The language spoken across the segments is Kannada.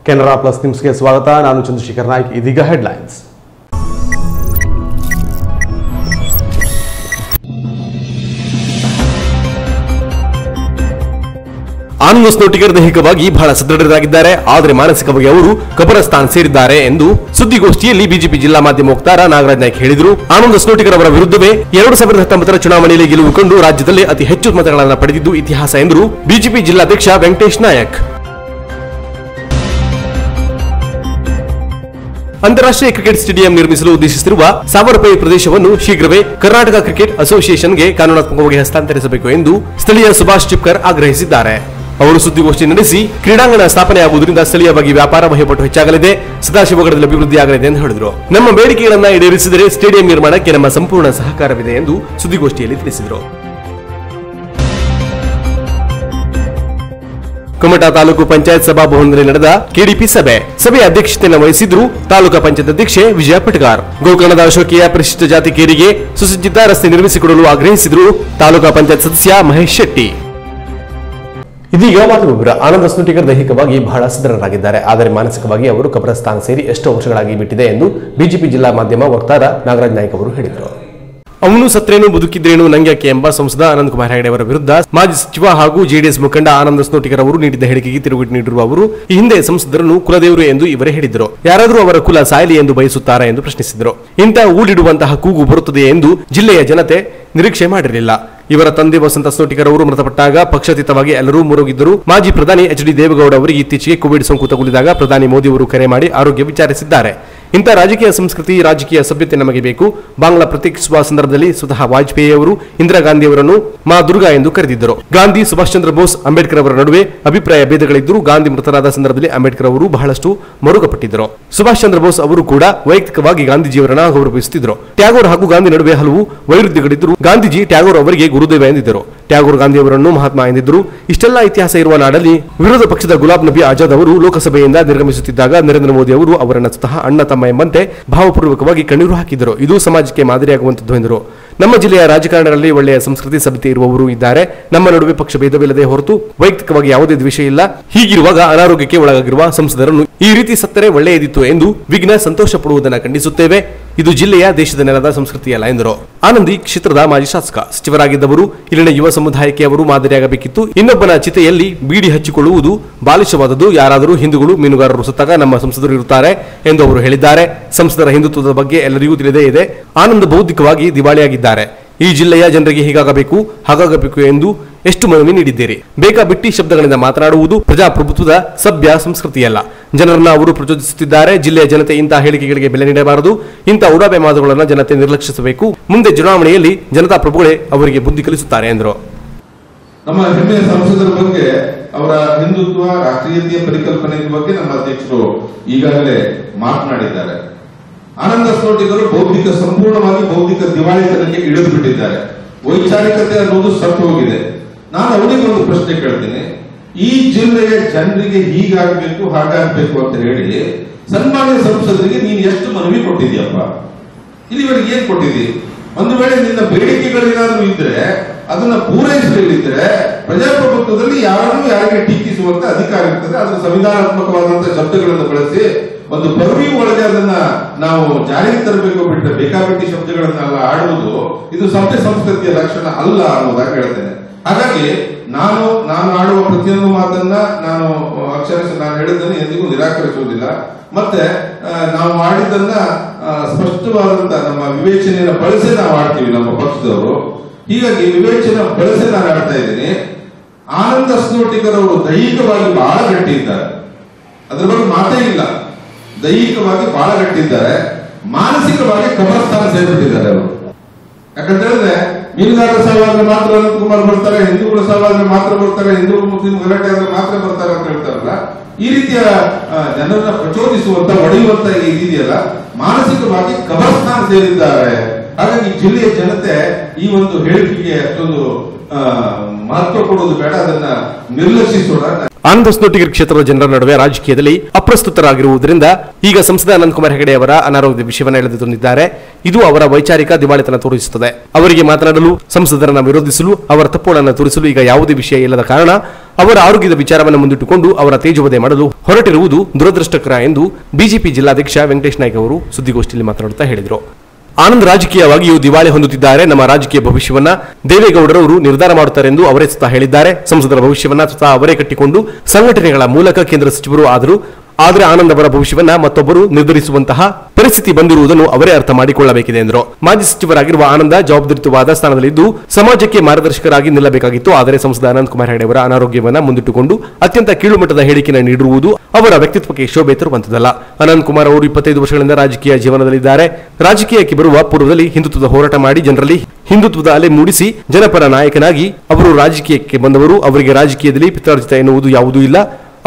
ಕೆನರಾ ಪ್ಲಸ್ ನ್ಯೂಸ್ಗೆ ಸ್ವಾಗತ. ನಾನು ಚಂದ್ರಶೇಖರ್ ನಾಯ್ಕ್. ಇದೀಗ ಹೆಡ್ಲೈನ್ಸ್. ಆನಂದ್ ಸ್ನೋಟಿಕರ್ ದೈಹಿಕವಾಗಿ ಬಹಳ ಸದೃಢರಾಗಿದ್ದಾರೆ, ಆದರೆ ಮಾನಸಿಕವಾಗಿ ಅವರು ಕಬರಸ್ಥಾನ್ ಸೇರಿದ್ದಾರೆ ಎಂದು ಸುದ್ದಿಗೋಷ್ಠಿಯಲ್ಲಿ ಬಿಜೆಪಿ ಜಿಲ್ಲಾ ಮಾಧ್ಯಮ ವಕ್ತಾರ ನಾಗರಾಜ್ ನಾಯ್ಕ್ ಹೇಳಿದರು. ಆನಂದ್ ಸ್ನೋಟಿಕರ್ ಅವರ ವಿರುದ್ಧವೇ 2019 ಚುನಾವಣೆಯಲ್ಲಿ ಗೆಲುವು ಕಂಡು ರಾಜ್ಯದಲ್ಲಿ ಅತಿ ಹೆಚ್ಚು ಮತಗಳನ್ನು ಪಡೆದಿದ್ದು ಇತಿಹಾಸ ಎಂದರು ಬಿಜೆಪಿ ಜಿಲ್ಲಾಧ್ಯಕ್ಷ ವೆಂಕಟೇಶ್ ನಾಯಕ್. ಅಂತಾರಾಷ್ಟ್ರೀಯ ಕ್ರಿಕೆಟ್ ಸ್ಟೇಡಿಯಂ ನಿರ್ಮಿಸಲು ಉದ್ದೇಶಿಸಿರುವ 1000 ರೂಪಾಯಿ ಪ್ರದೇಶವನ್ನು ಶೀಘ್ರವೇ ಕರ್ನಾಟಕ ಕ್ರಿಕೆಟ್ ಅಸೋಸಿಯೇಷನ್ಗೆ ಕಾನೂನಾತ್ಮಕವಾಗಿ ಹಸ್ತಾಂತರಿಸಬೇಕು ಎಂದು ಸ್ಥಳೀಯ ಸುಭಾಷ್ ಚಿಪ್ಕರ್ ಆಗ್ರಹಿಸಿದ್ದಾರೆ. ಅವರು ಸುದ್ದಿಗೋಷ್ಠಿ ನಡೆಸಿ ಕ್ರೀಡಾಂಗಣ ಸ್ಥಾಪನೆಯಾಗುವುದರಿಂದ ಸ್ಥಳೀಯವಾಗಿ ವ್ಯಾಪಾರ ವಹಿವಾಟು ಹೆಚ್ಚಾಗಲಿದೆ, ಸದಾಶಿವಗಢದಲ್ಲಿ ಅಭಿವೃದ್ಧಿಯಾಗಲಿದೆ ಎಂದು ಹೇಳಿದರು. ನಮ್ಮ ಬೇಡಿಕೆಗಳನ್ನು ಈಡೇರಿಸಿದರೆ ಸ್ಟೇಡಿಯಂ ನಿರ್ಮಾಣಕ್ಕೆ ನಮ್ಮ ಸಂಪೂರ್ಣ ಸಹಕಾರವಿದೆ ಎಂದು ಸುದ್ದಿಗೋಷ್ಠಿಯಲ್ಲಿ ತಿಳಿಸಿದರು. ಕುಮಟಾ ತಾಲೂಕು ಪಂಚಾಯತ್ ಸಭಾಭವನದಲ್ಲಿ ನಡೆದ ಕೆಡಿಪಿ ಸಭೆಯ ಅಧ್ಯಕ್ಷತೆಯನ್ನು ವಹಿಸಿದ್ರು ತಾಲೂಕಾ ಪಂಚಾಯತ್ ಅಧ್ಯಕ್ಷೆ ವಿಜಯ ಪಟ್ಗಾರ್. ಗೋಕರ್ಣದ ಅಶೋಕಿಯ ಪರಿಶಿಷ್ಟ ಜಾತಿ ಕೇರಿಗೆ ಸುಸಜ್ಜಿತ ರಸ್ತೆ ನಿರ್ಮಿಸಿಕೊಡಲು ಆಗ್ರಹಿಸಿದ್ರು ತಾಲೂಕಾ ಪಂಚಾಯತ್ ಸದಸ್ಯ ಮಹೇಶ್ ಶೆಟ್ಟಿ. ಇದೀಗ ಮಾತುಗೊಬ್ಬರ. ಆನಂದ್ ಸ್ನೋಟಿಕರ್ ದೈಹಿಕವಾಗಿ ಬಹಳ ಸದೃಢರಾಗಿದ್ದಾರೆ, ಆದರೆ ಮಾನಸಿಕವಾಗಿ ಅವರು ಕಬರಸ್ಥಾನ್ ಸೇರಿ ಎಷ್ಟೋ ವರ್ಷಗಳಾಗಿ ಬಿಟ್ಟಿದೆ ಎಂದು ಬಿಜೆಪಿ ಜಿಲ್ಲಾ ಮಾಧ್ಯಮ ವಕ್ತಾರ ನಾಗರಾಜ್ ನಾಯ್ಕ್ ಅವರು ಹೇಳಿದರು. ಅವನು ಸತ್ರೇನು ಬದುಕಿದ್ರೇನು ನಂಗ್ಯಾಕೆ ಎಂಬ ಸಂಸದ ಅನಂತ್ ಕುಮಾರ್ ಹೆಗಡೆ ಅವರ ವಿರುದ್ಧ ಮಾಜಿ ಸಚಿವ ಹಾಗೂ ಜೆಡಿಎಸ್ ಮುಖಂಡ ಆನಂದ್ ಸ್ನೋಟಿಕರ್ ಅವರು ನೀಡಿದ್ದ ಹೇಳಿಕೆಗೆ ತಿರುಗೇಟು ನೀಡಿರುವ ಅವರು ಈ ಹಿಂದೆ ಸಂಸದರನ್ನು ಕುಲದೇವರು ಎಂದು ಇವರೇ ಹೇಳಿದ್ದರು. ಯಾರಾದರೂ ಅವರ ಕುಲ ಸಾಯಲಿ ಎಂದು ಬಯಸುತ್ತಾರಾ ಎಂದು ಪ್ರಶ್ನಿಸಿದರು. ಇಂತಹ ಊಡಿಡುವಂತಹ ಕೂಗು ಬರುತ್ತದೆ ಎಂದು ಜಿಲ್ಲೆಯ ಜನತೆ ನಿರೀಕ್ಷೆ ಮಾಡಿರಲಿಲ್ಲ. ಇವರ ತಂದೆ ವಸಂತ ಸ್ನೋಟಿಕರ್ ಅವರು ಮೃತಪಟ್ಟಾಗ ಪಕ್ಷಾತೀತವಾಗಿ ಎಲ್ಲರೂ ಮುರುಗಿದ್ದರು. ಮಾಜಿ ಪ್ರಧಾನಿ ಎಚ್ ಡಿ ದೇವೇಗೌಡ ಅವರಿಗೆ ಇತ್ತೀಚೆಗೆ ಕೋವಿಡ್ ಸೋಂಕು ತಗುಲಿದಾಗ ಪ್ರಧಾನಿ ಮೋದಿ ಅವರು ಕರೆ ಮಾಡಿ ಆರೋಗ್ಯ ವಿಚಾರಿಸಿದ್ದಾರೆ. ಇಂಥ ರಾಜಕೀಯ ಸಂಸ್ಕೃತಿ, ರಾಜಕೀಯ ಸಭ್ಯತೆ ನಮಗೆ ಬೇಕು. ಬಾಂಗ್ಲಾ ಪ್ರತ್ಯೇಕಿಸುವ ಸಂದರ್ಭದಲ್ಲಿ ಸ್ವತಃ ವಾಜಪೇಯಿ ಅವರು ಇಂದಿರಾ ಗಾಂಧಿ ಅವರನ್ನು ಮಾ ದುರ್ಗಾ ಎಂದು ಕರೆದಿದ್ದರು. ಗಾಂಧಿ, ಸುಭಾಷ್ ಚಂದ್ರ ಬೋಸ್, ಅಂಬೇಡ್ಕರ್ ಅವರ ನಡುವೆ ಅಭಿಪ್ರಾಯ ಭೇದಗಳಿದ್ದರೂ ಗಾಂಧಿ ಮೃತರಾದ ಸಂದರ್ಭದಲ್ಲಿ ಅಂಬೇಡ್ಕರ್ ಅವರು ಬಹಳಷ್ಟು ಮರುಕಪಟ್ಟಿದ್ದರು. ಸುಭಾಷ್ ಚಂದ್ರ ಬೋಸ್ ಅವರು ಕೂಡ ವೈಯಕ್ತಿಕವಾಗಿ ಗಾಂಧೀಜಿಯವರನ್ನ ಗೌರವಿಸುತ್ತಿದ್ದರು. ಟ್ಯಾಗೋರ್ ಹಾಗೂ ಗಾಂಧಿ ನಡುವೆ ಹಲವು ವೈರುಧ್ಯಗಳಿದ್ದರು. ಗಾಂಧೀಜಿ ಟ್ಯಾಗೋರ್ ಅವರಿಗೆ ಗುರುದೇವ ಎಂದಿದ್ದರು. ಟ್ಯಾಗೋರ್ ಗಾಂಧಿ ಅವರನ್ನು ಮಹಾತ್ಮ ಎಂದಿದ್ದರು. ಇಷ್ಟೆಲ್ಲ ಇತಿಹಾಸ ಇರುವ ನಾಡಲ್ಲಿ ವಿರೋಧ ಪಕ್ಷದ ಗುಲಾಬ್ ನಬಿ ಆಜಾದ್ ಅವರು ಲೋಕಸಭೆಯಿಂದ ನಿರ್ಗಮಿಸುತ್ತಿದ್ದಾಗ ನರೇಂದ್ರ ಮೋದಿ ಅವರು ಅವರನ್ನು ಸ್ವತಃ ಅಣ್ಣ ತಮ್ಮ ಎಂಬಂತೆ ಭಾವಪೂರ್ವಕವಾಗಿ ಕಣ್ಣೀರು ಹಾಕಿದರು. ಇದು ಸಮಾಜಕ್ಕೆ ಮಾದರಿಯಾಗುವಂತದ್ದು ಎಂದರು. ನಮ್ಮ ಜಿಲ್ಲೆಯ ರಾಜಕಾರಣದಲ್ಲಿ ಒಳ್ಳೆಯ ಸಂಸ್ಕೃತಿ, ಸಭ್ಯತೆ ಇರುವವರು ಇದ್ದಾರೆ. ನಮ್ಮ ನಡುವೆ ಪಕ್ಷ ಭೇದವಿಲ್ಲದೆ ಹೊರತು ವೈಯಕ್ತಿಕವಾಗಿ ಯಾವುದೇ ದ್ವೇಷ ಇಲ್ಲ. ಹೀಗಿರುವಾಗ ಅನಾರೋಗ್ಯಕ್ಕೆ ಒಳಗಾಗಿರುವ ಸಂಸದರನ್ನು ಈ ರೀತಿ ಸತ್ತರೆ ಒಳ್ಳೆಯದಿತ್ತು ಎಂದು ವಿಘ್ನ ಸಂತೋಷ ಪಡುವುದನ್ನು ಖಂಡಿಸುತ್ತೇವೆ. ಇದು ಜಿಲ್ಲೆಯ, ದೇಶದ ನೆಲದ ಸಂಸ್ಕೃತಿಯಲ್ಲ ಎಂದರು. ಆನಂದಿ ಕ್ಷೇತ್ರದ ಮಾಜಿ ಶಾಸಕ, ಸಚಿವರಾಗಿದ್ದವರು. ಇಲ್ಲಿನ ಯುವ ಸಮುದಾಯಕ್ಕೆ ಅವರು ಮಾದರಿಯಾಗಬೇಕಿತ್ತು. ಇನ್ನೊಬ್ಬನ ಚಿತೆಯಲ್ಲಿ ಬೀಡಿ ಹಚ್ಚಿಕೊಳ್ಳುವುದು ಬಾಲಿಶವಾದದ್ದು. ಯಾರಾದರೂ ಹಿಂದೂಗಳು, ಮೀನುಗಾರರು ಸತ್ತಾಗ ನಮ್ಮ ಸಂಸದರು ಇರುತ್ತಾರೆ ಎಂದು ಅವರು ಹೇಳಿದ್ದಾರೆ. ಸಂಸದರ ಹಿಂದುತ್ವದ ಬಗ್ಗೆ ಎಲ್ಲರಿಗೂ ತಿಳಿದೇ ಇದೆ. ಆನಂದ್ ಬೌದ್ಧಿಕವಾಗಿ ದಿವಾಳಿಯಾಗಿದ್ದಾರೆ. ಈ ಜಿಲ್ಲೆಯ ಜನರಿಗೆ ಹೀಗಾಗಬೇಕು, ಹಾಗಾಗಬೇಕು ಎಂದು ಎಷ್ಟು ಮನವಿ ನೀಡಿದ್ದೀರಿ. ಬೇಕಾಬಿಟ್ಟಿ ಶಬ್ದಗಳಿಂದ ಮಾತನಾಡುವುದು ಪ್ರಜಾಪ್ರಭುತ್ವದ ಸಭ್ಯ ಸಂಸ್ಕೃತಿಯಲ್ಲ. ಜನರನ್ನ ಅವರು ಪ್ರಚೋದಿಸುತ್ತಿದ್ದಾರೆ. ಜಿಲ್ಲೆಯ ಜನತೆ ಇಂತಹ ಹೇಳಿಕೆಗಳಿಗೆ ಬೆಲೆ ನೀಡಬಾರದು. ಇಂತಹ ಉಡಾಬೆ ಮಾತುಗಳನ್ನು ಜನತೆ ನಿರ್ಲಕ್ಷಿಸಬೇಕು. ಮುಂದೆ ಚುನಾವಣೆಯಲ್ಲಿ ಜನತಾ ಪ್ರಭುಗಳೇ ಅವರಿಗೆ ಬುದ್ಧಿ ಕಲಿಸುತ್ತಾರೆ ಎಂದರು. ನಮ್ಮ ಹೆಮ್ಮೆಯ ಸಂಸದರ ಬಗ್ಗೆ, ಅವರ ಹಿಂದುತ್ವ, ರಾಷ್ಟ್ರೀಯತೆಯ ಪರಿಕಲ್ಪನೆ ಬಗ್ಗೆ ನಮ್ಮ ಅಧ್ಯಕ್ಷರು ಈಗಾಗಲೇ ಮಾತನಾಡಿದ್ದಾರೆ. ಆನಂದ್ ಸ್ನೋಟಿಕರು ಸಂಪೂರ್ಣವಾಗಿ ಬೌದ್ಧಿಕ ದಿವಾಳಿತನಕ್ಕೆ ಇಳಿದು ಬಿಟ್ಟಿದ್ದಾರೆ. ವೈಚಾರಿಕತೆ ಅನ್ನೋದು ಸತ್ತು ಹೋಗಿದೆ. ನಾನು ಅವರಿಗೆ ಒಂದು ಪ್ರಶ್ನೆ ಕೇಳ್ತೀನಿ. ಈ ಜಿಲ್ಲೆಯ ಜನರಿಗೆ ಹೀಗಾಗಬೇಕು, ಹಾಗಾಗಬೇಕು ಅಂತ ಹೇಳಿ ಸನ್ಮಾನ್ಯ ಸಂಸದರಿಗೆ ನೀನು ಎಷ್ಟು ಮನವಿ ಕೊಟ್ಟಿದ್ಯಪ್ಪ? ಇಲ್ಲಿವರೆಗೆ ಏನ್ ಕೊಟ್ಟಿದ್ದೀ? ಒಂದು ವೇಳೆ ನಿನ್ನ ಬೇಡಿಕೆಗಳೇನಾದ್ರೂ ಇದ್ರೆ ಅದನ್ನ ಪೂರೈಸಲಿದ್ರೆ ಪ್ರಜಾಪ್ರಭುತ್ವದಲ್ಲಿ ಯಾರಿಗೆ ಟೀಕಿಸುವಂತ ಅಧಿಕಾರ ಇರ್ತದೆ. ಅದು ಸಂವಿಧಾನಾತ್ಮಕವಾದಂತಹ ಶಬ್ದಗಳನ್ನು ಬಳಸಿ ಒಂದು ಪದವಿ ಒಳಗೆ ಅದನ್ನ ನಾವು ಜಾರಿಗೆ ತರಬೇಕು. ಬಿಟ್ಟರೆ ಬೇಕಾಬಿಟ್ಟಿ ಶಬ್ದಗಳನ್ನೆಲ್ಲ ಆಡುವುದು ಇದು ಸಭ್ಯ ಸಂಸ್ಕೃತಿಯ ಲಕ್ಷಣ ಅಲ್ಲ ಅನ್ನೋದಾಗಿ ಹೇಳ್ತೇನೆ. ಹಾಗಾಗಿ ನಾನು ಆಡುವ ಪ್ರತಿಯೊಂದು ಮಾತನ್ನ ನಾನು ಹೇಳಿದ್ದನ್ನು ಎಂದಿಗೂ ನಿರಾಕರಿಸುವುದಿಲ್ಲ. ಮತ್ತೆ ನಾವು ಆಡಿದ್ದನ್ನ ಸ್ಪಷ್ಟವಾದಂತ ನಮ್ಮ ವಿವೇಚನೆಯನ್ನು ಬಳಸಿ ನಾವು ಆಡ್ತೀವಿ ನಮ್ಮ ಪಕ್ಷದವರು. ಹೀಗಾಗಿ ವಿವೇಚನೆ ಬಳಸಿ ನಾನು ಆಡ್ತಾ ಇದ್ದೀನಿ. ಆನಂದ್ ಸ್ನೋಟಿಕರ್ ಅವರು ದೈಹಿಕವಾಗಿ ಬಹಳ ಗಟ್ಟಿ ಇದ್ದಾರೆ, ಅದ್ರ ಬಗ್ಗೆ ಮಾತೇ ಇಲ್ಲ. ದೈಹಿಕವಾಗಿ ಬಹಳ ಗಟ್ಟಿದ್ದಾರೆ, ಮಾನಸಿಕವಾಗಿ ಕಬರಸ್ಥಾನ ಸೇರಿಬಿಟ್ಟಿದ್ದಾರೆ ಅವರು. ಯಾಕಂತ ಹೇಳಿದ್ರೆ ಮೀನುಗಾರರ ಸಾವಾದ್ರೆ ಮಾತ್ರ ಅನಂತ್ ಕುಮಾರ್ ಬರ್ತಾರೆ, ಹಿಂದೂಗಳ ಸಾವಾದ್ರೆ ಮಾತ್ರ ಬರ್ತಾರೆ, ಹಿಂದೂ ಮುಸ್ಲಿಂ ಗಲಾಟೆ ಆದ್ರೆ ಮಾತ್ರ ಬರ್ತಾರೆ ಅಂತ ಹೇಳ್ತಾರಲ್ಲ. ಈ ರೀತಿಯ ಜನರನ್ನ ಪ್ರಚೋದಿಸುವಂತ, ಹೊಡೆಯುವಂತ ಇದೆಯಲ್ಲ, ಮಾನಸಿಕವಾಗಿ ಕಬರಸ್ಥಾನ ಸೇರಿದ್ದಾರೆ. ಹಾಗಾಗಿ ಜಿಲ್ಲೆಯ ಜನತೆ ಈ ಒಂದು ಹೇಳಿಕೆಗೆ ಅಷ್ಟೊಂದು ಮಹತ್ವ ಕೊಡೋದು ಬೇಡ, ಅದನ್ನ ನಿರ್ಲಕ್ಷಿಸೋಣ. ಆನಂದ್ ಹೊಸನೋಟಿಗರ ಕ್ಷೇತ್ರದ ಜನರ ನಡುವೆ ರಾಜಕೀಯದಲ್ಲಿ ಅಪ್ರಸ್ತುತರಾಗಿರುವುದರಿಂದ ಈಗ ಸಂಸದ ಅನಂತಕುಮಾರ್ ಹೆಗಡೆ ಅವರ ಅನಾರೋಗ್ಯದ ವಿಷಯವನ್ನು ಎಳೆದು ತಂದಿದ್ದಾರೆ. ಇದು ಅವರ ವೈಚಾರಿಕ ದಿವಾಳಿತನ ತೋರಿಸುತ್ತದೆ. ಅವರಿಗೆ ಮಾತನಾಡಲು, ಸಂಸದರನ್ನು ವಿರೋಧಿಸಲು, ಅವರ ತಪ್ಪುಗಳನ್ನು ತೋರಿಸಲು ಈಗ ಯಾವುದೇ ವಿಷಯ ಇಲ್ಲದ ಕಾರಣ ಅವರ ಆರೋಗ್ಯದ ವಿಚಾರವನ್ನು ಮುಂದಿಟ್ಟುಕೊಂಡು ಅವರ ತೇಜೋವಧೆ ಮಾಡಲು ಹೊರಟಿರುವುದು ದುರದೃಷ್ಟಕರ ಎಂದು ಬಿಜೆಪಿ ಜಿಲ್ಲಾಧ್ಯಕ್ಷ ವೆಂಕಟೇಶ್ ನಾಯ್ಕ ಅವರು ಸುದ್ದಿಗೋಷ್ಠಿಯಲ್ಲಿ ಮಾತನಾಡುತ್ತಾ ಹೇಳಿದರು. ಆನಂದ್ ರಾಜಕೀಯವಾಗಿಯೂ ದಿವಾಳಿ ಹೊಂದುತ್ತಿದ್ದಾರೆ. ನಮ್ಮ ರಾಜಕೀಯ ಭವಿಷ್ಯವನ್ನ ದೇವೇಗೌಡರವರು ನಿರ್ಧಾರ ಮಾಡುತ್ತಾರೆ ಎಂದು ಅವರೇ ಸ್ವತಃ ಹೇಳಿದ್ದಾರೆ. ಸಂಸದರ ಭವಿಷ್ಯವನ್ನ ಸ್ವತಃ ಅವರೇ ಕಟ್ಟಿಕೊಂಡು ಸಂಘಟನೆಗಳ ಮೂಲಕ ಕೇಂದ್ರ ಸಚಿವರು ಆದರೂ ಆದರೆ ಆನಂದ್ ಅವರ ಭವಿಷ್ಯವನ್ನ ಮತ್ತೊಬ್ಬರು ನಿರ್ಧರಿಸುವಂತಹ ಪರಿಸ್ಥಿತಿ ಬಂದಿರುವುದನ್ನು ಅವರೇ ಅರ್ಥ ಮಾಡಿಕೊಳ್ಳಬೇಕಿದೆ ಎಂದರು. ಮಾಜಿ ಸಚಿವರಾಗಿರುವ ಆನಂದ ಜವಾಬ್ದಾರಿಯುತವಾದ ಸ್ಥಾನದಲ್ಲಿದ್ದು ಸಮಾಜಕ್ಕೆ ಮಾರ್ಗದರ್ಶಕರಾಗಿ ನಿಲ್ಲಬೇಕಾಗಿತ್ತು. ಆದರೆ ಸಂಸದ ಅನಂತಕುಮಾರ್ ಹೆಗಡೆ ಅವರ ಅನಾರೋಗ್ಯವನ್ನ ಮುಂದಿಟ್ಟುಕೊಂಡು ಅತ್ಯಂತ ಕೀಳುಮಟ್ಟದ ಹೇಳಿಕೆಯನ್ನು ನೀಡಿರುವುದು ಅವರ ವ್ಯಕ್ತಿತ್ವಕ್ಕೆ ಶೋಭೆ ತರುವಂತದಲ್ಲ. ಅನಂತಕುಮಾರ್ ಅವರು 25 ವರ್ಷಗಳಿಂದ ರಾಜಕೀಯ ಜೀವನದಲ್ಲಿದ್ದಾರೆ. ರಾಜಕೀಯಕ್ಕೆ ಬರುವ ಪೂರ್ವದಲ್ಲಿ ಹಿಂದುತ್ವದ ಹೋರಾಟ ಮಾಡಿ ಜನರಲ್ಲಿ ಹಿಂದುತ್ವದ ಅಲೆ ಮೂಡಿಸಿ ಜನಪರ ನಾಯಕನಾಗಿ ಅವರು ರಾಜಕೀಯಕ್ಕೆ ಬಂದವರು. ಅವರಿಗೆ ರಾಜಕೀಯದಲ್ಲಿ ಪಿತ್ರಾರ್ಜಿತ ಎನ್ನುವುದು ಯಾವುದೂ ಇಲ್ಲ.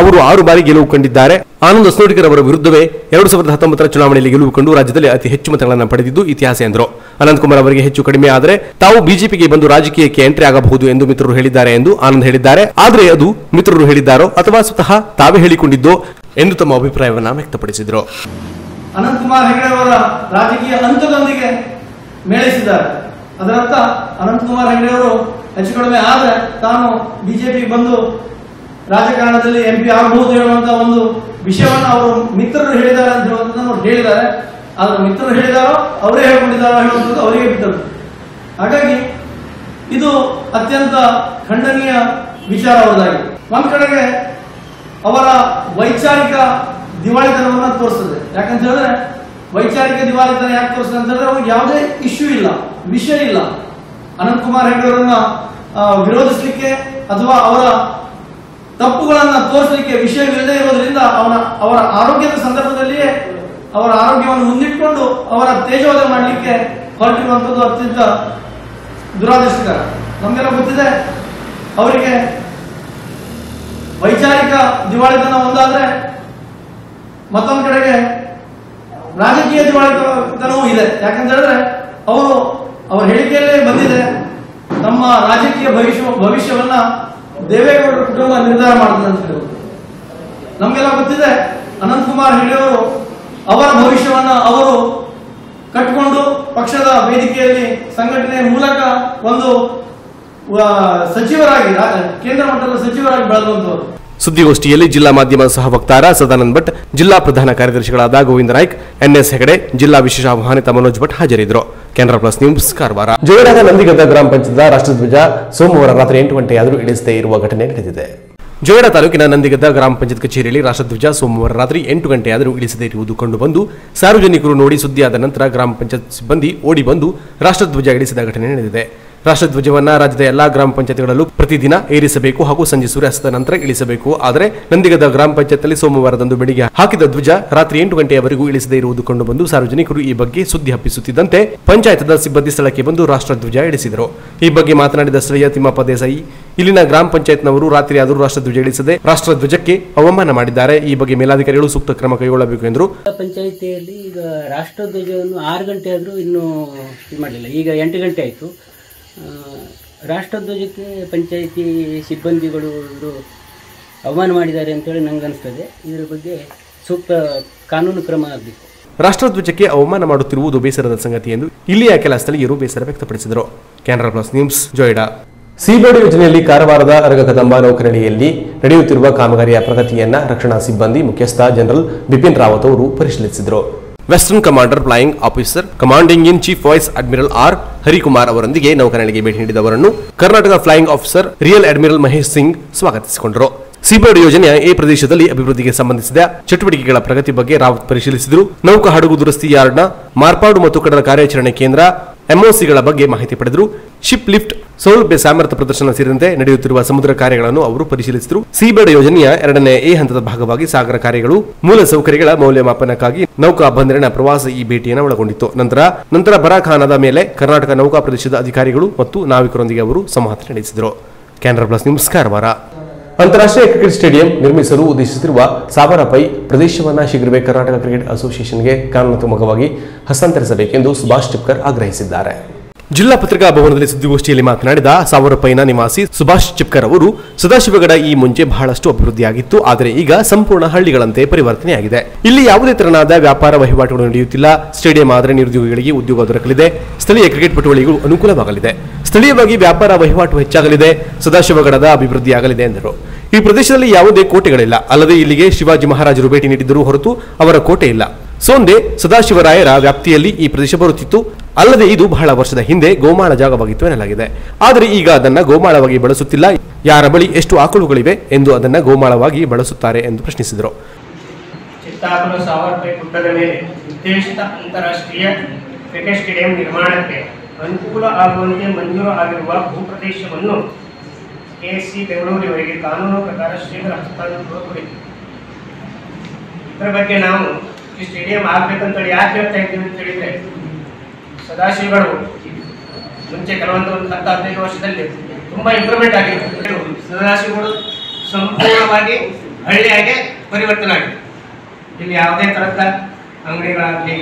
ಅವರು 6 ಬಾರಿ ಗೆಲುವು ಕಂಡಿದ್ದಾರೆ. ಆನಂದ್ ಹೊಸನೋಟಿಗರ್ ಅವರ ವಿರುದ್ಧವೇ 2019 ಚುನಾವಣೆಯಲ್ಲಿ ಗೆಲುವು ಕಂಡು ರಾಜ್ಯದಲ್ಲಿ ಅತಿ ಹೆಚ್ಚು ಮತಗಳನ್ನು ಪಡೆದಿದ್ದು ಇತಿಹಾಸ ಎಂದರು. ಅನಂತಕುಮಾರ್ ಅವರಿಗೆ ಹೆಚ್ಚು ಕಡಿಮೆ ಆದರೆ ತಾವು ಬಿಜೆಪಿಗೆ ಬಂದು ರಾಜಕೀಯಕ್ಕೆ ಎಂಟ್ರಿ ಆಗಬಹುದು ಎಂದು ಮಿತ್ರರು ಹೇಳಿದ್ದಾರೆ ಎಂದು ಆನಂದ್ ಹೇಳಿದ್ದಾರೆ. ಆದರೆ ಅದು ಮಿತ್ರರು ಹೇಳಿದ್ದಾರೋ ಅಥವಾ ಸ್ವತಃ ತಾವೇ ಹೇಳಿಕೊಂಡಿದ್ದೋ ಎಂದು ತಮ್ಮ ಅಭಿಪ್ರಾಯವನ್ನು ವ್ಯಕ್ತಪಡಿಸಿದರು. ಅನಂತಕುಮಾರ್ ಹೆಗಡೆ ಅವರ ರಾಜಕೀಯ ಹಂತದೊಂದಿಗೆ ಮೇಳೈಸಿದ್ದಾರೆ. ಅದರರ್ಥ ಅನಂತಕುಮಾರ್ ಹೆಗಡೆ ಅವರು ಹೆಚ್ಚು ಕಡಿಮೆ ಆದರೆ ತಾನು ಬಿಜೆಪಿಗೆ ಬಂದು ರಾಜಕಾರಣದಲ್ಲಿ ಎಂಪಿ ಆಗಬಹುದು ಹೇಳುವಂತಹ ಒಂದು ವಿಷಯವನ್ನು ಅವರು ಮಿತ್ರರು ಹೇಳಿದ್ದಾರೆ ಅಂತ ಹೇಳುವಂಥದ್ದನ್ನು ಅವರು ಹೇಳಿದ್ದಾರೆ. ಆದ್ರೆ ಮಿತ್ರರು ಹೇಳಿದಾರೋ ಅವರೇ ಹೇಳ್ಕೊಂಡಿದ್ದಾರೋ ಹೇಳುವಂಥದ್ದು ಅವರಿಗೆ ಬಿಟ್ಟದ್ದು. ಹಾಗಾಗಿ ಇದು ಅತ್ಯಂತ ಖಂಡನೀಯ ವಿಚಾರ ಅವರದಾಗಿದೆ. ಒಂದ್ ಕಡೆಗೆ ಅವರ ವೈಚಾರಿಕ ದಿವಾಳಿತನವನ್ನ ತೋರಿಸ್ತದೆ. ಯಾಕಂತ ಹೇಳಿದ್ರೆ ವೈಚಾರಿಕ ದಿವಾಳಿತನ ಯಾಕೆ ತೋರಿಸ್ತದೆ ಅಂತ ಹೇಳಿದ್ರೆ ಅವ್ರಿಗೆ ಯಾವುದೇ ಇಶ್ಯೂ ಇಲ್ಲ, ವಿಷಯ ಇಲ್ಲ. ಅನಂತಕುಮಾರ್ ಹೆಗಡೆ ಅವರನ್ನ ವಿರೋಧಿಸಲಿಕ್ಕೆ ಅಥವಾ ಅವರ ತಪ್ಪುಗಳನ್ನ ತೋರಿಸಲಿಕ್ಕೆ ವಿಷಯವಿಲ್ಲದೆ ಇರೋದ್ರಿಂದ ಅವರ ಆರೋಗ್ಯದ ಸಂದರ್ಭದಲ್ಲಿಯೇ ಅವರ ಆರೋಗ್ಯವನ್ನು ಮುಂದಿಟ್ಟುಕೊಂಡು ಅವರ ತೇಜೋವಧೆ ಮಾಡಲಿಕ್ಕೆ ಹೊರಟಿರುವಂಥದ್ದು ಅತ್ಯಂತ ದುರಾದೃಷ್ಟಕರ. ನಮಗೆಲ್ಲ ಗೊತ್ತಿದೆ, ಅವರಿಗೆ ವೈಚಾರಿಕ ದಿವಾಳಿತನ ಒಂದಾದ್ರೆ ಮತ್ತೊಂದು ಕಡೆಗೆ ರಾಜಕೀಯ ದಿವಾಳಿತನವೂ ಇದೆ. ಯಾಕಂತ ಹೇಳಿದ್ರೆ ಅವರ ಹೇಳಿಕೆಯಲ್ಲೇ ಬಂದಿದೆ, ನಮ್ಮ ರಾಜಕೀಯ ಭವಿಷ್ಯವನ್ನ ದೇವೇಗೌಡರ ಕುಟುಂಬ ನಿರ್ಧಾರ ಮಾಡ್ತದೆ ಅಂತ ಹೇಳುವುದು. ನಮಗೆಲ್ಲ ಗೊತ್ತಿದೆ, ಅನಂತಕುಮಾರ್ ಹೆಗಡೆ ಅವರು ಅವರ ಭವಿಷ್ಯವನ್ನ ಅವರು ಕಟ್ಟಿಕೊಂಡು ಪಕ್ಷದ ವೇದಿಕೆಯಲ್ಲಿ ಸಂಘಟನೆಯ ಮೂಲಕ ಒಂದು ಸಚಿವರಾಗಿ ಕೇಂದ್ರ ಮಟ್ಟದ ಸಚಿವರಾಗಿ ಬೆಳೆದಂತವರು. ಸುದ್ದಿಗೋಷ್ಠಿಯಲ್ಲಿ ಜಿಲ್ಲಾ ಮಾಧ್ಯಮ ಸಹ ವಕ್ತಾರ ಸದಾನಂದ್ ಭಟ್, ಜಿಲ್ಲಾ ಪ್ರಧಾನ ಕಾರ್ಯದರ್ಶಿಗಳಾದ ಗೋವಿಂದ ನಾಯ್ಕ್, ಎನ್ಎಸ್ ಹೆಗಡೆ, ಜಿಲ್ಲಾ ವಿಶೇಷ ಆಹ್ವಾನಿತ ಮನೋಜ್ ಭಟ್ ಹಾಜರಿದ್ದರು. Canara plus news Karwar. ಜೋಯಿಡಾದ ನಂದಿಗದ್ದ ಗ್ರಾಮ ಪಂಚಾಯತ್ ರಾಷ್ಟ್ರಧ್ವಜ ಸೋಮವಾರ ರಾತ್ರಿ 8 ಗಂಟೆಯಾದರೂ ಇಳಿಸದೇ ಇರುವ ಘಟನೆ ನಡೆದಿದೆ. ಜೋಯಿಡಾ ತಾಲೂಕಿನ ನಂದಿಗದ್ದ ಗ್ರಾಮ ಪಂಚಾಯತ್ ಕಚೇರಿಯಲ್ಲಿ ರಾಷ್ಟ್ರಧ್ವಜ ಸೋಮವಾರ ರಾತ್ರಿ 8 ಗಂಟೆಯಾದರೂ ಇಳಿಸದೇ ಇರುವುದು ಕಂಡುಬಂದು ಸಾರ್ವಜನಿಕರು ನೋಡಿ ಸುದ್ದಿಯಾದ ನಂತರ ಗ್ರಾಮ ಪಂಚಾಯತ್ ಸಿಬ್ಬಂದಿ ಓಡಿ ಬಂದು ರಾಷ್ಟ್ರಧ್ವಜ ಇಳಿಸಿದ ಘಟನೆ ನಡೆದಿದೆ. ರಾಷ್ಟ್ರಧ್ವಜವನ್ನ ರಾಜ್ಯದ ಎಲ್ಲಾ ಗ್ರಾಮ ಪಂಚಾಯತ್ಗಳಲ್ಲೂ ಪ್ರತಿದಿನ ಏರಿಸಬೇಕು ಹಾಗೂ ಸಂಜೆ ಸೂರ್ಯಾಸ್ತದ ನಂತರ ಇಳಿಸಬೇಕು. ಆದರೆ ನಂದಿಗದ್ದ ಗ್ರಾಮ ಪಂಚಾಯತ್ನಲ್ಲಿ ಸೋಮವಾರದಂದು ಬೆಳಿಗ್ಗೆ ಹಾಕಿದ ಧ್ವಜ ರಾತ್ರಿ 8 ಗಂಟೆಯವರೆಗೂ ಇಳಿಸದೇ ಇರುವುದು ಕಂಡುಬಂದು ಸಾರ್ವಜನಿಕರು ಈ ಬಗ್ಗೆ ಸುದ್ದಿ ಹಬ್ಬಿಸುತ್ತಿದ್ದಂತೆ ಪಂಚಾಯತ್ನ ಸಿಬ್ಬಂದಿ ಸ್ಥಳಕ್ಕೆ ಬಂದು ರಾಷ್ಟ್ರಧ್ವಜ ಇಳಿಸಿದರು. ಈ ಬಗ್ಗೆ ಮಾತನಾಡಿದ ಸ್ಥಳೀಯ ತಿಮ್ಮಪ್ಪ ದೇಸಾಯಿ, ಇಲ್ಲಿನ ಗ್ರಾಮ ಪಂಚಾಯತ್ನವರು ರಾತ್ರಿ ಆದರೂ ರಾಷ್ಟ್ರಧ್ವಜ ಇಳಿಸದೆ ರಾಷ್ಟ್ರಧ್ವಜಕ್ಕೆ ಅವಮಾನ ಮಾಡಿದ್ದಾರೆ. ಈ ಬಗ್ಗೆ ಮೇಲಾಧಿಕಾರಿಗಳು ಸೂಕ್ತ ಕ್ರಮ ಕೈಗೊಳ್ಳಬೇಕು ಎಂದರು. ಪಂಚಾಯಿತಿಯಲ್ಲಿ ಈಗ ರಾಷ್ಟ್ರಧ್ವಜವನ್ನು 6 ಗಂಟೆ ಆದರೂ ಇನ್ನೂ ಇದು ಮಾಡಲಿಲ್ಲ. ಈಗ 8 ಗಂಟೆ ಆಯಿತು. ರಾಷ್ಟ್ರಧ್ವಜಕ್ಕೆ ಪಂಚಾಯಿತಿ ಸಿಬ್ಬಂದಿಗಳು ಅವಮಾನ ಮಾಡಿದ್ದಾರೆ ಅಂತೇಳಿ ನಂಗೆ ಅನಿಸ್ತದೆ. ಇದರ ಬಗ್ಗೆ ಸೂಕ್ತ ಕಾನೂನು ಕ್ರಮ ಆಗಬೇಕು. ರಾಷ್ಟ್ರಧ್ವಜಕ್ಕೆ ಅವಮಾನ ಮಾಡುತ್ತಿರುವುದು ಬೇಸರದ ಸಂಗತಿ ಎಂದು ಇಲ್ಲಿಯ ಕೆಲ ಸ್ಥಳೀಯರು ಬೇಸರ ವ್ಯಕ್ತಪಡಿಸಿದರು. Canara plus news Joida. Seabird ಯೋಜನೆಯಲ್ಲಿ ಕಾರವಾರದ ಅರಗಕದಂಬ ನೌಕರಣಿಯಲ್ಲಿ ನಡೆಯುತ್ತಿರುವ ಕಾಮಗಾರಿಯ ಪ್ರಗತಿಯನ್ನ ರಕ್ಷಣಾ ಸಿಬ್ಬಂದಿ ಮುಖ್ಯಸ್ಥ ಜನರಲ್ ಬಿಪಿನ್ ರಾವತ್ ಅವರು ಪರಿಶೀಲಿಸಿದರು. Western commander flying officer commanding in chief vice admiral R Harikumar ಅವರೊಂದಿಗೆ ನೌಕರಣಿಗೆ ಭೇಟಿ ನೀಡಿದವರನ್ನು Karnataka flying officer rear admiral Mahesh Singh ಸ್ವಾಗತಿಸಿಕೊಂಡರು. ಸಿಬೋರ್ಡ್ ಯೋಜನೆಯ ಈ ಪ್ರದೇಶದಲ್ಲಿ ಅಭಿವೃದ್ಧಿಗೆ ಸಂಬಂಧಿಸಿದ ಚಟುವಟಿಕೆಗಳ ಪ್ರಗತಿ ಬಗ್ಗೆ ರಾವತ್ ಪರಿಶೀಲಿಸಿದರು. ನೌಕಾ ಹಡಗು ದುರಸ್ತಿ ಯಾರ್ಡ್ನ ಮಾರ್ಪಾಡು ಮತ್ತು ಕಡಲ ಕಾರ್ಯಾಚರಣೆ ಕೇಂದ್ರ ಎಂಒಸಿಗಳ ಬಗ್ಗೆ ಮಾಹಿತಿ ಪಡೆದರು. ಶಿಪ್ ಲಿಫ್ಟ್ ಸೌಲಭ್ಯ ಸಾಮರ್ಥ್ಯ ಪ್ರದರ್ಶನ ಸೇರಿದಂತೆ ನಡೆಯುತ್ತಿರುವ ಸಮುದ್ರ ಕಾರ್ಯಗಳನ್ನು ಅವರು ಪರಿಶೀಲಿಸಿದರು. ಸಿಬೋರ್ಡ್ ಯೋಜನೆಯ 2ನೇ ಎ ಹಂತದ ಭಾಗವಾಗಿ ಸಾಗರ ಕಾರ್ಯಗಳು ಮೂಲ ಸೌಕರ್ಯಗಳ ಮೌಲ್ಯಮಾಪನಕ್ಕಾಗಿ ನೌಕಾ ಬಂದರಿನ ಪ್ರವಾಸ ಈ ಭೇಟಿಯನ್ನು ಒಳಗೊಂಡಿತ್ತು. ನಂತರ ಬರಾಖಾನದ ಮೇಲೆ ಕರ್ನಾಟಕ ನೌಕಾ ಪ್ರದೇಶದ ಅಧಿಕಾರಿಗಳು ಮತ್ತು ನಾವಿಕರೊಂದಿಗೆ ಅವರು ಸಂವಾದ ನಡೆಸಿದರು. Canara plus news Karwar. ಅಂತಾರಾಷ್ಟ್ರೀಯ ಕ್ರಿಕೆಟ್ ಸ್ಟೇಡಿಯಂ ನಿರ್ಮಿಸಲು ಉದ್ದೇಶಿಸಿರುವ ಸಾಬರಪೈ ಪ್ರದೇಶವನ್ನು ಶೀಘ್ರವೇ ಕರ್ನಾಟಕ ಕ್ರಿಕೆಟ್ ಅಸೋಸಿಯೇಷನ್ಗೆ ಕಾನೂನಾತ್ಮಕವಾಗಿ ಹಸ್ತಾಂತರಿಸಬೇಕೆಂದು ಸುಭಾಷ್ ಟಿಪ್ಕರ್ ಆಗ್ರಹಿಸಿದ್ದಾರೆ. ಜಿಲ್ಲಾ ಪತ್ರಿಕಾ ಭವನದಲ್ಲಿ ಸುದ್ದಿಗೋಷ್ಠಿಯಲ್ಲಿ ಮಾತನಾಡಿದ ಸಾವರಪೈನ ನಿವಾಸಿ ಸುಭಾಷ್ ಚಿಪ್ಕರ್ ಅವರು, ಸದಾಶಿವಗಡ ಈ ಮುಂಚೆ ಬಹಳಷ್ಟು ಅಭಿವೃದ್ಧಿಯಾಗಿತ್ತು, ಆದರೆ ಈಗ ಸಂಪೂರ್ಣ ಹಳ್ಳಿಗಳಂತೆ ಪರಿವರ್ತನೆಯಾಗಿದೆ. ಇಲ್ಲಿ ಯಾವುದೇ ತೆರನಾದ ವ್ಯಾಪಾರ ವಹಿವಾಟುಗಳು ನಡೆಯುತ್ತಿಲ್ಲ. ಸ್ಟೇಡಿಯಂ ಆದರೆ ನಿರುದ್ಯೋಗಿಗಳಿಗೆ ಉದ್ಯೋಗ ದೊರಕಲಿದೆ. ಸ್ಥಳೀಯ ಕ್ರಿಕೆಟ್ ಪಟುವಳಿಗೂ ಅನುಕೂಲವಾಗಲಿದೆ. ಸ್ಥಳೀಯವಾಗಿ ವ್ಯಾಪಾರ ವಹಿವಾಟು ಹೆಚ್ಚಾಗಲಿದೆ. ಸದಾಶಿವಗಡದ ಅಭಿವೃದ್ಧಿಯಾಗಲಿದೆ ಎಂದರು. ಈ ಪ್ರದೇಶದಲ್ಲಿ ಯಾವುದೇ ಕೋಟೆಗಳಿಲ್ಲ. ಅಲ್ಲದೆ ಇಲ್ಲಿಗೆ ಶಿವಾಜಿ ಮಹಾರಾಜರು ಭೇಟಿ ನೀಡಿದ್ದರೂ ಹೊರತು ಅವರ ಕೋಟೆ ಇಲ್ಲ. ಸೋಂದೆ ಸದಾಶಿವರಾಯರ ವ್ಯಾಪ್ತಿಯಲ್ಲಿ ಈ ಪ್ರದೇಶ ಬರುತ್ತಿತ್ತು. ಅಲ್ಲದೆ ಇದು ಬಹಳ ವರ್ಷದ ಹಿಂದೆ ಗೋಮಾಳ ಜಾಗವಾಗಿತ್ತು ಎನ್ನಲಾಗಿದೆ. ಆದರೆ ಈಗ ಅದನ್ನ ಗೋಮಾಳವಾಗಿ ಬಳಸುತ್ತಿಲ್ಲ. ಯಾರ ಬಳಿ ಎಷ್ಟು ಆಕಳುಗಳಿವೆ ಎಂದು ಅದನ್ನ ಗೋಮಾಳವಾಗಿ ಬಳಸುತ್ತಾರೆ ಎಂದು ಪ್ರಶ್ನಿಸಿದರು. ಚಿತ್ತಾಪುರ ಸಾವರಪೈ ಗುಡ್ಡದ ಮೇಲೆ ಉದ್ದೇಶಿತ ಅಂತಾರಾಷ್ಟ್ರೀಯ ಕ್ರಿಕೆಟ್ ಸ್ಟೇಡಿಯಂ ನಿರ್ಮಾಣಕ್ಕೆ ಅನುಕೂಲ ಆಗುವಂತೆ ಮಂಜೂರು ಆಗಿರುವ ಭೂಪ್ರದೇಶವನ್ನು ಕೆಎಸ್ಸಿ ಬೆಂಗಳೂರಿವರೆಗೆ ಕಾನೂನು ಪ್ರಕಾರ ಶೀಘ್ರ ಹಸ್ತಾಂತರ ಕುರಿತು ಇದರ ಬಗ್ಗೆ ನಾವು ಈ ಸ್ಟೇಡಿಯಂ ಆಗ್ಬೇಕಂತ ಯಾಕೆ ಹೇಳ್ತಾ ಇದ್ದೀವಿ ಅಂತ ಹೇಳಿದ್ರೆ, ಸದಾಶಿವಗಳು ಮುಂಚೆ ಕೆಲವೊಂದು 10-15 ವರ್ಷದಲ್ಲಿ ತುಂಬಾ ಇಂಪ್ರೂವ್ಮೆಂಟ್ ಆಗಿದೆ. ಸದಾಶಿವಗಳು ಸಂಪೂರ್ಣವಾಗಿ ಹಳ್ಳಿಯಾಗಿ ಪರಿವರ್ತನೆ ಆಗಿದೆ. ಇಲ್ಲಿ ಯಾವುದೇ ತರಹದ ಅಂಗಡಿಗಳಾಗಲಿ,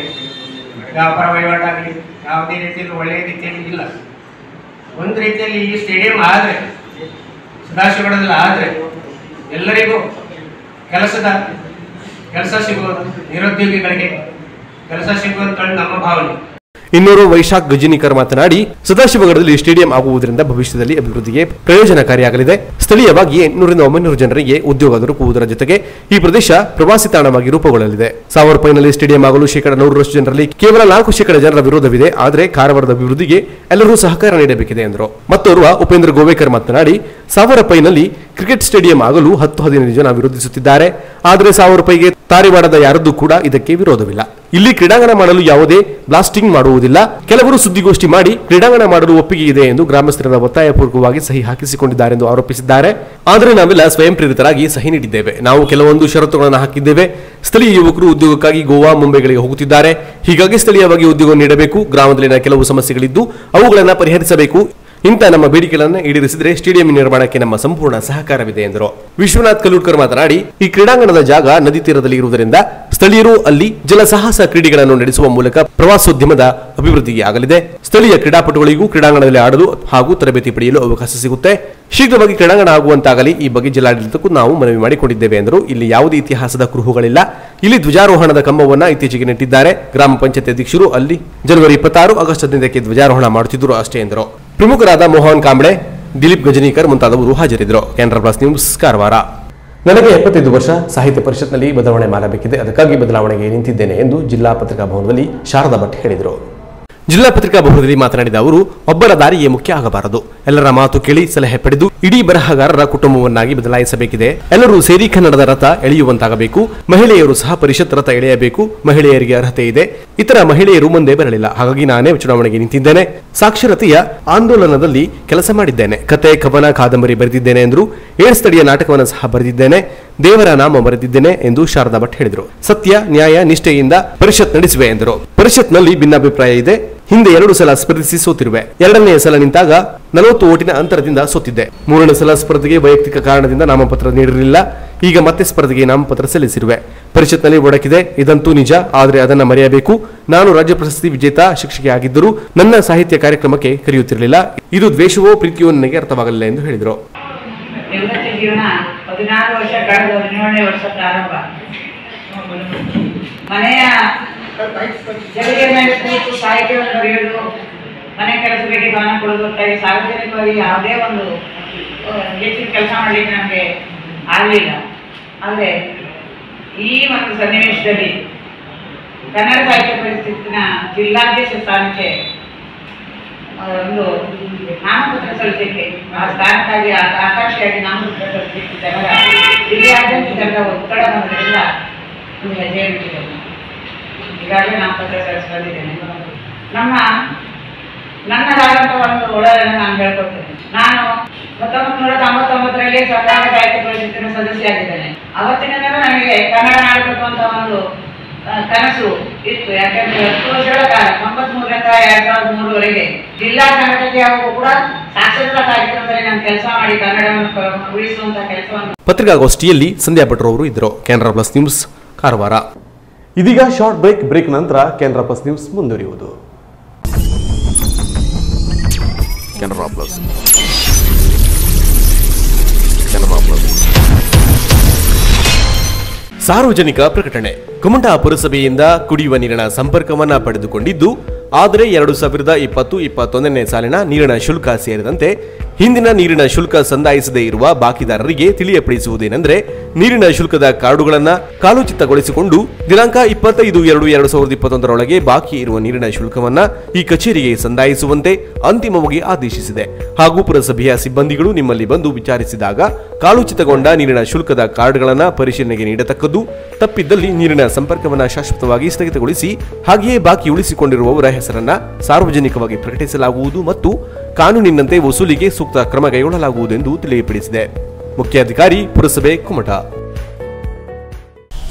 ವ್ಯಾಪಾರ ವಹಿವಾಟಾಗಲಿ ಯಾವುದೇ ರೀತಿಯಲ್ಲಿ ಒಳ್ಳೆಯ ರೀತಿಯಲ್ಲಿ ಇಲ್ಲ. ಒಂದು ರೀತಿಯಲ್ಲಿ ಈ ಸ್ಟೇಡಿಯಂ ಆದರೆ, ಸದಾಶಿವಗಡದಲ್ಲಿ ಆದರೆ ಎಲ್ಲರಿಗೂ ಕೆಲಸ ಸಿಗುವುದು, ನಿರುದ್ಯೋಗಿಗಳಿಗೆ ಕೆಲಸ ಸಿಗುವಂತ ನಮ್ಮ ಭಾವನೆ. ಇನ್ನೂರು ವೈಶಾಖ್ ಗಜಿನಿಕರ್ ಮಾತನಾಡಿ, ಸದಾಶಿವಗಡದಲ್ಲಿ ಸ್ಟೇಡಿಯಂ ಆಗುವುದರಿಂದ ಭವಿಷ್ಯದಲ್ಲಿ ಅಭಿವೃದ್ಧಿಗೆ ಪ್ರಯೋಜನಕಾರಿಯಾಗಲಿದೆ. ಸ್ಥಳೀಯವಾಗಿ 800-900 ಜನರಿಗೆ ಉದ್ಯೋಗ ದೊರಕುವುದರ ಜೊತೆಗೆ ಈ ಪ್ರದೇಶ ಪ್ರವಾಸಿ ತಾಣವಾಗಿ ರೂಪುಗೊಳ್ಳಲಿದೆ. ಸಾವರಪೈನಲ್ಲಿ ಸ್ಟೇಡಿಯಂ ಆಗಲು 100% ಜನರಲ್ಲಿ ಕೇವಲ 4% ಜನರ ವಿರೋಧವಿದೆ. ಆದರೆ ಕಾರವಾರದ ಅಭಿವೃದ್ಧಿಗೆ ಎಲ್ಲರೂ ಸಹಕಾರ ನೀಡಬೇಕಿದೆ ಎಂದರು. ಮತ್ತೋರ್ವ ಉಪೇಂದ್ರ ಗೋವೇಕರ್ ಮಾತನಾಡಿ, ಸಾವರಪೈನಲ್ಲಿ ಕ್ರಿಕೆಟ್ ಸ್ಟೇಡಿಯಂ ಆಗಲು 10-15 ಜನ ವಿರೋಧಿಸುತ್ತಿದ್ದಾರೆ. ಆದರೆ ಸಾವರಪೈಗೆ ತಾರಿವಾಡದ ಯಾರದ್ದು ಕೂಡ ಇದಕ್ಕೆ ವಿರೋಧವಿಲ್ಲ. ಇಲ್ಲಿ ಕ್ರೀಡಾಂಗಣ ಮಾಡಲು ಯಾವುದೇ ಬ್ಲಾಸ್ಟಿಂಗ್ ಮಾಡುವುದಿಲ್ಲ. ಕೆಲವರು ಸುದ್ದಿಗೋಷ್ಠಿ ಮಾಡಿ ಕ್ರೀಡಾಂಗಣ ಮಾಡಲು ಒಪ್ಪಿಗೆ ಇದೆ ಎಂದು ಗ್ರಾಮಸ್ಥರ ಒತ್ತಾಯಪೂರ್ವಕವಾಗಿ ಸಹಿ ಹಾಕಿಸಿಕೊಂಡಿದ್ದಾರೆ ಎಂದು ಆರೋಪಿಸಿದ್ದಾರೆ. ಆದರೆ ನಾವೆಲ್ಲ ಸ್ವಯಂ ಪ್ರೇರಿತರಾಗಿ ಸಹಿ ನೀಡಿದ್ದೇವೆ. ನಾವು ಕೆಲವೊಂದು ಷರತ್ತುಗಳನ್ನು ಹಾಕಿದ್ದೇವೆ. ಸ್ಥಳೀಯ ಯುವಕರು ಉದ್ಯೋಗಕ್ಕಾಗಿ ಗೋವಾ, ಮುಂಬೈಗಳಿಗೆ ಹೋಗುತ್ತಿದ್ದಾರೆ. ಹೀಗಾಗಿ ಸ್ಥಳೀಯವಾಗಿ ಉದ್ಯೋಗ ನೀಡಬೇಕು. ಗ್ರಾಮದಲ್ಲಿನ ಕೆಲವು ಸಮಸ್ಯೆಗಳಿದ್ದು ಅವುಗಳನ್ನು ಪರಿಹರಿಸಬೇಕು. ಇಂಥ ನಮ್ಮ ಬೇಡಿಕೆಗಳನ್ನು ಈಡೇರಿಸಿದರೆ ಸ್ಟೇಡಿಯಂ ನಿರ್ಮಾಣಕ್ಕೆ ನಮ್ಮ ಸಂಪೂರ್ಣ ಸಹಕಾರವಿದೆ ಎಂದರು. ವಿಶ್ವನಾಥ್ ಕಲ್ಲೂರ್ಕರ್ ಮಾತನಾಡಿ, ಈ ಕ್ರೀಡಾಂಗಣದ ಜಾಗ ನದಿ ತೀರದಲ್ಲಿ ಇರುವುದರಿಂದ ಸ್ಥಳೀಯರು ಅಲ್ಲಿ ಜಲಸಾಹಸ ಕ್ರೀಡೆಗಳನ್ನು ನಡೆಸುವ ಮೂಲಕ ಪ್ರವಾಸೋದ್ಯಮದ ಅಭಿವೃದ್ಧಿಗೆ ಆಗಲಿದೆ. ಸ್ಥಳೀಯ ಕ್ರೀಡಾಪಟುಗಳಿಗೂ ಕ್ರೀಡಾಂಗಣದಲ್ಲಿ ಆಡಲು ಹಾಗೂ ತರಬೇತಿ ಪಡೆಯಲು ಅವಕಾಶ ಸಿಗುತ್ತೆ. ಶೀಘ್ರವಾಗಿ ಕ್ರೀಡಾಂಗಣ ಆಗುವಂತಾಗಲಿ. ಈ ಬಗ್ಗೆ ಜಿಲ್ಲಾಡಳಿತಕ್ಕೂ ನಾವು ಮನವಿ ಮಾಡಿಕೊಂಡಿದ್ದೇವೆ ಎಂದರು. ಇಲ್ಲಿ ಯಾವುದೇ ಇತಿಹಾಸದ ಕುರುಹುಗಳಿಲ್ಲ. ಇಲ್ಲಿ ಧ್ವಜಾರೋಹಣದ ಕಂಬವನ್ನ ಇತ್ತೀಚೆಗೆ ನೆಟ್ಟಿದ್ದಾರೆ. ಗ್ರಾಮ ಪಂಚಾಯತ್ ಅಧ್ಯಕ್ಷರು ಅಲ್ಲಿ ಜನವರಿ 26, ಆಗಸ್ಟ್ 15ಕ್ಕೆ ಧ್ವಜಾರೋಹಣ ಮಾಡುತ್ತಿದ್ದರು ಅಷ್ಟೇ ಎಂದರು. ಪ್ರಮುಖರಾದ ಮೋಹನ್ ಕಾಂಬ್ಳೆ, ದಿಲೀಪ್ ಗಜನಿಕರ್ ಮುಂತಾದವರು ಹಾಜರಿದ್ದರು. Canara plus news, Karwar. ನನಗೆ 75 ವರ್ಷ ಸಾಹಿತ್ಯ ಪರಿಷತ್ನಲ್ಲಿ ಬದಲಾವಣೆ ಮಾಡಬೇಕಿದೆ. ಅದಕ್ಕಾಗಿ ಬದಲಾವಣೆಗೆ ನಿಂತಿದ್ದೇನೆ ಎಂದು ಜಿಲ್ಲಾ ಪತ್ರಿಕಾ ಭವನದಲ್ಲಿ ಶಾರದಾ ಭಟ್ ಹೇಳಿದರು. ಜಿಲ್ಲಾ ಪತ್ರಿಕಾ ಭವನದಲ್ಲಿ ಮಾತನಾಡಿದ ಅವರು, ಒಬ್ಬರ ದಾರಿಯೇ ಮುಖ್ಯ ಆಗಬಾರದು. ಎಲ್ಲರ ಮಾತು ಕೇಳಿ ಸಲಹೆ ಪಡೆದು ಇಡೀ ಬರಹಗಾರರ ಕುಟುಂಬವನ್ನಾಗಿ ಬದಲಾಯಿಸಬೇಕಿದೆ. ಎಲ್ಲರೂ ಸೇರಿ ಕನ್ನಡದ ರಥ ಎಳೆಯುವಂತಾಗಬೇಕು. ಮಹಿಳೆಯರು ಸಹ ಪರಿಷತ್ ರಥ ಎಳೆಯಬೇಕು. ಮಹಿಳೆಯರಿಗೆ ಅರ್ಹತೆ ಇದೆ. ಇತರ ಮಹಿಳೆಯರು ಮುಂದೆ ಬರಲಿಲ್ಲ. ಹಾಗಾಗಿ ನಾನೇ ಚುನಾವಣೆಗೆ ನಿಂತಿದ್ದೇನೆ. ಸಾಕ್ಷರತೆಯ ಆಂದೋಲನದಲ್ಲಿ ಕೆಲಸ ಮಾಡಿದ್ದೇನೆ. ಕತೆ, ಕವನ, ಕಾದಂಬರಿ ಬರೆದಿದ್ದೇನೆ ಎಂದರು. 7 ಸ್ಥಳೀಯ ನಾಟಕವನ್ನು ಸಹ ಬರೆದಿದ್ದೇನೆ. ದೇವರ ನಾಮ ಬರೆದಿದ್ದೇನೆ ಎಂದು ಶಾರದಾ ಭಟ್ ಹೇಳಿದರು. ಸತ್ಯ, ನ್ಯಾಯ, ನಿಷ್ಠೆಯಿಂದ ಪರಿಷತ್ ನಡೆಸುವೆ ಎಂದರು. ಪರಿಷತ್ನಲ್ಲಿ ಭಿನ್ನಾಭಿಪ್ರಾಯ ಇದೆ. ಹಿಂದೆ 2 ಸಲ ಸ್ಪರ್ಧಿಸಿ ಸೋತಿರುವೆ. 2ನೇ ಸಲ ನಿಂತಾಗ 40 ಓಟಿನ ಅಂತರದಿಂದ ಸೋತಿದ್ದೆ. 3ನೇ ಸಲ ಸ್ಪರ್ಧೆಗೆ ವೈಯಕ್ತಿಕ ಕಾರಣದಿಂದ ನಾಮಪತ್ರ ನೀಡಿರಲಿಲ್ಲ. ಈಗ ಮತ್ತೆ ಸ್ಪರ್ಧೆಗೆ ನಾಮಪತ್ರ ಸಲ್ಲಿಸಿರುವೆ. ಪರಿಷತ್ನಲ್ಲಿ ಒಡಕಿದೆ, ಇದಂತೂ ನಿಜ. ಆದರೆ ಅದನ್ನ ಮರೆಯಬೇಕು. ನಾನು ರಾಜ್ಯ ಪ್ರಶಸ್ತಿ ವಿಜೇತ ಶಿಕ್ಷಕಿ ಆಗಿದ್ದರೂ ನನ್ನ ಸಾಹಿತ್ಯ ಕಾರ್ಯಕ್ರಮಕ್ಕೆ ಕರೆಯುತ್ತಿರಲಿಲ್ಲ. ಇದು ದ್ವೇಷವೋ ಪ್ರೀತಿಯೋ ನನಗೆ ಅರ್ಥವಾಗಲಿಲ್ಲ ಎಂದು ಹೇಳಿದರು. ಜೀವನ 16 ವರ್ಷ ಕಳೆದ 17ನೇ ವರ್ಷ ಪ್ರಾರಂಭ. ಮನೆಯ ಜಗಲಿಯ ಮೇಲೆ ಕೂತು ಸಾಹಿತ್ಯವನ್ನು ಬರೆಯುವುದು, ಮನೆ ಕೆಲಸಗಳಿಗೆ ಗಮನ ಕೊಡುವುದಕ್ಕಾಗಿ ಸಾರ್ವಜನಿಕವಾಗಿ ಯಾವುದೇ ಒಂದು ಹೆಚ್ಚಿನ ಕೆಲಸ ಮಾಡಲಿಕ್ಕೆ ನಮಗೆ ಆಗಲಿಲ್ಲ. ಆದರೆ ಈ ಒಂದು ಸನ್ನಿವೇಶದಲ್ಲಿ ಕನ್ನಡ ಸಾಹಿತ್ಯ ಪರಿಷತ್ತಿನ ಜಿಲ್ಲಾಧ್ಯಕ್ಷ ಸ್ಥಾನಕ್ಕೆ ಒಂದು ನಾಮಪತ್ರ ಸಲ್ಲಿಸಲಿಕ್ಕೆ, ಆ ಸ್ಥಾನಕ್ಕಾಗಿ ಆಕಾಂಕ್ಷೆಯಾಗಿ ನಾಮಪತ್ರ ಸಲ್ಲಿಸಲಿಕ್ಕೆ ಜನರ ಜಿಲ್ಲೆಯಾದ್ಯಂತ ಜನರ ಒತ್ತಡ ಬಂದರಿಂದ ಒಂದು ಹೆಜ್ಜೆ ಇಟ್ಟಿದ್ದೇನೆ. ಈಗಾಗಲೇ ನಾಮಪತ್ರ ಸಲ್ಲಿಸಿದ್ದೇನೆ. ನನ್ನದಾದಂಥ ಒಂದು ಒಳಗಳನ್ನು ನಾನು ಹೇಳ್ಕೊಡ್ತೇನೆ. ನಾನು 1999ರಲ್ಲಿ ಕನ್ನಡ ಸಾಹಿತ್ಯ ಪರಿಷತ್ತಿನ ಸದಸ್ಯರಾಗಿದ್ದೇನೆ. ಅವತ್ತಿನಿಂದ ನನಗೆ ಕನ್ನಡ ಆಡಬೇಕು ಅಂತ ಒಂದು ಕನಸು ಇತ್ತು. ಯಾಕಂದ್ರೆ 10 ವರ್ಷಗಳ ಕಾಲ 93ರಿಂದ 2003ವರೆಗೆ ಜಿಲ್ಲಾ ಕನ್ನಡಕ್ಕೆ ಕೂಡ ಸಾಕ್ಷರತಾ ಕಾರ್ಯಕ್ರಮದಲ್ಲಿ ನಾನು ಕೆಲಸ ಮಾಡಿ ಕನ್ನಡವನ್ನು ಉಳಿಸುವಂತ ಕೆಲಸವನ್ನು. ಪತ್ರಿಕಾಗೋಷ್ಠಿಯಲ್ಲಿ ಸಂಧ್ಯಾ ಭಟ್ರು ಅವರು ಇದ್ದರು. Canara plus news, Karwar. ಇದೀಗ ಶಾರ್ಟ್ ಬ್ರೇಕ್ ನಂತರ ಕೆನರಾ ಪ್ಲಸ್ ನ್ಯೂಸ್ ಮುಂದುವರಿಯುವುದು. ಕೆನರಾ ಪ್ಲಸ್. ಸಾರ್ವಜನಿಕ ಪ್ರಕಟಣೆ. ಕುಮಟಾ ಪುರಸಭೆಯಿಂದ ಕುಡಿಯುವ ನೀರಿನ ಸಂಪರ್ಕವನ್ನ ಪಡೆದುಕೊಂಡಿದ್ದು, ಆದರೆ 2020-21ನೇ ಸಾಲಿನ ನೀರಿನ ಶುಲ್ಕ ಸೇರಿದಂತೆ ಹಿಂದಿನ ನೀರಿನ ಶುಲ್ಕ ಸಂದಾಯಿಸದೇ ಇರುವ ಬಾಕಿದಾರರಿಗೆ ತಿಳಿಯಪಡಿಸುವುದೇನೆಂದರೆ, ನೀರಿನ ಶುಲ್ಕದ ಕಾರ್ಡುಗಳನ್ನು ಕಾಲೋಚಿತಗೊಳಿಸಿಕೊಂಡು ದಿನಾಂಕ 25/2/2021 ಬಾಕಿ ಇರುವ ನೀರಿನ ಶುಲ್ಕವನ್ನ ಈ ಕಚೇರಿಗೆ ಸಂದಾಯಿಸುವಂತೆ ಅಂತಿಮವಾಗಿ ಆದೇಶಿಸಿದೆ. ಹಾಗೂ ಪುರಸಭೆಯ ಸಿಬ್ಬಂದಿಗಳು ನಿಮ್ಮಲ್ಲಿ ಬಂದು ವಿಚಾರಿಸಿದಾಗ ಕಾಲೋಚಿತಗೊಂಡ ನೀರಿನ ಶುಲ್ಕದ ಕಾರ್ಡ್ಗಳನ್ನು ಪರಿಶೀಲನೆಗೆ ನೀಡತಕ್ಕದ್ದು. ತಪ್ಪಿದ್ದಲ್ಲಿ ನೀರಿನ ಸಂಪರ್ಕವನ್ನು ಶಾಶ್ವತವಾಗಿ ಸ್ಥಗಿತಗೊಳಿಸಿ ಹಾಗೆಯೇ ಬಾಕಿ ಉಳಿಸಿಕೊಂಡಿರುವವರ ಹೆಸರನ್ನ ಸಾರ್ವಜನಿಕವಾಗಿ ಪ್ರಕಟಿಸಲಾಗುವುದು ಮತ್ತು ಕಾನೂನಿನಂತೆ ವಸೂಲಿಗೆ ಸೂಕ್ತ ಕ್ರಮ ಕೈಗೊಳ್ಳಲಾಗುವುದೆಂದು ತಿಳಿಯಪಡಿಸಿದೆ. ಮುಖ್ಯಾಧಿಕಾರಿ ಪುರಸಭೆ ಕುಮಟಾ.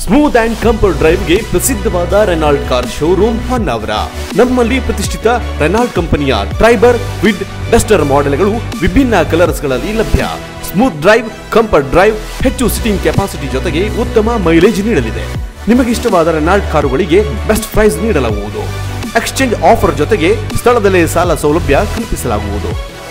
ಸ್ಮೂತ್ ಅಂಡ್ ಕಂಫರ್ಟ್ ಡ್ರೈವ್ಗೆ ಪ್ರಸಿದ್ಧವಾದ ರೆನಾಲ್ಟ್ ಕಾರ್ ಶೋರೂಮ್ ಹೊನ್ನಾವರ. ನಮ್ಮಲ್ಲಿ ಪ್ರತಿಷ್ಠಿತ ರೆನಾಲ್ಟ್ ಕಂಪನಿಯ ಟ್ರೈಬರ್, ವಿಡ್, ಡಸ್ಟರ್ ಮಾಡೆಲ್ಗಳು ವಿಭಿನ್ನ ಕಲರ್ಸ್ಗಳಲ್ಲಿ ಲಭ್ಯ. ಸ್ಮೂತ್ ಡ್ರೈವ್, ಕಂಫರ್ಟ್ ಡ್ರೈವ್, ಹೆಚ್ಚು ಸಿಟ್ಟಿಂಗ್ ಕೆಪಾಸಿಟಿ ಜೊತೆಗೆ ಉತ್ತಮ ಮೈಲೇಜ್ ನೀಡಲಿದೆ. ನಿಮಗಿಷ್ಟವಾದ ರೆನಾಲ್ಟ್ ಕಾರುಗಳಿಗೆ ಬೆಸ್ಟ್ ಪ್ರೈಸ್ ನೀಡಲಾಗುವುದು. ಎಕ್ಸ್ಚೇಂಜ್ ಆಫರ್ ಜೊತೆಗೆ ಸ್ಥಳದಲ್ಲೇ ಸಾಲ ಸೌಲಭ್ಯ ಕಲ್ಪಿಸಲಾಗುವುದು.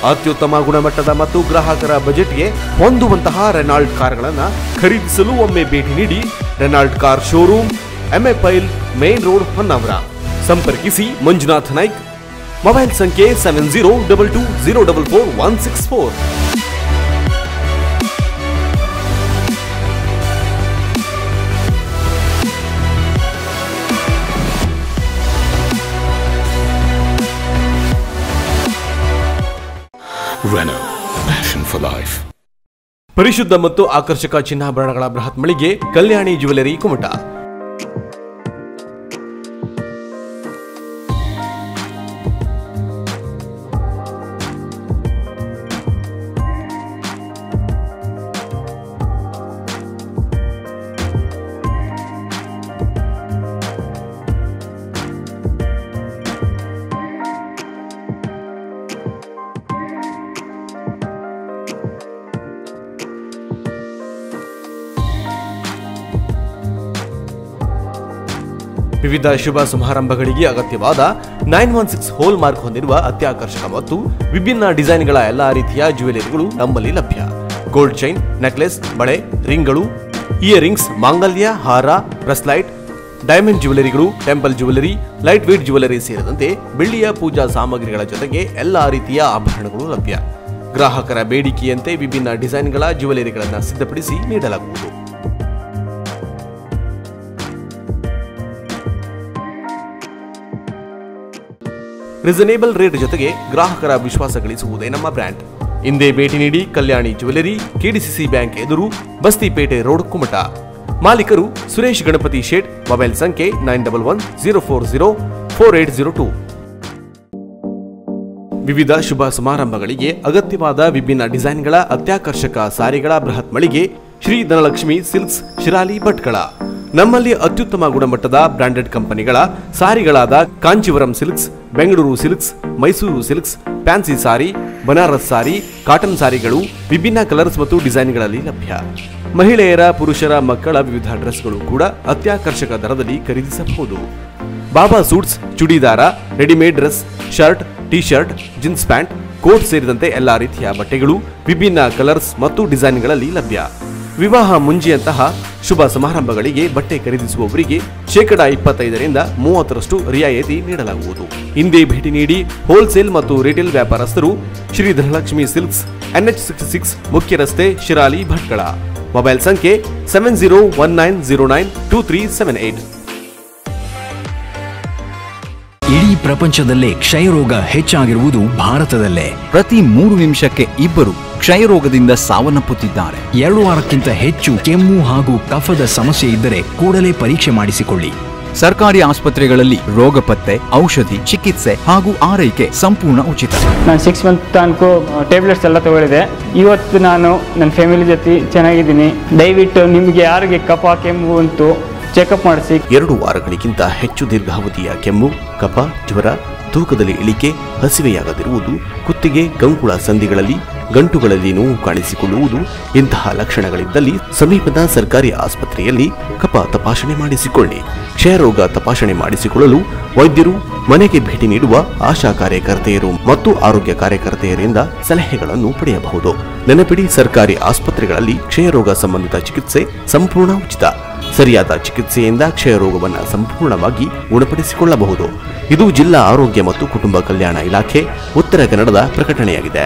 ಅತ್ಯುತ್ತಮ ಗುಣಮಟ್ಟದ ಮತ್ತು ಗ್ರಾಹಕರ ಬಜೆಟ್ಗೆ ಹೊಂದುವಂತಹ ರೆನಾಲ್ಟ್ ಕಾರ್ಗಳನ್ನು ಖರೀದಿಸಲು ಒಮ್ಮೆ ಭೇಟಿ ನೀಡಿ. ರೆನಾಲ್ಟ್ ಕಾರ್ ಶೋರೂಮ್, ಎಂಎ ಪೈಲ್, ಮೇನ್ ರೋಡ್, ಹೊನ್ನಾವರ. ಸಂಪರ್ಕಿಸಿ ಮಂಜುನಾಥ್ ನಾಯ್ಕ್. ಮೊಬೈಲ್ ಸಂಖ್ಯೆ 7022044164. Renault, passion for life. ಪರಿಶುದ್ಧ ಮತ್ತು ಆಕರ್ಷಕ ಚಿನ್ನಾಭರಣಗಳ ಬೃಹತ್ ಮಳಿಗೆ ಕಲ್ಯಾಣಿ ಜ್ಯುವೆಲರಿ ಕುಮಟಾ. ವಿವಿಧ ಶುಭ ಸಮಾರಂಭಗಳಿಗೆ ಅಗತ್ಯವಾದ 916 ಹೋಲ್ ಮಾರ್ಕ್ ಹೊಂದಿರುವ ಅತ್ಯಾಕರ್ಷಕ ಮತ್ತು ವಿಭಿನ್ನ ಡಿಸೈನ್ಗಳ ಎಲ್ಲಾ ರೀತಿಯ ಜ್ಯುವೆಲರಿಗಳು ನಮ್ಮಲ್ಲಿ ಲಭ್ಯ. ಗೋಲ್ಡ್ ಚೈನ್, ನೆಕ್ಲೆಸ್, ಬಳೆ, ರಿಂಗ್ಗಳು, ಇಯರಿಂಗ್ಸ್, ಮಾಂಗಲ್ಯ, ಹಾರ, ಬ್ರೆಸ್ಲೈಟ್, ಡೈಮಂಡ್ ಜ್ಯುವೆಲರಿಗಳು, temple jewellery, light weight jewellery ಸೇರಿದಂತೆ ಬೆಳ್ಳಿಯ ಪೂಜಾ ಸಾಮಗ್ರಿಗಳ ಜೊತೆಗೆ ಎಲ್ಲಾ ರೀತಿಯ ಆಭರಣಗಳು ಲಭ್ಯ. ಗ್ರಾಹಕರ ಬೇಡಿಕೆಯಂತೆ ವಿಭಿನ್ನ ಡಿಸೈನ್ಗಳ ಜ್ಯುವೆಲರಿಗಳನ್ನು ಸಿದ್ಧಪಡಿಸಿ ನೀಡಲಾಗುವುದು. ರೀಸನೇಬಲ್ ರೇಟ್ ಜೊತೆಗೆ ಗ್ರಾಹಕರ ವಿಶ್ವಾಸ ಗಳಿಸುವುದೇ ನಮ್ಮ ಬ್ರ್ಯಾಂಡ್. ಹಿಂದೆ ಭೇಟಿ ನೀಡಿ. ಕಲ್ಯಾಣಿ ಜ್ಯುವೆಲರಿ, ಕೆಡಿಸಿಸಿ ಬ್ಯಾಂಕ್ ಎದುರು, ಬಸ್ತಿಪೇಟೆ ರೋಡ್, ಕುಮಟಾ. ಮಾಲೀಕರು ಸುರೇಶ್ ಗಣಪತಿ ಶೇಟ್. ಮೊಬೈಲ್ ಸಂಖ್ಯೆ 9110404802. ವಿವಿಧ ಶುಭ ಸಮಾರಂಭಗಳಿಗೆ ಅಗತ್ಯವಾದ ವಿಭಿನ್ನ ಡಿಸೈನ್ಗಳ ಅತ್ಯಾಕರ್ಷಕ ಸಾರಿಗಳ ಬೃಹತ್ ಮಳಿಗೆ ಶ್ರೀ ಧನಲಕ್ಷ್ಮಿ ಸಿಲ್ಕ್ಸ್, ಶಿರಾಲಿ, ಭಟ್ಕಳ. ನಮ್ಮಲ್ಲಿ ಅತ್ಯುತ್ತಮ ಗುಣಮಟ್ಟದ ಬ್ರಾಂಡೆಡ್ ಕಂಪನಿಗಳ ಸಾರಿಗಳಾದ Kanchivaram silks, Bengaluru silks, Mysuru silks, fancy sari, Banaras sari, cotton ಸಾರಿಗಳು ವಿಭಿನ್ನ ಕಲರ್ಸ್ ಮತ್ತು ಡಿಸೈನ್ಗಳಲ್ಲಿ ಲಭ್ಯ. ಮಹಿಳೆಯರ, ಪುರುಷರ, ಮಕ್ಕಳ ವಿವಿಧ ಡ್ರೆಸ್ಗಳು ಕೂಡ ಅತ್ಯಾಕರ್ಷಕ ದರದಲ್ಲಿ ಖರೀದಿಸಬಹುದು. Baba suits, churidar, readymade dress, shirt, T shirt, jeans pant, coat ಸೇರಿದಂತೆ ಎಲ್ಲಾ ರೀತಿಯ ಬಟ್ಟೆಗಳು ವಿಭಿನ್ನ ಕಲರ್ಸ್ ಮತ್ತು ಡಿಸೈನ್ಗಳಲ್ಲಿ ಲಭ್ಯ. ವಿವಾಹ ಮುಂಜಿಯಂತಹ ಶುಭ ಸಮಾರಂಭಗಳಿಗೆ ಬಟ್ಟೆ ಖರೀದಿಸುವವರಿಗೆ 25% 30% ರಿಯಾಯಿತಿ ನೀಡಲಾಗುವುದು. ಹಿಂದೆ ಭೇಟಿ ನೀಡಿ. ಹೋಲ್ಸೇಲ್ ಮತ್ತು ರಿಟೇಲ್ ವ್ಯಾಪಾರಸ್ಥರು ಶ್ರೀ ಧನಲಕ್ಷ್ಮಿ ಸಿಲ್ಕ್ಸ್, NH66 ಮುಖ್ಯ ರಸ್ತೆ, ಶಿರಾಲಿ, ಭಟ್ಕಳ. ಮೊಬೈಲ್ ಸಂಖ್ಯೆ 7019092378. ಇಡೀ ಪ್ರಪಂಚದಲ್ಲೇ ಕ್ಷಯರೋಗ ಹೆಚ್ಚಾಗಿರುವುದು ಭಾರತದಲ್ಲೇ. ಪ್ರತಿ 3 ನಿಮಿಷಕ್ಕೆ ಇಬ್ಬರು ಕ್ಷಯರೋಗದಿಂದ ಸಾವನ್ನಪ್ಪುತ್ತಿದ್ದಾರೆ. 2 ವಾರಕ್ಕಿಂತ ಹೆಚ್ಚು ಕೆಮ್ಮು ಹಾಗೂ ಕಫದ ಸಮಸ್ಯೆ ಇದ್ದರೆ ಕೂಡಲೇ ಪರೀಕ್ಷೆ ಮಾಡಿಸಿಕೊಳ್ಳಿ. ಸರ್ಕಾರಿ ಆಸ್ಪತ್ರೆಗಳಲ್ಲಿ ರೋಗ ಪತ್ತೆ, ಔಷಧಿ, ಚಿಕಿತ್ಸೆ ಹಾಗೂ ಆರೈಕೆ ಸಂಪೂರ್ಣ ಉಚಿತ. ನಾನು 6 ಮಂತ್ ತನಕ ಟ್ಯಾಬ್ಲೆಟ್ಸ್ ಎಲ್ಲ ತಗೊಳ್ಳಿದೆ. ಇವತ್ತು ನಾನು ನನ್ನ ಫ್ಯಾಮಿಲಿ ಜೊತೆ ಚೆನ್ನಾಗಿದ್ದೀನಿ. ದಯವಿಟ್ಟು ನಿಮಗೆ ಯಾರಿಗೆ ಕಫ, ಕೆಮ್ಮು ಉಂಟು ಚೆಕಪ್ ಮಾಡಿಸಿ. 2 ವಾರಗಳಿಗಿಂತ ಹೆಚ್ಚು ದೀರ್ಘಾವಧಿಯ ಕೆಮ್ಮು, ಕಫ, ಜ್ವರ, ತೂಕದಲ್ಲಿ ಇಳಿಕೆ, ಹಸಿವೆಯಾಗದಿರುವುದು, ಕುತ್ತಿಗೆ, ಕಂಕುಳ ಸಂಧಿಗಳಲ್ಲಿ ಗಂಟುಗಳಲ್ಲಿ ನೋವು ಕಾಣಿಸಿಕೊಳ್ಳುವುದು ಇಂತಹ ಲಕ್ಷಣಗಳಿದ್ದಲ್ಲಿ ಸಮೀಪದ ಸರ್ಕಾರಿ ಆಸ್ಪತ್ರೆಯಲ್ಲಿ ಕಫ ತಪಾಸಣೆ ಮಾಡಿಸಿಕೊಳ್ಳಿ. ಕ್ಷಯರೋಗ ತಪಾಸಣೆ ಮಾಡಿಸಿಕೊಳ್ಳಲು ವೈದ್ಯರು, ಮನೆಗೆ ಭೇಟಿ ನೀಡುವ ಆಶಾ ಕಾರ್ಯಕರ್ತೆಯರು ಮತ್ತು ಆರೋಗ್ಯ ಕಾರ್ಯಕರ್ತೆಯರಿಂದ ಸಲಹೆಗಳನ್ನು ಪಡೆಯಬಹುದು. ನೆನಪಿಡಿ, ಸರ್ಕಾರಿ ಆಸ್ಪತ್ರೆಗಳಲ್ಲಿ ಕ್ಷಯರೋಗ ಸಂಬಂಧಿತ ಚಿಕಿತ್ಸೆ ಸಂಪೂರ್ಣ ಉಚಿತ. ಸರಿಯಾದ ಚಿಕಿತ್ಸೆಯಿಂದ ಕ್ಷಯರೋಗವನ್ನು ಸಂಪೂರ್ಣವಾಗಿ ಗುಣಪಡಿಸಿಕೊಳ್ಳಬಹುದು. ಇದು ಜಿಲ್ಲಾ ಆರೋಗ್ಯ ಮತ್ತು ಕುಟುಂಬ ಕಲ್ಯಾಣ ಇಲಾಖೆ ಉತ್ತರ ಕನ್ನಡದ ಪ್ರಕಟಣೆಯಾಗಿದೆ.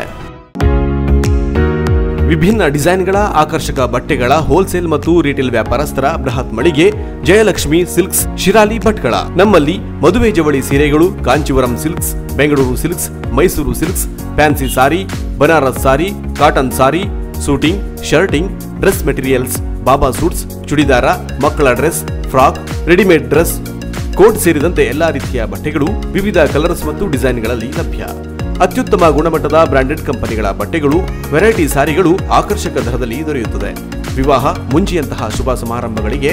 ವಿಭಿನ್ನ ಡಿಸೈನ್ಗಳ ಆಕರ್ಷಕ ಬಟ್ಟೆಗಳ ಹೋಲ್ಸೇಲ್ ಮತ್ತು ರಿಟೇಲ್ ವ್ಯಾಪಾರಸ್ಥರ ಬೃಹತ್ ಮಳಿಗೆ ಜಯಲಕ್ಷ್ಮಿ ಸಿಲ್ಕ್ಸ್, ಶಿರಾಲಿ ಭಟ್ಕಳ. ನಮ್ಮಲ್ಲಿ ಮದುವೆ ಜವಳಿ ಸೀರೆಗಳು, Kanchivaram silks, Bengaluru silks, Mysuru silks, fancy sari, Banaras sari, cotton sari, suiting, shirting, dress materials, baba suits, churidar, ಮಕ್ಕಳ dress, frock, readymade dress, coat ಸೇರಿದಂತೆ ಎಲ್ಲಾ ರೀತಿಯ ಬಟ್ಟೆಗಳು ವಿವಿಧ ಕಲರ್ಸ್ ಮತ್ತು ಡಿಸೈನ್ಗಳಲ್ಲಿ ಲಭ್ಯ. ಅತ್ಯುತ್ತಮ ಗುಣಮಟ್ಟದ ಬ್ರಾಂಡೆಡ್ ಕಂಪನಿಗಳ ಬಟ್ಟೆಗಳು, ವೆರೈಟಿ ಸಾರಿಗಳು ಆಕರ್ಷಕ ದರದಲ್ಲಿ ದೊರೆಯುತ್ತದೆ. ವಿವಾಹ, ಮುಂಚಿಯಂತಹ ಶುಭ ಸಮಾರಂಭಗಳಿಗೆ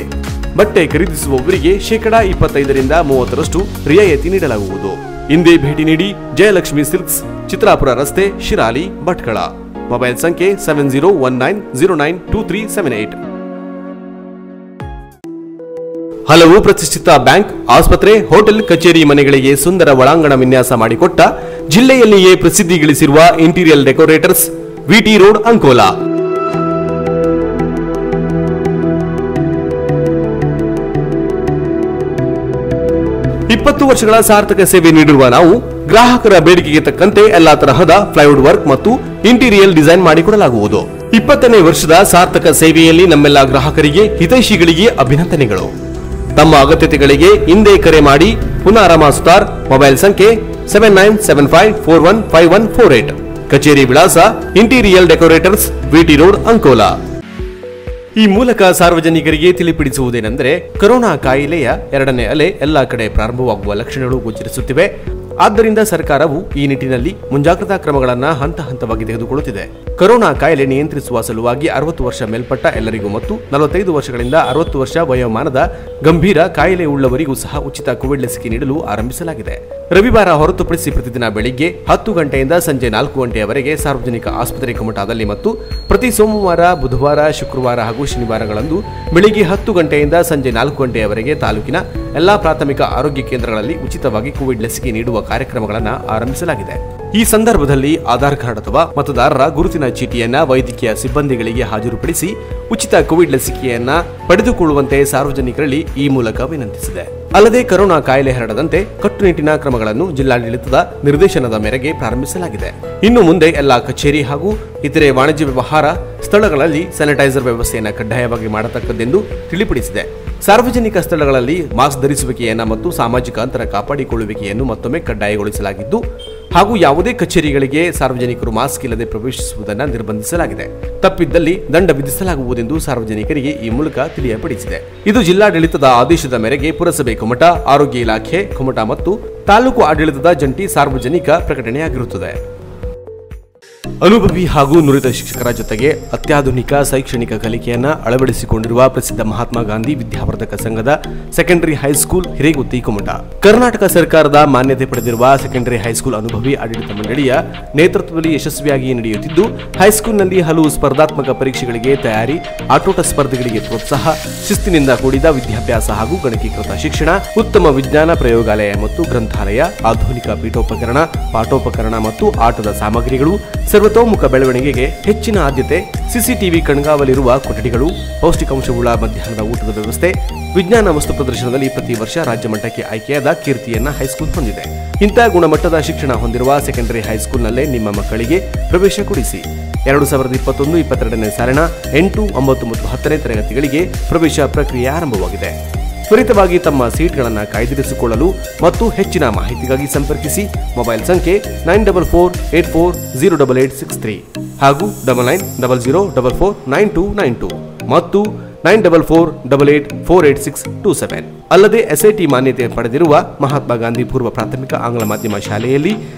ಬಟ್ಟೆ ಖರೀದಿಸುವವರಿಗೆ 25% ರಿಯಾಯಿತಿ ನೀಡಲಾಗುವುದು. ಇಂದೇ ಭೇಟಿ ನೀಡಿ ಜಯಲಕ್ಷ್ಮಿ ಸಿಲ್ಕ್ಸ್, ಚಿತ್ರಾಪುರ ರಸ್ತೆ, ಶಿರಾಲಿ, ಭಟ್ಕಳ. ಮೊಬೈಲ್ ಸಂಖ್ಯೆ 7019092378. ಹಲವು ಪ್ರತಿಷ್ಠಿತ ಬ್ಯಾಂಕ್, ಆಸ್ಪತ್ರೆ, ಹೋಟೆಲ್, ಕಚೇರಿ ಮನೆಗಳಿಗೆ ಸುಂದರ ಒಳಾಂಗಣ ವಿನ್ಯಾಸ ಮಾಡಿಕೊಟ್ಟ ಜಿಲ್ಲೆಯಲ್ಲಿಯೇ ಪ್ರಸಿದ್ಧಿ ಗಳಿಸಿರುವ interior decorators, VT road, Ankola. 20 ವರ್ಷಗಳ ಸಾರ್ಥಕ ಸೇವೆ ನೀಡಿರುವ ನಾವು ಗ್ರಾಹಕರ ಬೇಡಿಕೆಗೆ ತಕ್ಕಂತೆ ಎಲ್ಲಾ ತರಹದ ಪ್ಲೈವುಡ್ ವರ್ಕ್ ಮತ್ತು ಇಂಟೀರಿಯರ್ ಡಿಸೈನ್ ಮಾಡಿಕೊಡಲಾಗುವುದು. 20ನೇ ವರ್ಷದ ಸಾರ್ಥಕ ಸೇವೆಯಲ್ಲಿ ನಮ್ಮೆಲ್ಲ ಗ್ರಾಹಕರಿಗೆ, ಹಿತೈಷಿಗಳಿಗೆ ಅಭಿನಂದನೆಗಳು. ತಮ್ಮ ಅಗತ್ಯತೆಗಳಿಗೆ ಹಿಂದೆ ಕರೆ ಮಾಡಿ. ಪುನಾರಮ ಸುತಾರ್. ಮೊಬೈಲ್ ಸಂಖ್ಯೆ 7975415148. ಕಚೇರಿ ವಿಳಾಸ interior decorators, VT road, Ankola. ಈ ಮೂಲಕ ಸಾರ್ವಜನಿಕರಿಗೆ ತಿಳಿಪಡಿಸುವುದೇನೆಂದರೆ, ಕೊರೋನಾ ಕಾಯಿಲೆಯ 2ನೇ ಅಲೆ ಎಲ್ಲಾ ಕಡೆ ಪ್ರಾರಂಭವಾಗುವ ಲಕ್ಷಣಗಳು ಗೋಚರಿಸುತ್ತಿವೆ. ಆದ್ದರಿಂದ ಸರ್ಕಾರವು ಈ ನಿಟ್ಟಿನಲ್ಲಿ ಮುಂಜಾಗ್ರತಾ ಕ್ರಮಗಳನ್ನು ಹಂತ ಹಂತವಾಗಿ ತೆಗೆದುಕೊಳ್ಳುತ್ತಿದೆ. ಕೊರೋನಾ ಕಾಯಿಲೆ ನಿಯಂತ್ರಿಸುವ ಸಲುವಾಗಿ 60 ವರ್ಷ ಮೇಲ್ಪಟ್ಟ ಎಲ್ಲರಿಗೂ ಮತ್ತು 45 ವರ್ಷಗಳಿಂದ 60 ವರ್ಷ ವಯೋಮಾನದ ಗಂಭೀರ ಕಾಯಿಲೆ ಉಳ್ಳವರಿಗೂ ಸಹ ಉಚಿತ ಕೋವಿಡ್ ಲಸಿಕೆ ನೀಡಲು ಆರಂಭಿಸಲಾಗಿದೆ. ರವಿವಾರ ಹೊರತುಪಡಿಸಿ ಪ್ರತಿದಿನ ಬೆಳಿಗ್ಗೆ 10 ಗಂಟೆಯಿಂದ ಸಂಜೆ 4 ಗಂಟೆಯವರೆಗೆ ಸಾರ್ವಜನಿಕ ಆಸ್ಪತ್ರೆ ಕುಮಟಾದಲ್ಲಿ ಮತ್ತು ಪ್ರತಿ ಸೋಮವಾರ, ಬುಧವಾರ, ಶುಕ್ರವಾರ ಹಾಗೂ ಶನಿವಾರಗಳಂದು ಬೆಳಿಗ್ಗೆ 10 ಗಂಟೆಯಿಂದ ಸಂಜೆ 4 ಗಂಟೆಯವರೆಗೆ ತಾಲೂಕಿನ ಎಲ್ಲಾ ಪ್ರಾಥಮಿಕ ಆರೋಗ್ಯ ಕೇಂದ್ರಗಳಲ್ಲಿ ಉಚಿತವಾಗಿ ಕೋವಿಡ್ ಲಸಿಕೆ ನೀಡುವ ಕಾರ್ಯಕ್ರಮಗಳನ್ನು ಆರಂಭಿಸಲಾಗಿದೆ. ಈ ಸಂದರ್ಭದಲ್ಲಿ ಆಧಾರ್ ಕಾರ್ಡ್ ಅಥವಾ ಮತದಾರರ ಗುರುತಿನ ಚೀಟಿಯನ್ನ ವೈದ್ಯಕೀಯ ಸಿಬ್ಬಂದಿಗಳಿಗೆ ಹಾಜರುಪಡಿಸಿ ಉಚಿತ ಕೋವಿಡ್ ಲಸಿಕೆಯನ್ನ ಪಡೆದುಕೊಳ್ಳುವಂತೆ ಸಾರ್ವಜನಿಕರಲ್ಲಿ ಈ ಮೂಲಕ ವಿನಂತಿಸಿದೆ. ಅಲ್ಲದೆ ಕೊರೋನಾ ಕಾಯಿಲೆ ಹರಡದಂತೆ ಕಟ್ಟುನಿಟ್ಟಿನ ಕ್ರಮಗಳನ್ನು ಜಿಲ್ಲಾಡಳಿತದ ನಿರ್ದೇಶನದ ಮೇರೆಗೆ ಪ್ರಾರಂಭಿಸಲಾಗಿದೆ. ಇನ್ನು ಮುಂದೆ ಎಲ್ಲಾ ಕಚೇರಿ ಹಾಗೂ ಇತರೆ ವಾಣಿಜ್ಯ ವ್ಯವಹಾರ ಸ್ಥಳಗಳಲ್ಲಿ ಸ್ಯಾನಿಟೈಸರ್ ವ್ಯವಸ್ಥೆಯನ್ನು ಕಡ್ಡಾಯವಾಗಿ ಮಾಡತಕ್ಕದ್ದೆಂದು ತಿಳಿಪಡಿಸಿದೆ. ಸಾರ್ವಜನಿಕ ಸ್ಥಳಗಳಲ್ಲಿ ಮಾಸ್ಕ್ ಧರಿಸುವಿಕೆಯನ್ನ ಮತ್ತು ಸಾಮಾಜಿಕ ಅಂತರ ಕಾಪಾಡಿಕೊಳ್ಳುವಿಕೆಯನ್ನು ಮತ್ತೊಮ್ಮೆ ಕಡ್ಡಾಯಗೊಳಿಸಲಾಗಿದ್ದು ಹಾಗೂ ಯಾವುದೇ ಕಚೇರಿಗಳಿಗೆ ಸಾರ್ವಜನಿಕರು ಮಾಸ್ಕ್ ಇಲ್ಲದೆ ಪ್ರವೇಶಿಸುವುದನ್ನು ನಿರ್ಬಂಧಿಸಲಾಗಿದೆ. ತಪ್ಪಿದ್ದಲ್ಲಿ ದಂಡ ವಿಧಿಸಲಾಗುವುದೆಂದು ಸಾರ್ವಜನಿಕರಿಗೆ ಈ ಮೂಲಕ ತಿಳಿಯಪಡಿಸಿದೆ. ಇದು ಜಿಲ್ಲಾಡಳಿತದ ಆದೇಶದ ಮೇರೆಗೆ ಪುರಸಭೆ ಕುಮಟಾ, ಆರೋಗ್ಯ ಇಲಾಖೆ ಕುಮಟಾ ಮತ್ತು ತಾಲೂಕು ಆಡಳಿತದ ಜಂಟಿ ಸಾರ್ವಜನಿಕ ಪ್ರಕಟಣೆಯಾಗಿರುತ್ತದೆ. ಅನುಭವಿ ಹಾಗೂ ನುರಿತ ಶಿಕ್ಷಕರ ಜೊತೆಗೆ ಅತ್ಯಾಧುನಿಕ ಶೈಕ್ಷಣಿಕ ಕಲಿಕೆಯನ್ನು ಅಳವಡಿಸಿಕೊಂಡಿರುವ ಪ್ರಸಿದ್ಧ ಮಹಾತ್ಮ ಗಾಂಧಿ ವಿದ್ಯಾವರ್ಧಕ ಸಂಘದ ಸೆಕೆಂಡರಿ ಹೈಸ್ಕೂಲ್ ಹಿರೇಗುತ್ತಿ ಕುಮಟಾ ಕರ್ನಾಟಕ ಸರ್ಕಾರದ ಮಾನ್ಯತೆ ಪಡೆದಿರುವ ಸೆಕೆಂಡರಿ ಹೈಸ್ಕೂಲ್ ಅನುಭವಿ ಆಡಳಿತ ಮಂಡಳಿಯ ನೇತೃತ್ವದಲ್ಲಿ ಯಶಸ್ವಿಯಾಗಿ ನಡೆಯುತ್ತಿದ್ದು, ಹೈಸ್ಕೂಲ್ನಲ್ಲಿ ಹಲವು ಸ್ಪರ್ಧಾತ್ಮಕ ಪರೀಕ್ಷೆಗಳಿಗೆ ತಯಾರಿ, ಆಟೋಟ ಸ್ಪರ್ಧೆಗಳಿಗೆ ಪ್ರೋತ್ಸಾಹ, ಶಿಸ್ತಿನಿಂದ ಕೂಡಿದ ವಿದ್ಯಾಭ್ಯಾಸ ಹಾಗೂ ಗಣಕೀಕೃತ ಶಿಕ್ಷಣ, ಉತ್ತಮ ವಿಜ್ಞಾನ ಪ್ರಯೋಗಾಲಯ ಮತ್ತು ಗ್ರಂಥಾಲಯ, ಆಧುನಿಕ ಪೀಠೋಪಕರಣ, ಪಾಠೋಪಕರಣ ಮತ್ತು ಆಟದ ಸಾಮಗ್ರಿಗಳು, ಸರ್ವತೋಮುಖ ಬೆಳವಣಿಗೆಗೆ ಹೆಚ್ಚಿನ ಆದ್ಯತೆ, ಸಿಸಿಟಿವಿ ಕಣ್ಗಾವಲಿರುವ ಕೊಠಡಿಗಳು, ಪೌಷ್ಟಿಕಾಂಶವುಳ್ಳ ಮಧ್ಯಾಹ್ನದ ಊಟದ ವ್ಯವಸ್ಥೆ, ವಿಜ್ಞಾನ ವಸ್ತು ಪ್ರದರ್ಶನದಲ್ಲಿ ಪ್ರತಿ ವರ್ಷ ರಾಜ್ಯ ಮಟ್ಟಕ್ಕೆ ಆಯ್ಕೆಯಾದ ಕೀರ್ತಿಯನ್ನ ಹೈಸ್ಕೂಲ್ ಹೊಂದಿದೆ. ಇಂಥ ಗುಣಮಟ್ಟದ ಶಿಕ್ಷಣ ಹೊಂದಿರುವ ಸೆಕೆಂಡರಿ ಹೈಸ್ಕೂಲ್ನಲ್ಲೇ ನಿಮ್ಮ ಮಕ್ಕಳಿಗೆ ಪ್ರವೇಶ ಕೊಡಿಸಿ. 2021-22ನೇ ಸಾಲಿನ 8, 9 ಮತ್ತು 10ನೇ ತರಗತಿಗಳಿಗೆ ಪ್ರವೇಶ ಪ್ರಕ್ರಿಯೆ ಆರಂಭವಾಗಿದೆ. ತ್ವರಿತವಾಗಿ ತಮ್ಮ ಸೀಟ್ಗಳನ್ನು ಕಾಯ್ದಿರಿಸಿಕೊಳ್ಳಲು ಮತ್ತು ಹೆಚ್ಚಿನ ಮಾಹಿತಿಗಾಗಿ ಸಂಪರ್ಕಿಸಿ. ಮೊಬೈಲ್ ಸಂಖ್ಯೆ 9448408863 ಹಾಗೂ 9900449292 ಮತ್ತು 9448848627. ಅಲ್ಲದೆ ಎಸ್ಐಟಿ ಮಾನ್ಯತೆ ಪಡೆದಿರುವ ಮಹಾತ್ಮ ಗಾಂಧಿ ಪೂರ್ವ ಪ್ರಾಥಮಿಕ ಆಂಗ್ಲ ಮಾಧ್ಯಮ ಶಾಲೆಯಲ್ಲಿ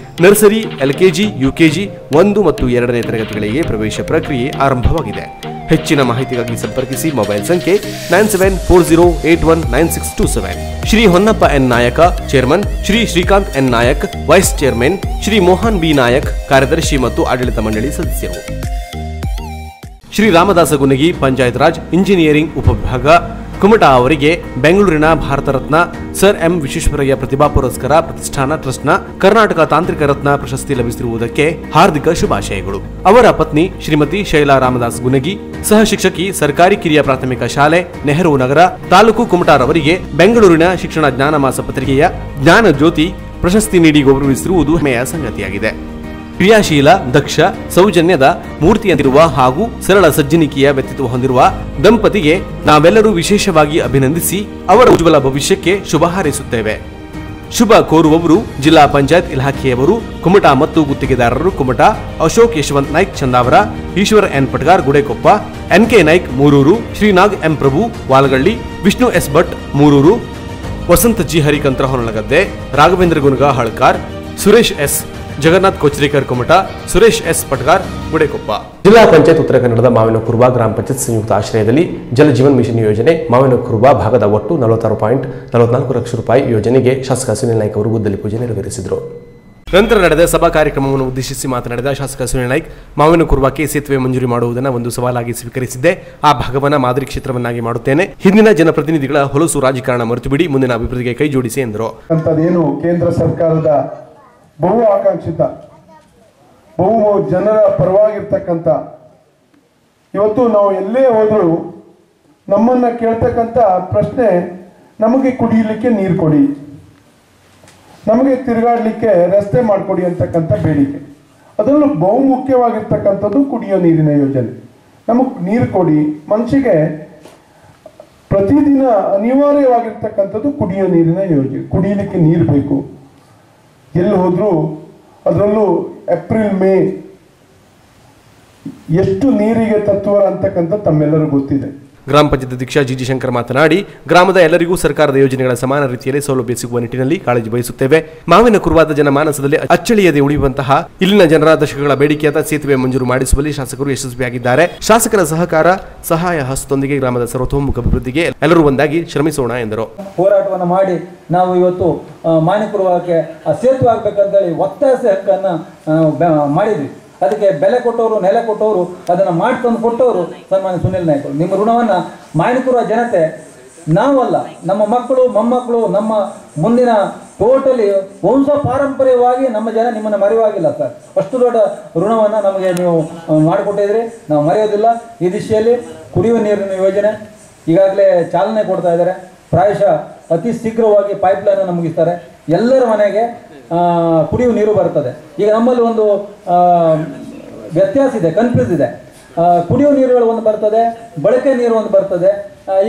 ನರ್ಸರಿ, ಎಲ್ಕೆಜಿ, ಯುಕೆಜಿ 1 ಮತ್ತು 2ನೇ ತರಗತಿಗಳಿಗೆ ಪ್ರವೇಶ ಪ್ರಕ್ರಿಯೆ ಆರಂಭವಾಗಿದೆ. ಹೆಚ್ಚಿನ ಮಾಹಿತಿಗಾಗಿ ಸಂಪರ್ಕಿಸಿ. ಮೊಬೈಲ್ ಸಂಖ್ಯೆ 9740819627. Shri Honnappa N Nayak chairman, Shri Shrikant N Nayak vice chairman, Shri Mohan B Nayak ಕಾರ್ಯದರ್ಶಿ ಮತ್ತು ಆಡಳಿತ ಮಂಡಳಿ ಸದಸ್ಯರು. ಶ್ರೀ ರಾಮದಾಸ ಗುನಗಿ ಪಂಚಾಯತ್ ರಾಜ್ ಇಂಜಿನಿಯರಿಂಗ್ ಉಪವಿಭಾಗ ಕುಮಟಾ ಅವರಿಗೆ ಬೆಂಗಳೂರಿನ ಭಾರತ ರತ್ನ ಸರ್ ಎಂ ವಿಶ್ವೇಶ್ವರಯ್ಯ ಪ್ರತಿಭಾ ಪುರಸ್ಕಾರ ಪ್ರತಿಷ್ಠಾನ ಟ್ರಸ್ಟ್ನ ಕರ್ನಾಟಕ ತಾಂತ್ರಿಕ ರತ್ನ ಪ್ರಶಸ್ತಿ ಲಭಿಸಿರುವುದಕ್ಕೆ ಹಾರ್ದಿಕ ಶುಭಾಶಯಗಳು. ಅವರ ಪತ್ನಿ ಶ್ರೀಮತಿ ಶೈಲಾ ರಾಮದಾಸ್ ಗುನಗಿ, ಸಹ ಶಿಕ್ಷಕಿ, ಸರ್ಕಾರಿ ಕಿರಿಯ ಪ್ರಾಥಮಿಕ ಶಾಲೆ, ನೆಹರು ನಗರ, ತಾಲೂಕು ಕುಮಟಾರವರಿಗೆ ಬೆಂಗಳೂರಿನ ಶಿಕ್ಷಣ ಜ್ಞಾನ ಮಾಸ ಪತ್ರಿಕೆಯ ಜ್ಞಾನ ಜ್ಯೋತಿ ಪ್ರಶಸ್ತಿ ನೀಡಿ ಗೌರವಿಸಿರುವುದು ಹೆಮ್ಮೆಯ ಸಂಗತಿಯಾಗಿದೆ. ಕ್ರಿಯಾಶೀಲ, ದಕ್ಷ, ಸೌಜನ್ಯದ ಮೂರ್ತಿಯಂತಿರುವ ಹಾಗೂ ಸರಳ ಸಜ್ಜನಿಕೆಯ ವ್ಯಕ್ತಿತ್ವ ಹೊಂದಿರುವ ದಂಪತಿಗೆ ನಾವೆಲ್ಲರೂ ವಿಶೇಷವಾಗಿ ಅಭಿನಂದಿಸಿ ಅವರ ಉಜ್ವಲ ಭವಿಷ್ಯಕ್ಕೆ ಶುಭ ಹಾರೈಸುತ್ತೇವೆ. ಶುಭ ಕೋರುವವರು ಜಿಲ್ಲಾ ಪಂಚಾಯತ್ ಇಲಾಖೆಯವರು, ಕುಮಟಾ ಮತ್ತು ಗುತ್ತಿಗೆದಾರರು Kumta, Ashok Yashwant Naik Chandavar, Ishwar N Patgar Gudekoppa, NK Naik Murur, Shrinag M Prabhu Valagalli, Vishnu S Bhat Murur, Vasanth G Harikantra Honalagadde, Raghavendra Gunga Halkar, Suresh S Jagannath Kochrekar Kumta, Suresh S Patgar Gudekoppa. ಜಿಲ್ಲಾ ಪಂಚಾಯತ್ ಉತ್ತರ ಕನ್ನಡದ ಮಾವಿನಕುರ್ವ ಗ್ರಾಮ ಪಂಚಾಯತ್ ಸಂಯುಕ್ತ ಆಶ್ರಯದಲ್ಲಿ ಜಲ ಜೀವನ್ ಮಿಷನ್ ಯೋಜನೆ ಮಾವಿನಕುರ್ವ ಭಾಗದ ಒಟ್ಟು 46.44 ಲಕ್ಷ ರೂಪಾಯಿ ಯೋಜನೆಗೆ ಶಾಸಕ ಸುನಿಲ್ ನಾಯ್ಕ್ ಅವರು ಗುದ್ದಲಿ ಪೂಜೆ ನೆರವೇರಿಸಿದರು. ನಂತರ ನಡೆದ ಸಭಾ ಕಾರ್ಯಕ್ರಮವನ್ನು ಉದ್ದೇಶಿಸಿ ಮಾತನಾಡಿದ ಶಾಸಕ ಸುನಿಲ್ ನಾಯ್ಕ್, ಮಾವಿನಕುರ್ವಕ್ಕೆ ಸೇತುವೆ ಮಂಜೂರಿ ಮಾಡುವುದನ್ನು ಒಂದು ಸವಾಲಾಗಿ ಸ್ವೀಕರಿಸಿದ್ದೆ. ಆ ಭಾಗವನ್ನ ಮಾದರಿ ಕ್ಷೇತ್ರವನ್ನಾಗಿ ಮಾಡುತ್ತೇನೆ. ಹಿಂದಿನ ಜನಪ್ರತಿನಿಧಿಗಳ ಹೊಲಸು ರಾಜಕಾರಣ ಮರೆತುಬಿಡಿ, ಮುಂದಿನ ಅಭಿವೃದ್ಧಿಗೆ ಕೈ ಜೋಡಿಸಿ ಎಂದರು. ಕೇಂದ್ರ ಸರ್ಕಾರದ ಬಹು ಆಕಾಂಕ್ಷಿತ, ಬಹು ಜನರ ಪರವಾಗಿರ್ತಕ್ಕಂಥ, ಇವತ್ತು ನಾವು ಎಲ್ಲೇ ಹೋದರೂ ನಮ್ಮನ್ನ ಕೇಳ್ತಕ್ಕಂಥ ಪ್ರಶ್ನೆ, ನಮಗೆ ಕುಡಿಯಲಿಕ್ಕೆ ನೀರು ಕೊಡಿ, ನಮಗೆ ತಿರುಗಾಡಲಿಕ್ಕೆ ರಸ್ತೆ ಮಾಡಿಕೊಡಿ ಅಂತಕ್ಕಂಥ ಬೇಡಿಕೆ. ಅದರಲ್ಲೂ ಬಹುಮುಖ್ಯವಾಗಿರ್ತಕ್ಕಂಥದ್ದು ಕುಡಿಯೋ ನೀರಿನ ಯೋಜನೆ. ನಮಗೆ ನೀರು ಕೊಡಿ, ಮನುಷ್ಯಗೆ ಪ್ರತಿದಿನ ಅನಿವಾರ್ಯವಾಗಿರ್ತಕ್ಕಂಥದ್ದು ಕುಡಿಯೋ ನೀರಿನ ಯೋಜನೆ. ಕುಡಿಯಲಿಕ್ಕೆ ನೀರು ಬೇಕು. ಎಲ್ಲಿ ಹೋದರೂ ಅದರಲ್ಲೂ ಏಪ್ರಿಲ್ ಮೇ ಎಷ್ಟು ನೀರಿಗೆ ತತ್ವರ ಅಂತಕ್ಕಂಥ ತಮ್ಮೆಲ್ಲರೂ ಗೊತ್ತಿದೆ. ಗ್ರಾಮ ಪಂಚಾಯತ್ ಅಧ್ಯಕ್ಷ ಜಿಜಿ ಶಂಕರ್ ಮಾತನಾಡಿ, ಗ್ರಾಮದ ಎಲ್ಲರಿಗೂ ಸರ್ಕಾರದ ಯೋಜನೆಗಳ ಸಮಾನ ರೀತಿಯಲ್ಲಿ ಸೌಲಭ್ಯ ಸಿಗುವ ನಿಟ್ಟಿನಲ್ಲಿ ಕಾಳಜಿ ವಹಿಸುತ್ತೇವೆ. ಮಾವಿನಕುರ್ವದ ಜನಮಾನಸದಲ್ಲಿ ಅಚ್ಚಳಿಯದೆ ಉಳಿಯುವಂತಹ ಇಲ್ಲಿನ ಜನರ ದಶಕಗಳ ಬೇಡಿಕೆಯಾದ ಸೇತುವೆ ಮಂಜೂರು ಮಾಡಿಸುವಲ್ಲಿ ಶಾಸಕರು ಯಶಸ್ವಿಯಾಗಿದ್ದಾರೆ. ಶಾಸಕರ ಸಹಕಾರ, ಸಹಾಯ ಹಸ್ತದೊಂದಿಗೆ ಗ್ರಾಮದ ಸರ್ವತೋಮುಖ ಅಭಿವೃದ್ಧಿಗೆ ಎಲ್ಲರೂ ಒಂದಾಗಿ ಶ್ರಮಿಸೋಣ ಎಂದರು. ಹೋರಾಟವನ್ನು ಮಾಡಿ ನಾವು ಇವತ್ತು ಮಾವಿನಕುರ್ವಕ್ಕೆ ಸೇತುವೆ ಆಗಬೇಕಂತೇಳಿ ಒತ್ತಾಯ ಹಕ್ಕನ್ನು ಮಾಡಿದ್ವಿ. ಅದಕ್ಕೆ ಬೆಲೆ ಕೊಟ್ಟವರು, ನೆಲೆ ಕೊಟ್ಟವರು, ಅದನ್ನು ಮಾಡಿ ತಂದು ಕೊಟ್ಟವರು ಸನ್ಮಾನ್ಯ ಸುನಿಲ್ ನಾಯ್ಕ್. ನಿಮ್ಮ ಋಣವನ್ನು ಮಾವಿನಕುರ್ವ ಜನತೆ ನಾವಲ್ಲ, ನಮ್ಮ ಮಕ್ಕಳು, ಮೊಮ್ಮಕ್ಕಳು, ನಮ್ಮ ಮುಂದಿನ ಟೋಟಲಿ ವಂಶ ಪಾರಂಪರ್ಯವಾಗಿ ನಮ್ಮ ಜನ ನಿಮ್ಮನ್ನು ಮರೆಯುವಾಗಿಲ್ಲ ಸರ್. ಅಷ್ಟು ದೊಡ್ಡ ಋಣವನ್ನು ನಮಗೆ ನೀವು ಮಾಡಿಕೊಟ್ಟಿದ್ರಿ, ನಾವು ಮರೆಯೋದಿಲ್ಲ. ಈ ದಿಶೆಯಲ್ಲಿ ಕುಡಿಯುವ ನೀರಿನ ಯೋಜನೆ ಈಗಾಗಲೇ ಚಾಲನೆ ಕೊಡ್ತಾ ಇದ್ದಾರೆ. ಪ್ರಾಯಶಃ ಅತಿ ಶೀಘ್ರವಾಗಿ ಪೈಪ್ಲೈನನ್ನು ಮುಗಿಸ್ತಾರೆ. ಎಲ್ಲರ ಮನೆಗೆ ಕುಡಿಯುವ ನೀರು ಬರ್ತದೆ. ಈಗ ನಮ್ಮಲ್ಲಿ ಒಂದು ವ್ಯತ್ಯಾಸ ಇದೆ, ಕನ್ಫ್ಯೂಸ್ ಇದೆ. ಕುಡಿಯುವ ನೀರುಗಳು ಒಂದು ಬರ್ತದೆ, ಬಳಕೆ ನೀರು ಒಂದು ಬರ್ತದೆ.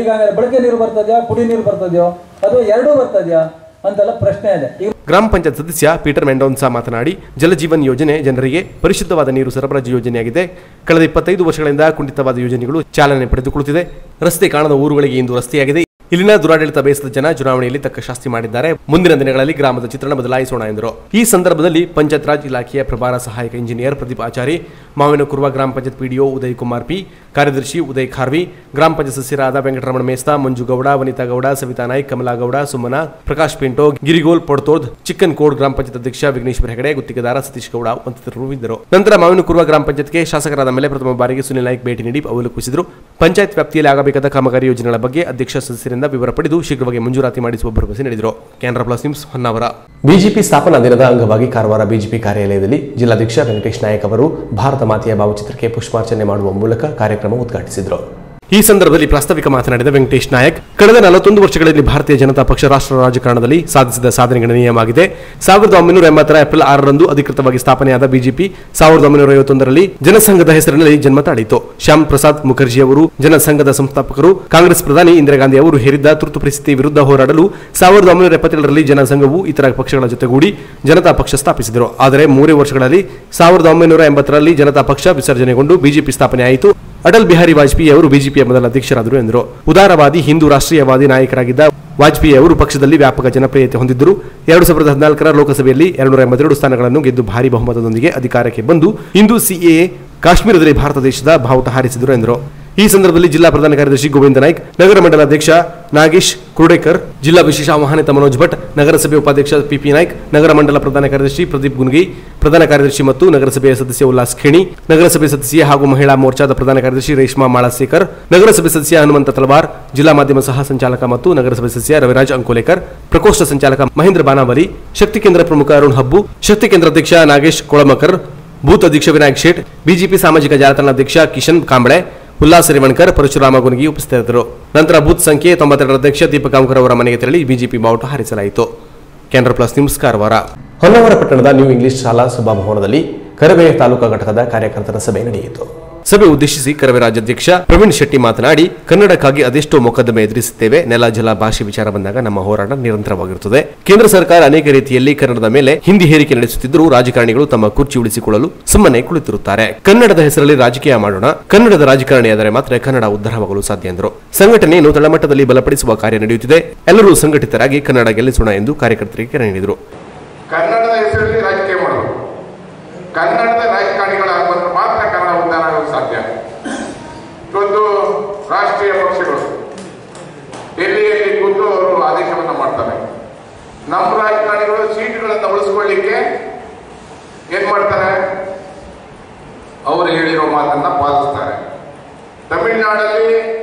ಈಗಾಗಲೇ ಬಳಕೆ ನೀರು ಬರ್ತದೆಯಾ, ಕುಡಿಯುವ ನೀರು ಬರ್ತದೆಯೋ, ಅಥವಾ ಎರಡೂ ಬರ್ತದೆಯಾ ಅಂತೆಲ್ಲ ಪ್ರಶ್ನೆ ಇದೆ. ಗ್ರಾಮ ಪಂಚಾಯತ್ ಸದಸ್ಯ ಪೀಟರ್ ಮೆಂಡೋನ್ಸಾ ಮಾತನಾಡಿ, ಜಲಜೀವನ್ ಯೋಜನೆ ಜನರಿಗೆ ಪರಿಶುದ್ಧವಾದ ನೀರು ಸರಬರಾಜು ಯೋಜನೆಯಾಗಿದೆ. ಕಳೆದ 25 ವರ್ಷಗಳಿಂದ ಕುಂಠಿತವಾದ ಯೋಜನೆಗಳು ಚಾಲನೆ ಪಡೆದುಕೊಳ್ಳುತ್ತಿದೆ. ರಸ್ತೆ ಕಾಣದ ಊರುಗಳಿಗೆ ಇಂದು ರಸ್ತೆಯಾಗಿದೆ. ಇಲ್ಲಿನ ದುರಾಡಳಿತ ಬೇಸದ ಜನ ಚುನಾವಣೆಯಲ್ಲಿ ತಕ್ಕ ಶಾಸ್ತಿ ಮಾಡಿದ್ದಾರೆ. ಮುಂದಿನ ದಿನಗಳಲ್ಲಿ ಗ್ರಾಮದ ಚಿತ್ರಣ ಬದಲಾಯಿಸೋಣ ಎಂದರು. ಈ ಸಂದರ್ಭದಲ್ಲಿ ಪಂಚಾಯತ್ ರಾಜ್ ಇಲಾಖೆಯ ಪ್ರಭಾರ ಸಹಾಯಕ ಇಂಜಿನಿಯರ್ ಪ್ರದೀಪ್ ಆಚಾರಿ, ಮಾವಿನಕುರ್ವ ಗ್ರಾಮ ಪಂಚಾಯತ್ ಪಿಡಿಒ ಉದಯ್ ಕುಮಾರ್ ಪಿ, ಕಾರ್ಯದರ್ಶಿ ಉದಯ್ ಖಾರ್ವಿ, ಗ್ರಾಮ ಪಂಚಾಯತ್ ಸದಸ್ಯರಾದ ವೆಂಕಟರಮಣ ಮೇಸ್ತಾ, ಮಂಜು ಗೌಡ, ವನಿತಾ ಗೌಡ, ಸವಿತಾ ನಾಯ್ಕ್, ಕಮಲಾ ಗೌಡ, ಸುಮನ, ಪ್ರಕಾಶ್ ಪಿಂಟೋ, ಗಿರಿಗೋಲ್ ಪೊಡ್ತೋದ್, ಚಿಕ್ಕನ್ ಕೋಡ್ ಗ್ರಾಮ ಪಂಚಾಯತ್ ಅಧ್ಯಕ್ಷ ವಿಘ್ನೇಶ್ವರ ಹೆಗಡೆ, ಗುತ್ತಿಗೆದಾರ ಸತೀಶ್ ಗೌಡ ಮತ್ತಿತರರು ಇದ್ದರು. ನಂತರ ಮಾವಿನಕುರ್ವ ಗ್ರಾಮ ಪಂಚಾಯತ್ಗೆ ಶಾಸಕರಾದ ಮೇಲೆ ಪ್ರಥಮ ಬಾರಿಗೆ ಸುನಿಲ್ ನಾಯ್ಕ್ ಭೇಟಿ ನೀಡಿ ಅವಲೋಕಿಸಿದರು. ಪಂಚಾಯತ್ ವ್ಯಾಪ್ತಿಯಲ್ಲಿ ಆಗಬೇಕಾದ ಕಾಮಗಾರಿ ಯೋಜನೆಗಳ ಬಗ್ಗೆ ಅಧ್ಯಕ್ಷ ಸದಸ್ಯರಿಂದ ವಿವರ ಪಡೆದು ಶೀಘ್ರವಾಗಿ ಮಂಜೂರಾತಿ ಮಾಡಿಸುವ ಭರವಸೆ ನೀಡಿದರು. Canara plus news Honnavar. BJP ಸ್ಥಾಪನಾ ದಿನದ ಅಂಗವಾಗಿ ಕಾರವಾರ ಬಿಜೆಪಿ ಕಾರ್ಯಾಲಯದಲ್ಲಿ ಜಿಲ್ಲಾಧ್ಯಕ್ಷ ವೆಂಕಟೇಶ್ ನಾಯಕ್ ಅವರು ಭಾರತ ಮಾತೆಯ ಭಾವಚಿತ್ರಕ್ಕೆ ಪುಷ್ಪಾರ್ಚನೆ ಮಾಡುವ ಮೂಲಕ ಕಾರ್ಯಕ್ರಮ ಉದ್ಘಾಟಿಸಿದರು. ಈ ಸಂದರ್ಭದಲ್ಲಿ ಪ್ರಾಸ್ತಾವಿಕ ಮಾತನಾಡಿದ ವೆಂಕಟೇಶ್ ನಾಯಕ್, ಕಳೆದ 41 ವರ್ಷಗಳಲ್ಲಿ ಭಾರತೀಯ ಜನತಾ ಪಕ್ಷ ರಾಷ್ಟ್ರ ರಾಜಕಾರಣದಲ್ಲಿ ಸಾಧಿಸಿದ ಸಾಧನೆ ಗಣನೀಯವಾಗಿದೆ. 1980 ಏಪ್ರಿಲ್ 6ರಂದು ಅಧಿಕೃತವಾಗಿ ಸ್ಥಾಪನೆಯಾದ ಬಿಜೆಪಿ 1951ರಲ್ಲಿ ಜನಸಂಘದ ಹೆಸರಿನಲ್ಲಿ ಜನ್ಮ ತಾಳಿತು. ಶ್ಯಾಮ್ ಪ್ರಸಾದ್ ಮುಖರ್ಜಿ ಅವರು ಜನಸಂಘದ ಸಂಸ್ಥಾಪಕರು. ಕಾಂಗ್ರೆಸ್ ಪ್ರಧಾನಿ ಇಂದಿರಾ ಗಾಂಧಿ ಅವರು ಹೇರಿದ್ದ ತುರ್ತು ಪರಿಸ್ಥಿತಿ ವಿರುದ್ಧ ಹೋರಾಡಲು 1977ರಲ್ಲಿ ಜನಸಂಘವು ಇತರ ಪಕ್ಷಗಳ ಜೊತೆಗೂಡಿ ಜನತಾ ಪಕ್ಷ ಸ್ಥಾಪಿಸಿದರು. ಆದರೆ 3 ವರ್ಷಗಳಲ್ಲಿ 1980ರಲ್ಲಿ ಜನತಾ ಪಕ್ಷ ವಿಸರ್ಜನೆಗೊಂಡು ಬಿಜೆಪಿ ಸ್ಥಾಪನೆಯಾಯಿತು. ಅಟಲ್ ಬಿಹಾರಿ ವಾಜಪೇಯಿ ಅವರು ಬಿಜೆಪಿಯ ಮೊದಲ ಅಧ್ಯಕ್ಷರಾದರು ಎಂದರು. ಉದಾರವಾದಿ ಹಿಂದೂ ರಾಷ್ಟ್ರೀಯವಾದಿ ನಾಯಕರಾಗಿದ್ದ ವಾಜಪೇಯಿ ಅವರು ಪಕ್ಷದಲ್ಲಿ ವ್ಯಾಪಕ ಜನಪ್ರಿಯತೆ ಹೊಂದಿದ್ದರು. 2014ರ ಲೋಕಸಭೆಯಲ್ಲಿ 282 ಸ್ಥಾನಗಳನ್ನು ಗೆದ್ದು ಭಾರಿ ಬಹುಮತದೊಂದಿಗೆ ಅಧಿಕಾರಕ್ಕೆ ಬಂದು ಇಂದು ಸಿಎಎ ಕಾಶ್ಮೀರದಲ್ಲಿ ಭಾರತ ದೇಶದ ಬಾವುಟ ಹಾರಿಸಿದರು ಎಂದರು. ಈ ಸಂದರ್ಭದಲ್ಲಿ ಜಿಲ್ಲಾ ಪ್ರಧಾನ ಕಾರ್ಯದರ್ಶಿ ಗೋವಿಂದ ನಾಯ್ಕ್, ನಗರ ಮಂಡಲ ಅಧ್ಯಕ್ಷ ನಾಗೇಶ್ ಕುರುಡೇಕರ್, ಜಿಲ್ಲಾ ವಿಶೇಷ ಆಹ್ವಾನಿತ ಮನೋಜ್ ಭಟ್, ನಗರಸಭೆ ಉಪಾಧ್ಯಕ್ಷ ಪಿಪಿ ನಾಯ್ಕ್, ನಗರ ಮಂಡಲ ಪ್ರಧಾನ ಕಾರ್ಯದರ್ಶಿ ಪ್ರದೀಪ್ ಗುನ್ಗಿ, ಪ್ರಧಾನ ಕಾರ್ಯದರ್ಶಿ ಮತ್ತು ನಗರಸಭೆಯ ಸದಸ್ಯ ಉಲ್ಲಾಸ್ ಖೇಣಿ, ನಗರಸಭೆ ಸದಸ್ಯ ಹಾಗೂ ಮಹಿಳಾ ಮೋರ್ಚಾದ ಪ್ರಧಾನ ಕಾರ್ಯದರ್ಶಿ ರೇಷ್ಮಾ ಮಾಳಸೇಕರ್, ನಗರಸಭೆ ಸದಸ್ಯ ಹನುಮಂತ ತಲವಾರ್, ಜಿಲ್ಲಾ ಮಾಧ್ಯಮ ಸಹ ಸಂಚಾಲಕ ಮತ್ತು ನಗರಸಭೆ ಸದಸ್ಯ ರವಿರಾಜ್ ಅಂಕೋಲೇಕರ್, ಪ್ರಕೋಷ್ಠ ಸಂಚಾಲಕ ಮಹೇಂದ್ರ ಬಾನಾವಲಿ, ಶಕ್ತಿ ಕೇಂದ್ರ ಪ್ರಮುಖ ಅರುಣ್ ಹಬ್ಬು, ಶಕ್ತಿ ಕೇಂದ್ರ ಅಧ್ಯಕ್ಷ ನಾಗೇಶ್ ಕೊಳಮಕರ್, ಬೂತ್ ಅಧ್ಯಕ್ಷ ವಿನಾಯಕ್ ಶೇಟ್, ಬಿಜೆಪಿ ಸಾಮಾಜಿಕ ಜಾಲತಾಣ ಅಧ್ಯಕ್ಷ ಕಿಶನ್ ಕಾಂಬಳೆ, ಉಲ್ಲಾಸ್ ರೇವಣ್ಕರ್, ಪರಶುರಾಮ ಗುನ್ಗಿ ಉಪಸ್ಥಿತರಿದ್ದರು. ನಂತರ ಬೂತ್ ಸಂಖ್ಯೆ 92 ಅಧ್ಯಕ್ಷ ದೀಪಕ್ ಕಾಂಕರ್ ಅವರ ಮನೆಗೆ ತೆರಳಿ ಬಿಜೆಪಿ ಬಾವುಟ ಹಾರಿಸಲಾಯಿತು. Canara plus news Karwar. ಹೊನ್ನಾವರ ಪಟ್ಟಣದ ನ್ಯೂ ಇಂಗ್ಲಿಷ್ ಶಾಲಾ ಸಭಾಭವನದಲ್ಲಿ ಕರವೇ ತಾಲೂಕಾ ಘಟಕದ ಕಾರ್ಯಕರ್ತರ ಸಭೆ ನಡೆಯಿತು. ಸಭೆ ಉದ್ದೇಶಿಸಿ ಕರವೇ ರಾಜ್ಯಾಧ್ಯಕ್ಷ ಪ್ರವೀಣ್ ಶೆಟ್ಟಿ ಮಾತನಾಡಿ, ಕನ್ನಡಕ್ಕಾಗಿ ಅದೆಷ್ಟೋ ಮೊಕದ್ದಮೆ ಎದುರಿಸುತ್ತೇವೆ. ನೆಲ ಜಲ ಭಾಷೆ ವಿಚಾರ ಬಂದಾಗ ನಮ್ಮ ಹೋರಾಟ ನಿರಂತರವಾಗಿರುತ್ತದೆ. ಕೇಂದ್ರ ಸರ್ಕಾರ ಅನೇಕ ರೀತಿಯಲ್ಲಿ ಕನ್ನಡದ ಮೇಲೆ ಹಿಂದಿ ಹೇರಿಕೆ ನಡೆಸುತ್ತಿದ್ದರೂ ರಾಜಕಾರಣಿಗಳು ತಮ್ಮ ಕುರ್ಚಿ ಉಳಿಸಿಕೊಳ್ಳಲು ಸುಮ್ಮನೆ ಕುಳಿತಿರುತ್ತಾರೆ. ಕನ್ನಡದ ಹೆಸರಲ್ಲಿ ರಾಜಕೀಯ ಮಾಡೋಣ. ಕನ್ನಡದ ರಾಜಕಾರಣಿಯಾದರೆ ಮಾತ್ರ ಕನ್ನಡ ಉದ್ಧಾರವಾಗಲು ಸಾಧ್ಯ ಎಂದರು. ಸಂಘಟನೆಯನ್ನು ತಳಮಟ್ಟದಲ್ಲಿ ಬಲಪಡಿಸುವ ಕಾರ್ಯ ನಡೆಯುತ್ತಿದೆ. ಎಲ್ಲರೂ ಸಂಘಟಿತರಾಗಿ ಕನ್ನಡ ಗೆಲ್ಲಿಸೋಣ ಎಂದು ಕಾರ್ಯಕರ್ತರಿಗೆ ಕರೆ ನೀಡಿದರು. ಕನ್ನಡದ ಹೆಸರಲ್ಲಿ ರಾಜಕೀಯ ಮಾಡೋದು, ಕನ್ನಡದ ರಾಜಕಾರಣಿಗಳಾಗುವಂದ್ರೆ ಮಾತ್ರ ಕನ್ನಡ ಉದ್ಧಾರ ಆಗಲು ಸಾಧ್ಯ. ಇವತ್ತು ರಾಷ್ಟ್ರೀಯ ಪಕ್ಷಗಳು ಎಲ್ಲಿ ಕೂತು ಅವರು ಆದೇಶವನ್ನು ಮಾಡ್ತಾರೆ. ನಮ್ಮ ರಾಜಕಾರಣಿಗಳು ಸೀಟುಗಳನ್ನು ಉಳಿಸ್ಕೊಳ್ಳಿಕ್ಕೆ ಏನ್ ಮಾಡ್ತಾರೆ, ಅವರು ಹೇಳಿರೋ ಮಾತನ್ನ ಪಾಲಿಸ್ತಾರೆ. ತಮಿಳುನಾಡಲ್ಲಿ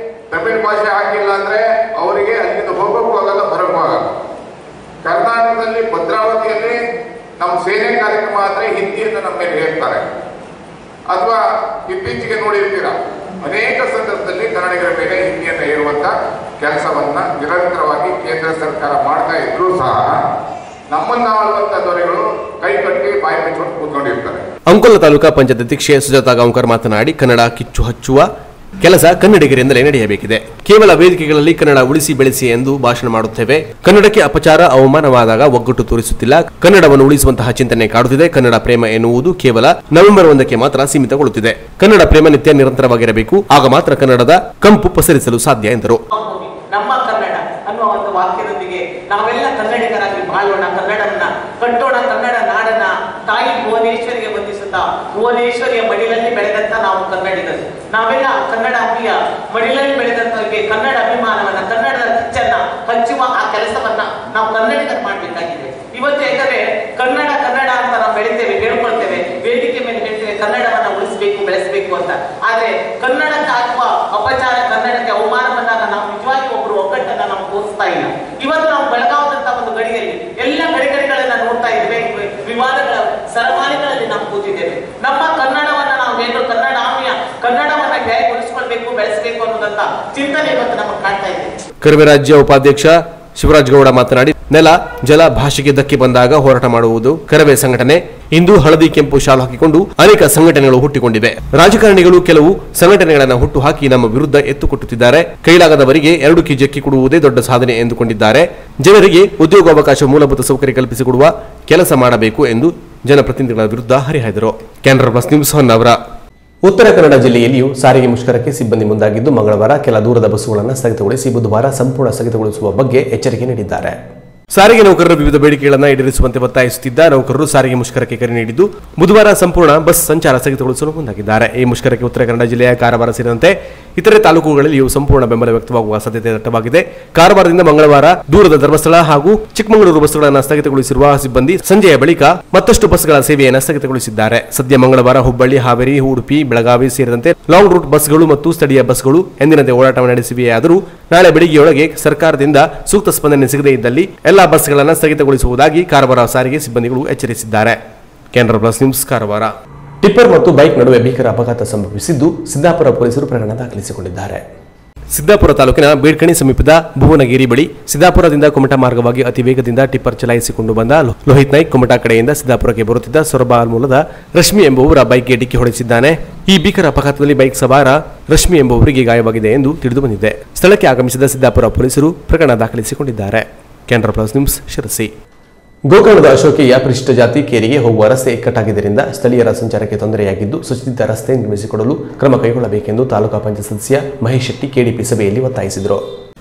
ತಮಿಳು ಭಾಷೆ ಹಾಕಿಲ್ಲ ಅಂದ್ರೆ ಅವರಿಗೆ ಅಲ್ಲಿಂದ ಹೋಗೋಕ್ಕೂ ಆಗಲ್ಲ, ಬರೋಕ್ಕೂ ಆಗಲ್ಲ. ಕರ್ನಾಟಕದಲ್ಲಿ ಭದ್ರಾವತಿಯಲ್ಲಿ ನಮ್ಮ ಸೇನೆ ಕಾರ್ಯಕ್ರಮ ಆದ್ರೆ ಹಿಂದಿಯನ್ನು ನಮ್ಮ ಮೇಲೆ ಹೇಳ್ತಾರೆ. ಅಥವಾ ಇತ್ತೀಚೆಗೆ ನೋಡಿರ್ತೀರ, ಅನೇಕ ಸಂದರ್ಭದಲ್ಲಿ ಕನ್ನಡಿಗರ ಮೇಲೆ ಹಿಂದಿಯನ್ನು ಹೇರುವಂತ ಕೆಲಸವನ್ನ ನಿರಂತರವಾಗಿ ಕೇಂದ್ರ ಸರ್ಕಾರ ಮಾಡ್ತಾ ಇದ್ರೂ ಸಹ ನಮ್ಮನ್ನಾಳುವಂತ ದೊರೆಗಳು ಕೈ ಕಟ್ಟಿ ಬಾಯಿ ಮುಚ್ಚಿಕೊಂಡು ಕೂತ್ಕೊಂಡಿರ್ತಾರೆ. ಅಂಕೋಲ ತಾಲೂಕಾ ಪಂಚಾಯತ್ ಅಧ್ಯಕ್ಷೆ ಸುಜಾತಾ ಗಾಂವ್ಕರ್ ಮಾತನಾಡಿ, ಕನ್ನಡ ಕಿಚ್ಚು ಹಚ್ಚುವ ಕೆಲಸ ಕನ್ನಡಿಗರಿಂದಲೇ ನಡೆಯಬೇಕಿದೆ. ಕೇವಲ ವೇದಿಕೆಗಳಲ್ಲಿ ಕನ್ನಡ ಉಳಿಸಿ ಬೆಳೆಸಿ ಎಂದು ಭಾಷಣ ಮಾಡುತ್ತೇವೆ. ಕನ್ನಡಕ್ಕೆ ಅಪಚಾರ ಅವಮಾನವಾದಾಗ ಒಗ್ಗಟ್ಟು ತೋರಿಸುತ್ತಿಲ್ಲ. ಕನ್ನಡವನ್ನು ಉಳಿಸುವಂತಹ ಚಿಂತನೆ ಕಾಡುತ್ತಿದೆ. ಕನ್ನಡ ಪ್ರೇಮ ಎನ್ನುವುದು ಕೇವಲ ನವೆಂಬರ್ 1ಕ್ಕೆ ಮಾತ್ರ ಸೀಮಿತಗೊಳ್ಳುತ್ತಿದೆ. ಕನ್ನಡ ಪ್ರೇಮ ನಿತ್ಯ ನಿರಂತರವಾಗಿರಬೇಕು. ಆಗ ಮಾತ್ರ ಕನ್ನಡದ ಕಂಪು ಪಸರಿಸಲು ಸಾಧ್ಯ ಎಂದರು. ನಮ್ಮ ಕನ್ನಡ ಅನ್ನುವ ಒಂದು ವಾಕ್ಯದೊಂದಿಗೆ ನಾವೆಲ್ಲ ಕನ್ನಡಿಗರಾಗಿ ಬಾಳೋಣ, ಕನ್ನಡವನ್ನ ಕಟ್ಟೋಣ. ಕನ್ನಡ ನಾಡನ್ನ ತಾಯಿ ಭುವನೇಶ್ವರಿಗೆ ವಂದಿಸುತ್ತಾ, ಭುವನೇಶ್ವರಿಯ ಮಡಿಲಲ್ಲಿ ಬೆಳೆದಂತ ನಾವು ಕನ್ನಡಿಗರು. ನಾವೆಲ್ಲ ಕನ್ನಡ ಅಭಿಯ ಮಡಿಲಲ್ಲಿ ಬೆಳೆದಂತವರಿಗೆ ಕನ್ನಡ ಅಭಿಮಾನವನ್ನ, ಕನ್ನಡದ ಕಿಚ್ಚನ್ನ ಹಚ್ಚುವ ಆ ಕೆಲಸವನ್ನ ನಾವು ಕನ್ನಡಿಗರು ಮಾಡ್ಬೇಕಾಗಿದೆ. ಇವತ್ತು ಯಾಕಂದ್ರೆ ಕನ್ನಡ ಕನ್ನಡ ಅಂತ ನಾವು ಬೆಳಿತೇವೆ, ಹೇಳ್ಕೊಳ್ತೇವೆ, ವೇದಿಕೆ ಮೇಲೆ ಹೇಳ್ತೇವೆ ಕನ್ನಡವನ್ನ ಉಳಿಸಬೇಕು, ಬೆಳೆಸಬೇಕು ಅಂತ. ಆದ್ರೆ ಕನ್ನಡಕ್ಕೆ ಆಗುವ ಅಪಚಾರ, ಕನ್ನಡಕ್ಕೆ ಅವಮಾನ ಬಂದಾಗ ನಾವು ನಿಜವಾಗಿ ಒಬ್ಬರು ಒಗ್ಗಟ್ಟನ್ನ ನಾವು ತೋರಿಸ್ತಾ ಇಲ್ಲ. ಇವತ್ತು ನಾವು ಬೆಳಗಾವದಂತ ಒಂದು ಗಡಿಯಲ್ಲಿ ಎಲ್ಲ ಗಡಿಗಳನ್ನ ನೋಡ್ತಾ ಇದ್ದೇವೆ. ವಿವಾದಗಳ ಸರಮಾಲಿಗಳಲ್ಲಿ ನಾವು ಕೂತಿದ್ದೇವೆ. ನಮ್ಮ ಕನ್ನಡವನ್ನ ನಾವು ಹೇಗೆ ಕನ್ನಡಾಮಿಯ ಕನ್ನಡವನ್ನ ಹೇಗೆ ಉಳಿಸ್ಕೊಳ್ಬೇಕು, ಬೆಳೆಸಬೇಕು ಅನ್ನೋದಂತ ಚಿಂತನೆ ಇವತ್ತು ನಮಗೆ ಕಾಣ್ತಾ ಇದೆ. ಕರವೇ ರಾಜ್ಯ ಉಪಾಧ್ಯಕ್ಷ ಶಿವರಾಜ್ ಗೌಡ ಮಾತನಾಡಿ, ನೆಲ ಜಲ ಭಾಷೆಗೆ ಧಕ್ಕೆ ಬಂದಾಗ ಹೋರಾಟ ಮಾಡುವುದು ಕರವೇ ಸಂಘಟನೆ. ಇಂದು ಹಳದಿ ಕೆಂಪು ಶಾಲು ಹಾಕಿಕೊಂಡು ಅನೇಕ ಸಂಘಟನೆಗಳು ಹುಟ್ಟಿಕೊಂಡಿವೆ. ರಾಜಕಾರಣಿಗಳು ಕೆಲವು ಸಂಘಟನೆಗಳನ್ನು ಹುಟ್ಟು ಹಾಕಿ ನಮ್ಮ ವಿರುದ್ಧ ಎತ್ತುಕೊಟ್ಟುತ್ತಿದ್ದಾರೆ. ಕೈಲಾಗದವರಿಗೆ 2 ಕೆಜಿ ಅಕ್ಕಿ ಕೊಡುವುದೇ ದೊಡ್ಡ ಸಾಧನೆ ಎಂದುಕೊಂಡಿದ್ದಾರೆ. ಜನರಿಗೆ ಉದ್ಯೋಗಾವಕಾಶ, ಮೂಲಭೂತ ಸೌಕರ್ಯ ಕಲ್ಪಿಸಿಕೊಡುವ ಕೆಲಸ ಮಾಡಬೇಕು ಎಂದು ಜನಪ್ರತಿನಿಧಿಗಳ ವಿರುದ್ಧ ಹರಿಹಾಯ್ದರು. Canara plus news Honnavar. ಉತ್ತರ ಕನ್ನಡ ಜಿಲ್ಲೆಯಲ್ಲಿಯೂ ಸಾರಿಗೆ ಮುಷ್ಕರಕ್ಕೆ ಸಿಬ್ಬಂದಿ ಮುಂದಾಗಿದ್ದು, ಮಂಗಳವಾರ ಕೆಲ ದೂರದ ಬಸ್ಸುಗಳನ್ನು ಸ್ಥಗಿತಗೊಳಿಸಿ ಬುಧವಾರ ಸಂಪೂರ್ಣ ಸ್ಥಗಿತಗೊಳಿಸುವ ಬಗ್ಗೆ ಎಚ್ಚರಿಕೆ ನೀಡಿದ್ದಾರೆ. ಸಾರಿಗೆ ನೌಕರರ ವಿವಿಧ ಬೇಡಿಕೆಗಳನ್ನು ಈಡೇರಿಸುವಂತೆ ಒತ್ತಾಯಿಸುತ್ತಿದ್ದ ನೌಕರರು ಸಾರಿಗೆ ಮುಷ್ಕರಕ್ಕೆ ಕರೆ ನೀಡಿದ್ದು, ಬುಧವಾರ ಸಂಪೂರ್ಣ ಬಸ್ ಸಂಚಾರ ಸ್ಥಗಿತಗೊಳಿಸಲು ಮುಂದಾಗಿದ್ದಾರೆ. ಈ ಮುಷ್ಕರಕ್ಕೆ ಉತ್ತರ ಕನ್ನಡ ಜಿಲ್ಲೆಯ ಕಾರವಾರ ಸೇರಿದಂತೆ ಇತರೆ ತಾಲೂಕುಗಳಲ್ಲಿಯೂ ಸಂಪೂರ್ಣ ಬೆಂಬಲ ವ್ಯಕ್ತವಾಗುವ ಸಾಧ್ಯತೆ ದಟ್ಟವಾಗಿದೆ. ಕಾರವಾರದಿಂದ ಮಂಗಳವಾರ ದೂರದ ಧರ್ಮಸ್ಥಳ ಹಾಗೂ ಚಿಕ್ಕಮಗಳೂರು ಬಸ್ಗಳನ್ನು ಸ್ಥಗಿತಗೊಳಿಸಿರುವ ಸಿಬ್ಬಂದಿ ಸಂಜೆಯ ಬಳಿಕ ಮತ್ತಷ್ಟು ಬಸ್ಗಳ ಸೇವೆಯನ್ನು ಸ್ಥಗಿತಗೊಳಿಸಿದ್ದಾರೆ. ಸದ್ಯ ಮಂಗಳವಾರ ಹುಬ್ಬಳ್ಳಿ, ಹಾವೇರಿ, ಉಡುಪಿ, ಬೆಳಗಾವಿ ಸೇರಿದಂತೆ ಲಾಂಗ್ ರೂಟ್ ಬಸ್ಗಳು ಮತ್ತು ಸ್ಥಳೀಯ ಬಸ್ಗಳು ಎಂದಿನಂತೆ ಓಡಾಟ ನಡೆಸಿವೆಯಾದರೂ ನಾಳೆ ಬೆಳಿಗ್ಗೆಯೊಳಗೆ ಸರ್ಕಾರದಿಂದ ಸೂಕ್ತ ಸ್ಪಂದನೆ ಸಿಗದೇ ಇದ್ದಲ್ಲಿ ಎಲ್ಲಾ ಬಸ್ಗಳನ್ನು ಸ್ಥಗಿತಗೊಳಿಸುವುದಾಗಿ ಕಾರವಾರ ಸಾರಿಗೆ ಸಿಬ್ಬಂದಿಗಳು ಎಚ್ಚರಿಸಿದ್ದಾರೆ. Canara plus news Karwar. Tipper ಮತ್ತು ಬೈಕ್ ನಡುವೆ ಭೀಕರ ಅಪಘಾತ ಸಂಭವಿಸಿದ್ದು, ಸಿದ್ದಾಪುರ ಪೊಲೀಸರು ಪ್ರಕರಣ ದಾಖಲಿಸಿಕೊಂಡಿದ್ದಾರೆ. ಸಿದ್ದಾಪುರ ತಾಲೂಕಿನ ಬೇಡ್ಕಣಿ ಸಮೀಪದ ಭುವನಗಿರಿ ಬಳಿ ಸಿದ್ದಾಪುರದಿಂದ ಕುಮಟಾ ಮಾರ್ಗವಾಗಿ ಅತಿ ವೇಗದಿಂದ ಟಿಪ್ಪರ್ ಚಲಾಯಿಸಿಕೊಂಡು ಬಂದ ಲೋಹಿತ್ ನಾಯ್ಕ್ ಕುಮಟಾ ಕಡೆಯಿಂದ ಸಿದ್ದಾಪುರಕ್ಕೆ ಬರುತ್ತಿದ್ದ ಸೊರಬ ಮೂಲದ ರಶ್ಮಿ ಎಂಬುವರ ಬೈಕ್ಗೆ ಡಿಕ್ಕಿ ಹೊಡೆಸಿದ್ದಾನೆ. ಈ ಭೀಕರ ಅಪಘಾತದಲ್ಲಿ ಬೈಕ್ ಸವಾರ ರಶ್ಮಿ ಎಂಬುವರಿಗೆ ಗಾಯವಾಗಿದೆ ಎಂದು ತಿಳಿದು ಬಂದಿದೆ. ಸ್ಥಳಕ್ಕೆ ಆಗಮಿಸಿದ ಸಿದ್ದಾಪುರ ಪೊಲೀಸರು ಪ್ರಕರಣ ದಾಖಲಿಸಿಕೊಂಡಿದ್ದಾರೆ. Canara plus news Sirsi. ಗೋಕರ್ಣದ ಅಶೋಕಿಯ ಪರಿಶಿಷ್ಟ ಜಾತಿ ಕೇರಿಗೆ ಹೋಗುವ ರಸ್ತೆ ಇಕ್ಕಟ್ಟಾಗಿದ್ದರಿಂದ ಸ್ಥಳೀಯರ ಸಂಚಾರಕ್ಕೆ ತೊಂದರೆಯಾಗಿದ್ದು ಸುಸಜ್ಜಿತ ರಸ್ತೆ ನಿರ್ಮಿಸಿಕೊಡಲು ಕ್ರಮ ಕೈಗೊಳ್ಳಬೇಕೆಂದು ತಾಲೂಕಾ ಪಂಚಾಯತ್ ಸದಸ್ಯ ಮಹೇಶ್ ಶೆಟ್ಟಿ ಕೆಡಿಪಿ ಸಭೆಯಲ್ಲಿ ಒತ್ತಾಯಿಸಿದರು.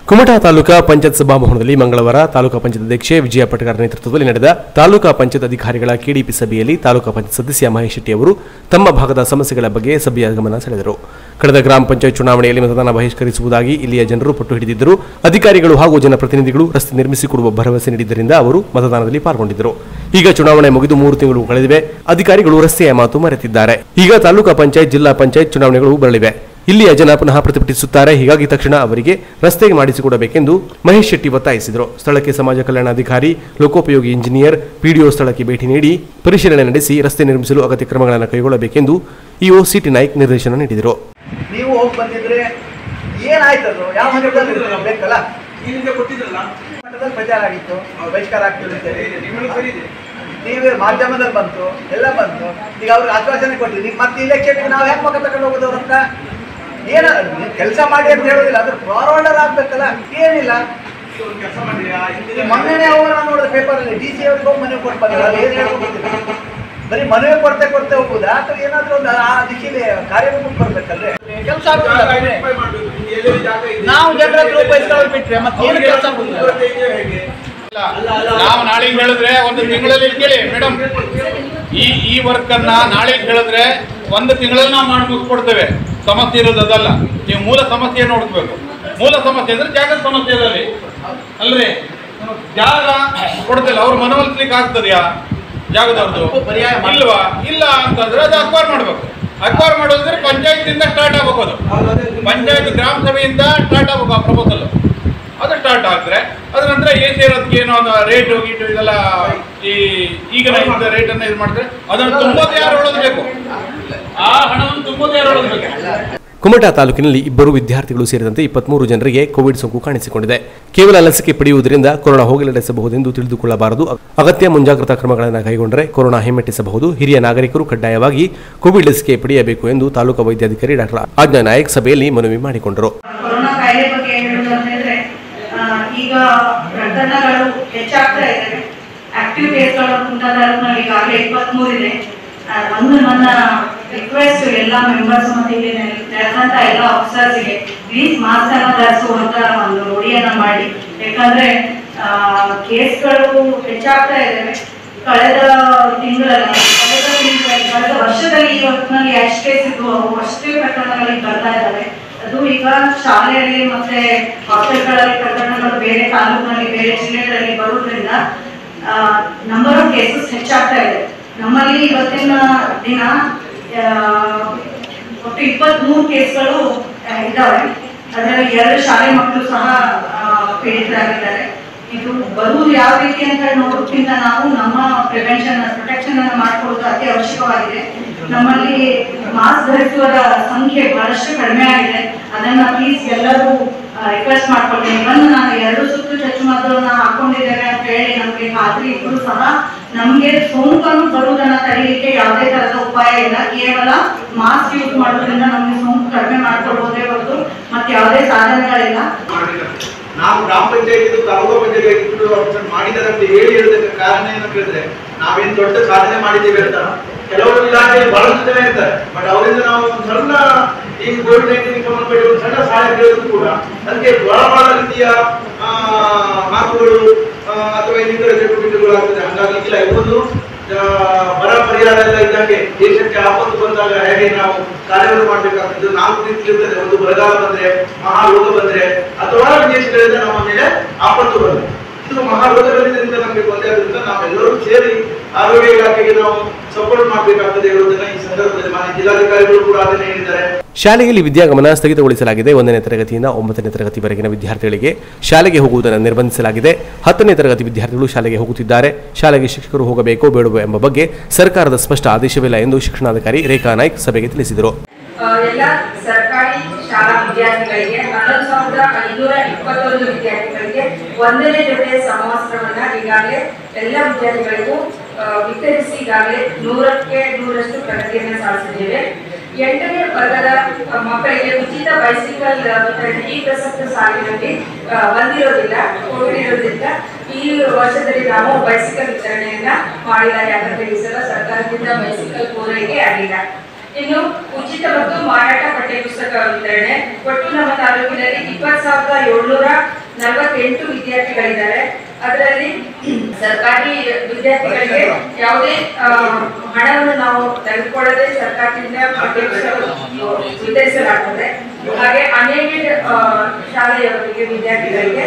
ಕುಮಟಾ ತಾಲೂಕಾ ಪಂಚಾಯತ್ ಸಭಾಭವನದಲ್ಲಿ ಮಂಗಳವಾರ ತಾಲೂಕಾ ಪಂಚಾಯತ್ ಅಧ್ಯಕ್ಷೆ ವಿಜಯ ಪಟಗಾರ್ ನೇತೃತ್ವದಲ್ಲಿ ನಡೆದ ತಾಲೂಕಾ ಪಂಚಾಯತ್ ಅಧಿಕಾರಿಗಳ ಕೆಡಿಪಿ ಸಭೆಯಲ್ಲಿ ತಾಲೂಕಾ ಪಂಚಾಯತ್ ಸದಸ್ಯ ಮಹೇಶ್ ಶೆಟ್ಟಿ ಅವರು ತಮ್ಮ ಭಾಗದ ಸಮಸ್ಯೆಗಳ ಬಗ್ಗೆ ಸಭೆಯ ಗಮನ ಸೆಳೆದರು. ಕಳೆದ ಗ್ರಾಮ ಪಂಚಾಯತ್ ಚುನಾವಣೆಯಲ್ಲಿ ಮತದಾನ ಬಹಿಷ್ಕರಿಸುವುದಾಗಿ ಇಲ್ಲಿಯ ಜನರು ಪಟ್ಟು ಹಿಡಿದಿದ್ದರು. ಅಧಿಕಾರಿಗಳು ಹಾಗೂ ಜನಪ್ರತಿನಿಧಿಗಳು ರಸ್ತೆ ನಿರ್ಮಿಸಿಕೊಡುವ ಭರವಸೆ ನೀಡಿದ್ದರಿಂದ ಅವರು ಮತದಾನದಲ್ಲಿ ಪಾಲ್ಗೊಂಡಿದ್ದರು. ಈಗ ಚುನಾವಣೆ ಮುಗಿದು 3 ತಿಂಗಳು ಕಳೆದಿವೆ. ಅಧಿಕಾರಿಗಳು ರಸ್ತೆಯ ಮಾತು ಮರೆತಿದ್ದಾರೆ. ಈಗ ತಾಲೂಕಾ ಪಂಚಾಯತ್ ಜಿಲ್ಲಾ ಪಂಚಾಯತ್ ಚುನಾವಣೆಗಳು ಬರಲಿವೆ. ಇಲ್ಲಿಯ ಜನ ಪುನಃ ಪ್ರತಿಭಟಿಸುತ್ತಾರೆ. ಹೀಗಾಗಿ ತಕ್ಷಣ ಅವರಿಗೆ ರಸ್ತೆ ಮಾಡಿಸಿಕೊಡಬೇಕೆಂದು ಮಹೇಶ್ ಶೆಟ್ಟಿ ಒತ್ತಾಯಿಸಿದರು. ಸ್ಥಳಕ್ಕೆ ಸಮಾಜ ಕಲ್ಯಾಣ ಅಧಿಕಾರಿ, ಲೋಕೋಪಯೋಗಿ ಇಂಜಿನಿಯರ್, ಪಿಡಿಒ ಸ್ಥಳಕ್ಕೆ ಭೇಟಿ ನೀಡಿ ಪರಿಶೀಲನೆ ನಡೆಸಿ ರಸ್ತೆ ನಿರ್ಮಿಸಲು ಅಗತ್ಯ ಕ್ರಮಗಳನ್ನು ಕೈಗೊಳ್ಳಬೇಕೆಂದು ಇಒ ಸಿಟಿ ನಾಯ್ಕ್ ನಿರ್ದೇಶನ ನೀಡಿದರು. ನೀವು ಹೋಗಿ ಬಂದಿದ್ರೆ ಏನಾಯ್ತದು? ಯಾವ ಮಟ್ಟದಲ್ಲಿ ಬೇಕಲ್ಲ, ಪ್ರಚಾರ ಆಗಿತ್ತು, ಬಹಿಷ್ಕಾರ ಆಗ್ತಿದೆ, ನೀವೇ ಮಾಧ್ಯಮದಲ್ಲಿ ಬಂತು, ಎಲ್ಲ ಬಂತು. ಈಗ ಅವ್ರಿಗೆ ಆಶ್ವಾಸನೆ ಕೊಟ್ಟಿದ್ವಿ, ಮತ್ತೆ ಇಲೆಕ್ಷನ್ಗೆ ನಾವು ಯಾಕೆ ಮಗ ತಗೊಂಡು ಹೋಗೋದು ಅಂತ ಏನ ಕೆಲಸ ಮಾಡಿ ಅಂತ ಹೇಳೋದಿಲ್ಲ, ಅದ್ರ ಫಾರ್ವರ್ಡರ್ ಆಗ್ಬೇಕಲ್ಲ. ಏನಿಲ್ಲ, ಮೊನ್ನೆನೇ ಅವರು ನಾನು ನೋಡಿದ ಪೇಪರಲ್ಲಿ DC ಅವ್ರಿಗೆ ಹೋಗಿ ಮನವಿ ಕೊಟ್ಟು ಬಂದಿಲ್ಲ. ಏನು ಹೇಳ್ಕೊಡ್ತಿಲ್ಲ, ಬರೀ ಮನವಿ ಕೊಡ್ತೆ ಹೋಗುದಾ ಅಥವಾ ಏನಾದ್ರೂ ಒಂದು ಆ ದಿಶೆಯಲ್ಲಿ ಕಾರ್ಯಕ್ರಮಕ್ಕೆ ಬರ್ಬೇಕಲ್ರಿ? ಕೆಲಸ ನಾವು ಜನರ ಹತ್ರ ರೂಪಾಯಿ ಬಿಟ್ರೆ ಮತ್ತೆ ಏನು ಕೆಲಸ ನಾವು ನಾಳೆ ಹೇಳಿದ್ರೆ ಒಂದು ತಿಂಗಳಲ್ಲಿ ಕೇಳಿ ಮೇಡಮ್, ಈ ವರ್ಕ್ ಅನ್ನ ನಾಳೆ ಹೇಳಿದ್ರೆ ಒಂದು ತಿಂಗಳಲ್ಲಿ ನಾವು ಮಾಡಿ ಮುಗಿಸ್ಕೊಡ್ತೇವೆ. ಸಮಸ್ಯೆ ಇರೋದು ಅದಲ್ಲ, ನೀವು ಮೂಲ ಸಮಸ್ಯೆಯನ್ನು ಹುಡುಕ್ಬೇಕು. ಮೂಲ ಸಮಸ್ಯೆ ಅಂದ್ರೆ ಜಾಗದ ಸಮಸ್ಯೆ ಇರಲಿ ಅಲ್ರಿ. ಜಾಗ ಕೊಡ್ತಿಲ್ಲ, ಅವ್ರು ಮನವೊಲಿಸ್ಲಿಕ್ಕೆ ಆಗ್ತದ್ಯಾ ಜಾಗದವ್ರದ್ದು? ಇಲ್ವಾ? ಇಲ್ಲ ಅಂತಂದ್ರೆ ಅದು ಅಕ್ವೈರ್ ಮಾಡ್ಬೇಕು. ಅಕ್ವೈರ್ ಮಾಡೋದ್ರೆ ಪಂಚಾಯತಿಂದ ಸ್ಟಾರ್ಟ್ ಆಗ್ಬೇಕು. ಅದು ಪಂಚಾಯತ್ ಗ್ರಾಮ ಸಭೆಯಿಂದ ಸ್ಟಾರ್ಟ್ ಆಗ್ಬೇಕು ಆ ಪ್ರಪೋಸಲ್. ಅದು ಸ್ಟಾರ್ಟ್ ಆಗಿದ್ರೆ ಅದ ನಂತರ ಅದಕ್ಕೆ ಏನೋ ಒಂದು ರೇಟ್ ಗೀಟು ಇದೆಲ್ಲ ಈಗ ರೇಟ್ ಅನ್ನ ಇದು ಮಾಡಿದ್ರೆ ಅದನ್ನು ತುಂಬೋದು ಯಾರು ಹೇಳೋದ್ಬೇಕು? ಆ ಹಣವನ್ನು ತುಂಬೋದು ಯಾರು ಹೇಳೋದ್ಬೇಕು? ಕುಮಟಾ ತಾಲೂಕಿನಲ್ಲಿ 2 ವಿದ್ಯಾರ್ಥಿಗಳು ಸೇರಿದಂತೆ 23 ಜನರಿಗೆ ಕೋವಿಡ್ ಸೋಂಕು ಕಾಣಿಸಿಕೊಂಡಿದೆ. ಕೇವಲ ಲಸಿಕೆ ಪಡೆಯುವುದರಿಂದ ಕೊರೋನಾ ಹೋಗಲಾಡಿಸಬಹುದೆಂದು ತಿಳಿದುಕೊಳ್ಳಬಾರದು. ಅಗತ್ಯ ಮುಂಜಾಗ್ರತಾ ಕ್ರಮಗಳನ್ನು ಕೈಗೊಂಡರೆ ಕೊರೋನಾ ಹಿಮ್ಮೆಟ್ಟಿಸಬಹುದು. ಹಿರಿಯ ನಾಗರಿಕರು ಕಡ್ಡಾಯವಾಗಿ ಕೋವಿಡ್ ಲಸಿಕೆ ಪಡೆಯಬೇಕು ಎಂದು ತಾಲೂಕು ವೈದ್ಯಾಧಿಕಾರಿ ಡಾಕ್ಟರ್ ಆಜ್ಞಾ ನಾಯಕ್ ಸಭೆಯಲ್ಲಿ ಮನವಿ ಮಾಡಿಕೊಂಡರು. ಈಗ ಪ್ರಕರಣಗಳು ಹೆಚ್ಚಾಗ್ತಾ ಇದ್ದಾವೆ. ಆಕ್ಟಿವ್ ಕೇಸ್ಗಳು ಕುಮಟಾ ತಾಲೂಕಿನಲ್ಲಿ ಈಗಾಗಲೇ 23 ಇದೆ. ಒಂದು ನನ್ನ ರಿಕ್ವೆಸ್ಟ್ ಎಲ್ಲ ಮೆಂಬರ್ಸ್ ಮತ್ತೆ ಇಲ್ಲಿ ನೆರೆದಂತ ಎಲ್ಲ ಆಫೀಸರ್ಸ್ಗೆ ಪ್ಲೀಸ್ ಮಾಸ್ಕ್ ಅನ್ನ ಧರಿಸುವಂತ ಒಂದು ರೂಢಿಯನ್ನ ಮಾಡಿ. ಯಾಕಂದ್ರೆ ಕೇಸ್ಗಳು ಹೆಚ್ಚಾಗ್ತಾ ಇದ್ದಾವೆ. ಕಳೆದ ವರ್ಷದಲ್ಲಿ ಈ ಹೊತ್ತಿನಲ್ಲಿ ಎಷ್ಟು ಕೇಸ್ ಇದ್ವು ಅಷ್ಟೇ ಪ್ರಕರಣಗಳಿಗೆ ಬರ್ತಾ ಇದ್ದಾವೆ. ಅದು ಈಗ ಶಾಲೆಯಲ್ಲಿ ಮತ್ತೆ ಹಾಸ್ಟೆಲ್ಗಳಲ್ಲಿ ಪ್ರಕರಣಗಳು ಬೇರೆ ತಾಲೂಕಿನಲ್ಲಿ ಬೇರೆ ಜಿಲ್ಲೆಗಳಲ್ಲಿ ಬರುವುದರಿಂದ ನಂಬರ್ ಆಫ್ ಕೇಸಸ್ ಹೆಚ್ಚಾಗ್ತಾ ಇದೆ. ನಮ್ಮಲ್ಲಿ ಇವತ್ತಿನ ದಿನ ಒಟ್ಟು 23 ಕೇಸ್ಗಳು ಇದ್ದಾವೆ. ಅದರಲ್ಲಿ 2 ಶಾಲೆ ಮಕ್ಕಳು ಸಹ ಪೀಡಿತರಾಗಿದ್ದಾರೆ. ಇದು ಬರುವುದು ಯಾವ ರೀತಿ ಅಂತ ನೋಡೋದಕ್ಕಿಂತ ನಾವು ನಮ್ಮ ಪ್ರೊಟೆಕ್ಷನ್ ಅನ್ನು ಮಾಡ್ಕೊಳ್ಳೋದು ಅತಿ ಅವಶ್ಯಕವಾಗಿದೆ. ನಮ್ಮಲ್ಲಿ ಮಾಸ್ಕ್ ಧರಿಸುವರ ಸಂಖ್ಯೆ ಬಹಳಷ್ಟು ಕಡಿಮೆ ಆಗಿದೆ. ಅದನ್ನ ಪ್ಲೀಸ್ ಎಲ್ಲರೂ ರಿಕ್ವೆಸ್ಟ್ ಮಾಡ್ಕೊಳ್ತೀನಿ. ಇವನ್ ನಾನು 2 ಸುತ್ತು ಚಚ್ಚುಮದ್ದನ್ನ ಹಾಕೊಂಡಿದ್ದೇವೆ ಅಂತ ಹೇಳಿ ನಮ್ಗೆ ಖಾತ್ರಿ ಇದ್ರು ಸಹ ನಮ್ಗೆ ಸೋಂಕನ್ನು ಬರುವುದನ್ನ ತಡೆಯಲಿಕ್ಕೆ ಯಾವುದೇ ತರದ ಉಪಾಯ ಇಲ್ಲ. ಕೇವಲ ಮಾಸ್ಕ್ ಯೂಸ್ ಮಾಡೋದ್ರಿಂದ ನಮ್ಗೆ ಸೋಂಕು ಕಡಿಮೆ ಮಾಡ್ಕೊಳ್ಬಹುದೇ ಹೊರತು ಮತ್ತೆ ಯಾವುದೇ ಸಾಧನೆಗಳಿಲ್ಲ. ನಾವು ಗ್ರಾಮ ಪಂಚಾಯತ್ ತಾಲೂಕು ಪಂಚಾಯತ್ ಮಾಡಿದ್ದಾರೆ ಅಂತ ಹೇಳೋದಕ್ಕೆ ಕಾರಣ ಏನಂತ ಹೇಳಿದ್ರೆ ನಾವೇನ್ ದೊಡ್ಡ ಸಾಧನೆ ಮಾಡಿದ್ದೀವಿ ಅಂತ ಕೆಲವರು ಇಲಾಖೆಯಲ್ಲಿ ಬಹಳಷ್ಟು ಜನ ಇರ್ತಾರೆ. ಬಟ್ ಅವರಿಂದ ನಾವು ಒಂದು ಸಣ್ಣ ಈ ಕೋವಿಡ್-19 ಸಂಬಂಧಪಟ್ಟ ಒಂದು ಸಣ್ಣ ಸಹಾಯ ಕೇಳಿದ್ರು ಕೂಡ ಅದಕ್ಕೆ ಬಹಳ ರೀತಿಯ ಮಾತುಗಳು ಅಥವಾ ಇನ್ನಿತರ ಚಟುವಟಿಕೆಗಳು ಆಗ್ತದೆ. ಹಾಗಾಗಿ ಇಲ್ಲ ಇವತ್ತು ಬರ ಪರಿಹಾರ ಎಲ್ಲ ಇದ್ದಂಗೆ ದೇಶಕ್ಕೆ ಆಪತ್ತು ಬಂದಾಗ ಹೇಗೆ ನಾವು ಕಾರ್ಯವನ್ನು ಮಾಡ್ಬೇಕಾಗ್ತದೆ 4 ರೀತಿ ಇರ್ತದೆ. ಒಂದು ಬರಗಾಲ ಬಂದ್ರೆ, ಮಹಾರೋಗ ಬಂದ್ರೆ ಅಥವಾ ವಿದೇಶಗಳಿಂದ ನಮ್ಮ ಮೇಲೆ ಆಪತ್ತು ಬಂದ್ರೆ, ಇದು ಮಹಾರೋಗಗಳಿಂದ ನಮಗೆ ಬಂದೇ ಆದ್ರಿಂದ ನಾವೆಲ್ಲರೂ ಸೇರಿ ಆರೋಗ್ಯ ಇಲಾಖೆಗೆ ನಾವು ಸಪೋರ್ಟ್ ಮಾಡಬೇಕಾಗ್ತದೆ ಹೇಳುವುದನ್ನ ಈ ಸಂದರ್ಭದಲ್ಲಿ ಮಾನ್ಯ ಜಿಲ್ಲಾಧಿಕಾರಿಗಳು ಕೂಡ ಅದನ್ನೇ ಹೇಳಿದ್ದಾರೆ. ಶಾಲೆಯಲ್ಲಿ ವಿದ್ಯಾಗಮನ ಸ್ಥಗಿತಗೊಳಿಸಲಾಗಿದೆ. 1ನೇ ತರಗತಿಯಿಂದ 9ನೇ ತರಗತಿವರೆಗಿನ ವಿದ್ಯಾರ್ಥಿಗಳಿಗೆ ಶಾಲೆಗೆ ಹೋಗುವುದನ್ನು ನಿರ್ಬಂಧಿಸಲಾಗಿದೆ. 10ನೇ ತರಗತಿ ವಿದ್ಯಾರ್ಥಿಗಳು ಶಾಲೆಗೆ ಹೋಗುತ್ತಿದ್ದಾರೆ. ಶಾಲೆಗೆ ಶಿಕ್ಷಕರು ಹೋಗಬೇಕೋ ಬೇಡವೋ ಎಂಬ ಬಗ್ಗೆ ಸರ್ಕಾರದ ಸ್ಪಷ್ಟ ಆದೇಶವಿಲ್ಲ ಎಂದು ಶಿಕ್ಷಣಾಧಿಕಾರಿ ರೇಖಾ ನಾಯ್ಕ್ ಸಭೆಗೆ ತಿಳಿಸಿದರು. ಎಲ್ಲ ಸರ್ಕಾರಿ ಶಾಲಾ ವಿದ್ಯಾರ್ಥಿಗಳಿಗೆ 11,521 ವಿದ್ಯಾರ್ಥಿಗಳಿಗೆ 1ನೇ ಜೊತೆ ಸಮವಸ್ತ್ರವನ್ನ ಈಗಾಗಲೇ ಎಲ್ಲ ವಿದ್ಯಾರ್ಥಿಗಳಿಗೂ ವಿತರಿಸಿ ಈಗಾಗಲೇ 100ಕ್ಕೆ 100ರಷ್ಟು ಪ್ರಗತಿಯನ್ನು ಸಾಧಿಸಿದ್ದೇವೆ. 8ನೇ ವರ್ಗದ ಮಕ್ಕಳಿಗೆ ಉಚಿತ ಬೈಸಿಕಲ್ ವಿತರಣೆ ಈ ಪ್ರಸಕ್ತ ಸಾಲಿನಲ್ಲಿ ಬಂದಿರೋದಿಲ್ಲ. ಕೋವಿಡ್ ಇರೋದ್ರಿಂದ ಈ ವರ್ಷದಲ್ಲಿ ನಾವು ಬೈಸಿಕಲ್ ವಿತರಣೆಯನ್ನ ಮಾಡಿಲ್ಲ. ಯಾಕಂದ್ರೆ ಈ ಸಲ ಸರ್ಕಾರದಿಂದ ಬೈಸಿಕಲ್ ಪೂರೈಕೆ ಆಗಿಲ್ಲ. ಇನ್ನು ಉಚಿತ ಮತ್ತು ಮಾರಾಟ ಪಠ್ಯಪುಸ್ತಕ ವಿತರಣೆ. ಒಟ್ಟು ನಮ್ಮ ತಾಲೂಕಿನಲ್ಲಿ 20,748 ವಿದ್ಯಾರ್ಥಿಗಳಿದ್ದಾರೆ. ಅದರಲ್ಲಿ ಸರ್ಕಾರಿ ವಿದ್ಯಾರ್ಥಿಗಳಿಗೆ ಯಾವುದೇ ಹಣವನ್ನು ನಾವು ತೆಗೆದುಕೊಳ್ಳದೆ ಸರ್ಕಾರದಿಂದ ಪಠ್ಯಪುಸ್ತಕ ವಿತರಿಸಲಾಗುತ್ತದೆ. ಹಾಗೆ ಅನ್ಎಡೆಡ್ ಶಾಲೆಯವರಿಗೆ ವಿದ್ಯಾರ್ಥಿಗಳಿಗೆ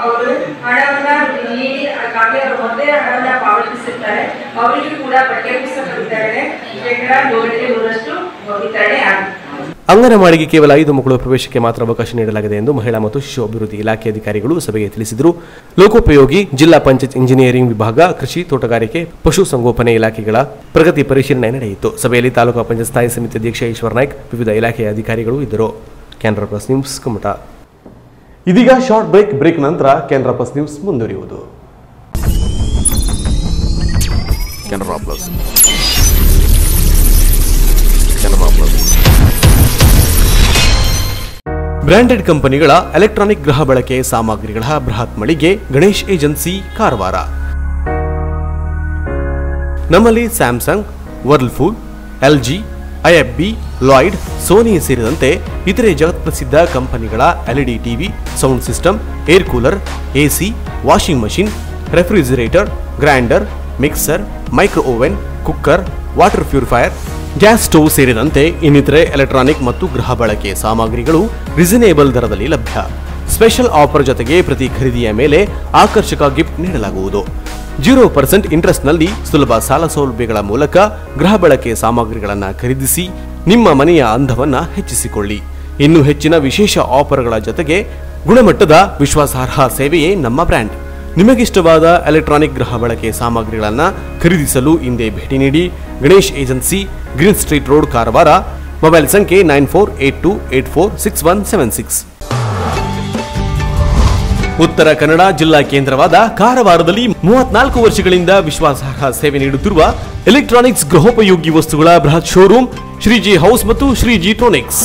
ಅವರು ಹಣವನ್ನ ನೀಡಿ ಈಗಾಗಲೇ ಅವರು ಮೊದಲೇ ಹಣವನ್ನ ಪಾವತಿಸಿರ್ತಾರೆ. ಅವರಿಗೂ ಕೂಡ ಪಠ್ಯಪುಸ್ತಕ ವಿತರಣೆ 100% ವಿತರಣೆ ಆಗಿದೆ. ಅಂಗನವಾಡಿಗೆ ಕೇವಲ 5 ಮಕ್ಕಳು ಪ್ರವೇಶಕ್ಕೆ ಮಾತ್ರ ಅವಕಾಶ ನೀಡಲಾಗಿದೆ ಎಂದು ಮಹಿಳಾ ಮತ್ತು ಶಿಶು ಅಭಿವೃದ್ಧಿ ಇಲಾಖೆ ಅಧಿಕಾರಿಗಳು ಸಭೆಗೆ ತಿಳಿಸಿದರು. ಲೋಕೋಪಯೋಗಿ, ಜಿಲ್ಲಾ ಪಂಚಾಯತ್ ಇಂಜಿನಿಯರಿಂಗ್ ವಿಭಾಗ, ಕೃಷಿ, ತೋಟಗಾರಿಕೆ, ಪಶು ಸಂಗೋಪನೆ ಇಲಾಖೆಗಳ ಪ್ರಗತಿ ಪರಿಶೀಲನೆ ನಡೆಯಿತು. ಸಭೆಯಲ್ಲಿ ತಾಲೂಕು ಪಂಚಾಯತ್ ಸ್ಥಾಯಿ ಸಮಿತಿ ಅಧ್ಯಕ್ಷ ಈಶ್ವರ ನಾಯ್ಕ್, ವಿವಿಧ ಇಲಾಖೆಯ ಅಧಿಕಾರಿಗಳು ಇದ್ದರು. Canara plus news Kumta. ಇದೀಗ ಶಾರ್ಟ್ ಬ್ರೇಕ್ ನಂತರ ಕೆನರಾ ಪ್ಲಸ್ ನ್ಯೂಸ್ ಮುಂದುವರಿಯುವುದು. ಕೆನರಾ ಪ್ಲಸ್ ಬ್ರಾಂಡೆಡ್ ಕಂಪನಿಗಳ ಎಲೆಕ್ಟ್ರಾನಿಕ್ ಗೃಹ ಬಳಕೆ ಸಾಮಗ್ರಿಗಳ ಬೃಹತ್ ಮಳಿಗೆ ಗಣೇಶ್ ಏಜೆನ್ಸಿ ಕಾರವಾರ. ನಮ್ಮಲ್ಲಿ Samsung, Whirlpool, LG, IFB, Lloyd, Sony ಸೇರಿದಂತೆ ಇತರೆ ಜಗತ್ಪ್ರಸಿದ್ಧ ಕಂಪನಿಗಳ LED TV, sound system, air cooler, AC, washing machine, refrigerator, grinder, mixer, micro oven, cooker, water purifier, gas stove ಸೇರಿದಂತೆ ಇನ್ನಿತರೆ ಎಲೆಕ್ಟ್ರಾನಿಕ್ ಮತ್ತು ಗೃಹ ಬಳಕೆ ಸಾಮಗ್ರಿಗಳು ರೀಸನೇಬಲ್ ದರದಲ್ಲಿ ಲಭ್ಯ. ಸ್ಪೆಷಲ್ ಆಫರ್ ಜೊತೆಗೆ ಪ್ರತಿ ಖರೀದಿಯ ಮೇಲೆ ಆಕರ್ಷಕ ಗಿಫ್ಟ್ ನೀಡಲಾಗುವುದು. 0% ಇಂಟ್ರೆಸ್ಟ್ನಲ್ಲಿ ಸುಲಭ ಸಾಲ ಸೌಲಭ್ಯಗಳ ಮೂಲಕ ಗೃಹ ಬಳಕೆ ಸಾಮಗ್ರಿಗಳನ್ನು ಖರೀದಿಸಿ ನಿಮ್ಮ ಮನೆಯ ಅಂದವನ್ನು ಹೆಚ್ಚಿಸಿಕೊಳ್ಳಿ. ಇನ್ನೂ ಹೆಚ್ಚಿನ ವಿಶೇಷ ಆಫರ್ಗಳ ಜೊತೆಗೆ ಗುಣಮಟ್ಟದ ವಿಶ್ವಾಸಾರ್ಹ ಸೇವೆಯೇ ನಮ್ಮ ಬ್ರ್ಯಾಂಡ್. ನಿಮಗಿಷ್ಟವಾದ ಎಲೆಕ್ಟ್ರಾನಿಕ್ ಗೃಹ ಬಳಕೆ ಸಾಮಗ್ರಿಗಳನ್ನು ಖರೀದಿಸಲು ಹಿಂದೆ ಭೇಟಿ ನೀಡಿ. Ganesh agency, green street road, Karwar. Mobile ಸಂಖ್ಯೆ 9482846176. ಉತ್ತರ ಕನ್ನಡ ಜಿಲ್ಲಾ ಕೇಂದ್ರವಾದ ಕಾರವಾರದಲ್ಲಿ 34 ವರ್ಷಗಳಿಂದ ವಿಶ್ವಾಸಾರ್ಹ ಸೇವೆ ನೀಡುತ್ತಿರುವ ಎಲೆಕ್ಟ್ರಾನಿಕ್ಸ್ ಗೃಹೋಪಯೋಗಿ ವಸ್ತುಗಳ ಬೃಹತ್ ಶೋರೂಮ್ ಶ್ರೀಜಿ ಹೌಸ್ ಮತ್ತು ಶ್ರೀಜಿ ಟ್ರೋನಿಕ್ಸ್.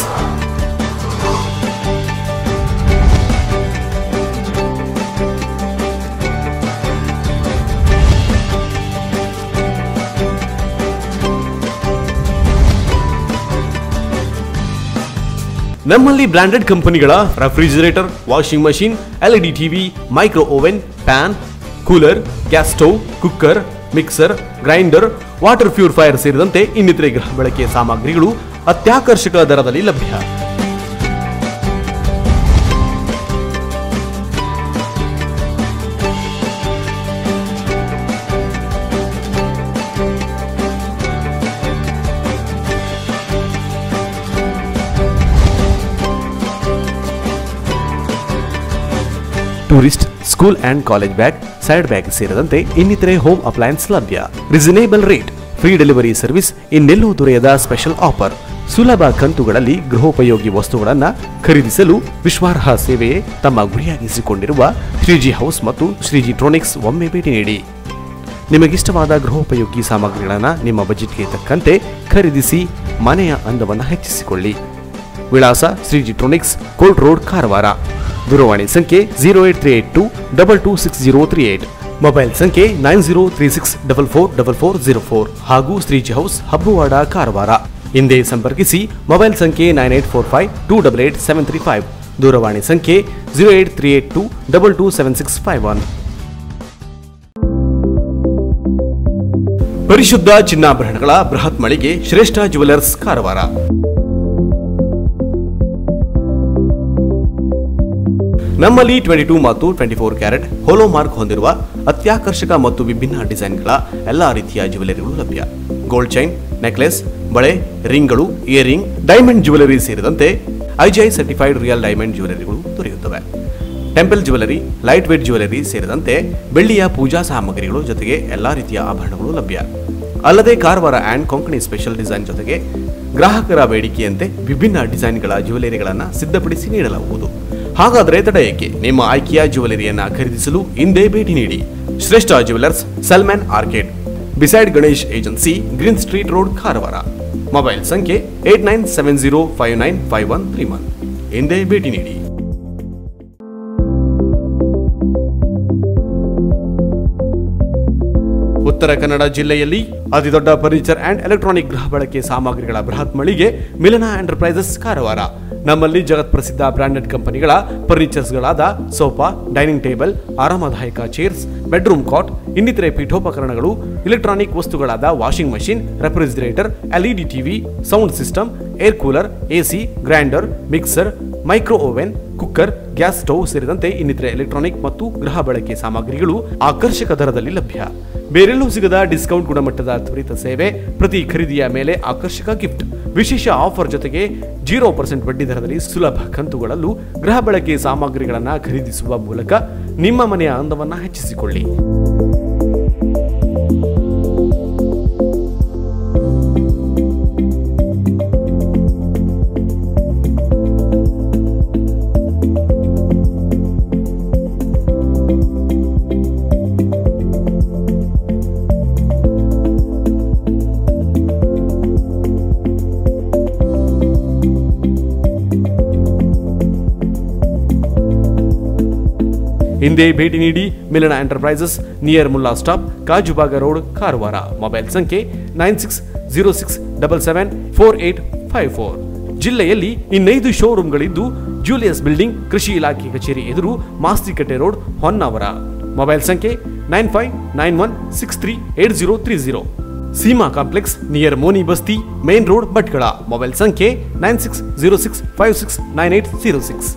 ನಮ್ಮಲ್ಲಿ ಬ್ರಾಂಡೆಡ್ ಕಂಪನಿಗಳ refrigerator, washing machine, LED TV, micro oven, fan, cooler, gas stove, cooker, mixer, grinder, water purifier ಸೇರಿದಂತೆ ಇನ್ನಿತರೆ ಗೃಹ ಬಳಕೆ ಸಾಮಗ್ರಿಗಳು ಅತ್ಯಾಕರ್ಷಕ ದರದಲ್ಲಿ ಲಭ್ಯ. Tourist, school and college bag, side bag ಸೇರಿದಂತೆ ಇನ್ನಿತರೆ ಹೋಮ್ ಅಪ್ಲಯನ್ಸ್ ಲಭ್ಯ. Reasonable rate, free delivery service, ಇನ್ನೆಲ್ಲೂ ದೊರೆಯದ ಸ್ಪೆಷಲ್ ಆಫರ್. ಸುಲಭ ಕಂತುಗಳಲ್ಲಿ ಗೃಹೋಪಯೋಗಿ ವಸ್ತುಗಳನ್ನು ಖರೀದಿಸಲು ವಿಶ್ವಾರ್ಹ ಸೇವೆಯೇ ತಮ್ಮ ಗುರಿಯಾಗಿಸಿಕೊಂಡಿರುವ ಶ್ರೀಜಿ ಹೌಸ್ ಮತ್ತು ಶ್ರೀಜಿ ಟ್ರೋನಿಕ್ಸ್ ಒಮ್ಮೆ ಭೇಟಿ ನೀಡಿ. ನಿಮಗಿಷ್ಟವಾದ ಗೃಹೋಪಯೋಗಿ ಸಾಮಗ್ರಿಗಳನ್ನು ನಿಮ್ಮ ಬಜೆಟ್ಗೆ ತಕ್ಕಂತೆ ಖರೀದಿಸಿ ಮನೆಯ ಅಂದವನ್ನು ಹೆಚ್ಚಿಸಿಕೊಳ್ಳಿ. ವಿಳಾಸ ಶ್ರೀಜಿ ಟ್ರೋನಿಕ್ಸ್, ಕೋಲ್ಟ್ ರೋಡ್, ಕಾರವಾರ. ದೂರವಾಣಿ ಸಂಖ್ಯೆ 08382226038. ಮೊಬೈಲ್ ಸಂಖ್ಯೆ 9036444404 ಹಾಗೂ ಶ್ರೀಜಿ ಹೌಸ್, ಹಬ್ಬುವಾಡ, ಕಾರವಾರ. ಹಿಂದೆ ಸಂಪರ್ಕಿಸಿ. ಮೊಬೈಲ್ ಸಂಖ್ಯೆ 9845288735. ದೂರವಾಣಿ ಸಂಖ್ಯೆ 08382227651. ಪರಿಶುದ್ಧ ಚಿನ್ನಾಭರಣಗಳ ಬೃಹತ್ ಮಳಿಗೆ ಶ್ರೇಷ್ಠ ಜುವೆಲರ್ಸ್, ಕಾರವಾರ. ನಮ್ಮಲ್ಲಿ 22 ಮತ್ತು 24 ಕ್ಯಾರೆಟ್ ಹೋಲೋ ಮಾರ್ಕ್ ಹೊಂದಿರುವ ಅತ್ಯಾಕರ್ಷಕ ಮತ್ತು ವಿಭಿನ್ನ ಡಿಸೈನ್ಗಳ ಎಲ್ಲಾ ರೀತಿಯ ಜ್ಯುವೆಲರಿಗಳು ಲಭ್ಯ. ಗೋಲ್ಡ್ ಚೈನ್, ನೆಕ್ಲೆಸ್, ಬಳೆ, ರಿಂಗ್ಗಳು, ಇಯರಿಂಗ್, ಡೈಮಂಡ್ ಜ್ಯುವೆಲರಿ ಸೇರಿದಂತೆ IGI ಸರ್ಟಿಫೈಡ್ ರಿಯಲ್ ಡೈಮಂಡ್ ಜ್ಯುವೆಲರಿಗಳು ದೊರೆಯುತ್ತವೆ. Temple jewellery, light weight jewellery ಸೇರಿದಂತೆ ಬೆಳ್ಳಿಯ ಪೂಜಾ ಸಾಮಗ್ರಿಗಳು ಜೊತೆಗೆ ಎಲ್ಲಾ ರೀತಿಯ ಆಭರಣಗಳು ಲಭ್ಯ. ಅಲ್ಲದೆ Karwar and Konkani special design ಜೊತೆಗೆ ಗ್ರಾಹಕರ ಬೇಡಿಕೆಯಂತೆ ವಿಭಿನ್ನ ಡಿಸೈನ್ಗಳ ಜ್ಯುವೆಲರಿಗಳನ್ನು ಸಿದ್ಧಪಡಿಸಿ ನೀಡಲಾಗುವುದು. ಹಾಗಾದರೆ ತಡ ಏಕೆ? ನಿಮ್ಮ ಆಯ್ಕೆಯ ಜ್ಯುವೆಲರಿಯನ್ನ ಖರೀದಿಸಲು ಹಿಂದೆ ಭೇಟಿ ನೀಡಿ. ಶ್ರೇಷ್ಠ jewellers, Salman arcade, beside Ganesh agency, green street road, Karwar. Mobile ಸಂಖ್ಯೆ 8970595131. ಹಿಂದೆ ಭೇಟಿ ನೀಡಿ. ಉತ್ತರ ಕನ್ನಡ ಜಿಲ್ಲೆಯಲ್ಲಿ ಅತಿದೊಡ್ಡ ಫರ್ನಿಚರ್ ಅಂಡ್ ಎಲೆಕ್ಟ್ರಾನಿಕ್ ಗೃಹ ಬಳಕೆ ಸಾಮಗ್ರಿಗಳ ಬೃಹತ್ ಮಳಿಗೆ ಮಿಲನ ಎಂಟರ್ಪ್ರೈಸಸ್ ಕಾರವಾರ. ನಮ್ಮಲ್ಲಿ ಜಗತ್ ಪ್ರಸಿದ್ಧ ಬ್ರಾಂಡೆಡ್ ಕಂಪನಿಗಳ ಫರ್ನಿಚರ್ಸ್ಗಳಾದ ಸೋಫಾ, ಡೈನಿಂಗ್ ಟೇಬಲ್, ಆರಾಮದಾಯಕ ಚೇರ್ಸ್, ಬೆಡ್ರೂಮ್ ಕಾಟ್, ಇನ್ನಿತರೆ ಪೀಠೋಪಕರಣಗಳು, ಇಲೆಕ್ಟ್ರಾನಿಕ್ ವಸ್ತುಗಳಾದ washing machine, refrigerator, LED TV, sound system, air cooler, AC, grinder, mixer, micro oven, cooker, gas stove ಸೇರಿದಂತೆ ಇನ್ನಿತರೆ ಎಲೆಕ್ಟ್ರಾನಿಕ್ ಮತ್ತು ಗೃಹ ಬಳಕೆ ಸಾಮಗ್ರಿಗಳು ಆಕರ್ಷಕ ದರದಲ್ಲಿ ಲಭ್ಯ. ಬೇರೆಲ್ಲೂ ಸಿಗದ ಡಿಸ್ಕೌಂಟ್ ಗುಣಮಟ್ಟದ ತ್ವರಿತ ಸೇವೆ, ಪ್ರತಿ ಖರೀದಿಯ ಮೇಲೆ ಆಕರ್ಷಕ ಗಿಫ್ಟ್, ವಿಶೇಷ ಆಫರ್ ಜೊತೆಗೆ 0% ಬಡ್ಡಿ ದರದಲ್ಲಿ ಸುಲಭ ಕಂತುಗಳಲ್ಲೂ ಗೃಹ ಬಳಕೆ ಸಾಮಗ್ರಿಗಳನ್ನು ಖರೀದಿಸುವ ಮೂಲಕ ನಿಮ್ಮ ಮನೆಯ ಅಂದವನ್ನು ಹೆಚ್ಚಿಸಿಕೊಳ್ಳಿ. ಹಿಂದೆ ಭೇಟಿ ನೀಡಿ ಮಿಲನ enterprises, near Mulla stop, Kajubag road, Karwar. Mobile ಸಂಖ್ಯೆ 9606774854. ಜಿಲ್ಲೆಯಲ್ಲಿ 5 ಶೋರೂಮ್ಗಳಿದ್ದು ಜೂಲಿಯಸ್ ಬಿಲ್ಡಿಂಗ್, ಕೃಷಿ ಇಲಾಖೆ ಕಚೇರಿ ಎದುರು, ಮಾಸ್ತಿಕಟ್ಟೆ ರೋಡ್, ಹೊನ್ನಾವರ. ಮೊಬೈಲ್ ಸಂಖ್ಯೆ 9591638030. Seema complex near Moni Basti, main road, Bhatkal. Mobile ಸಂಖ್ಯೆ 9606569806.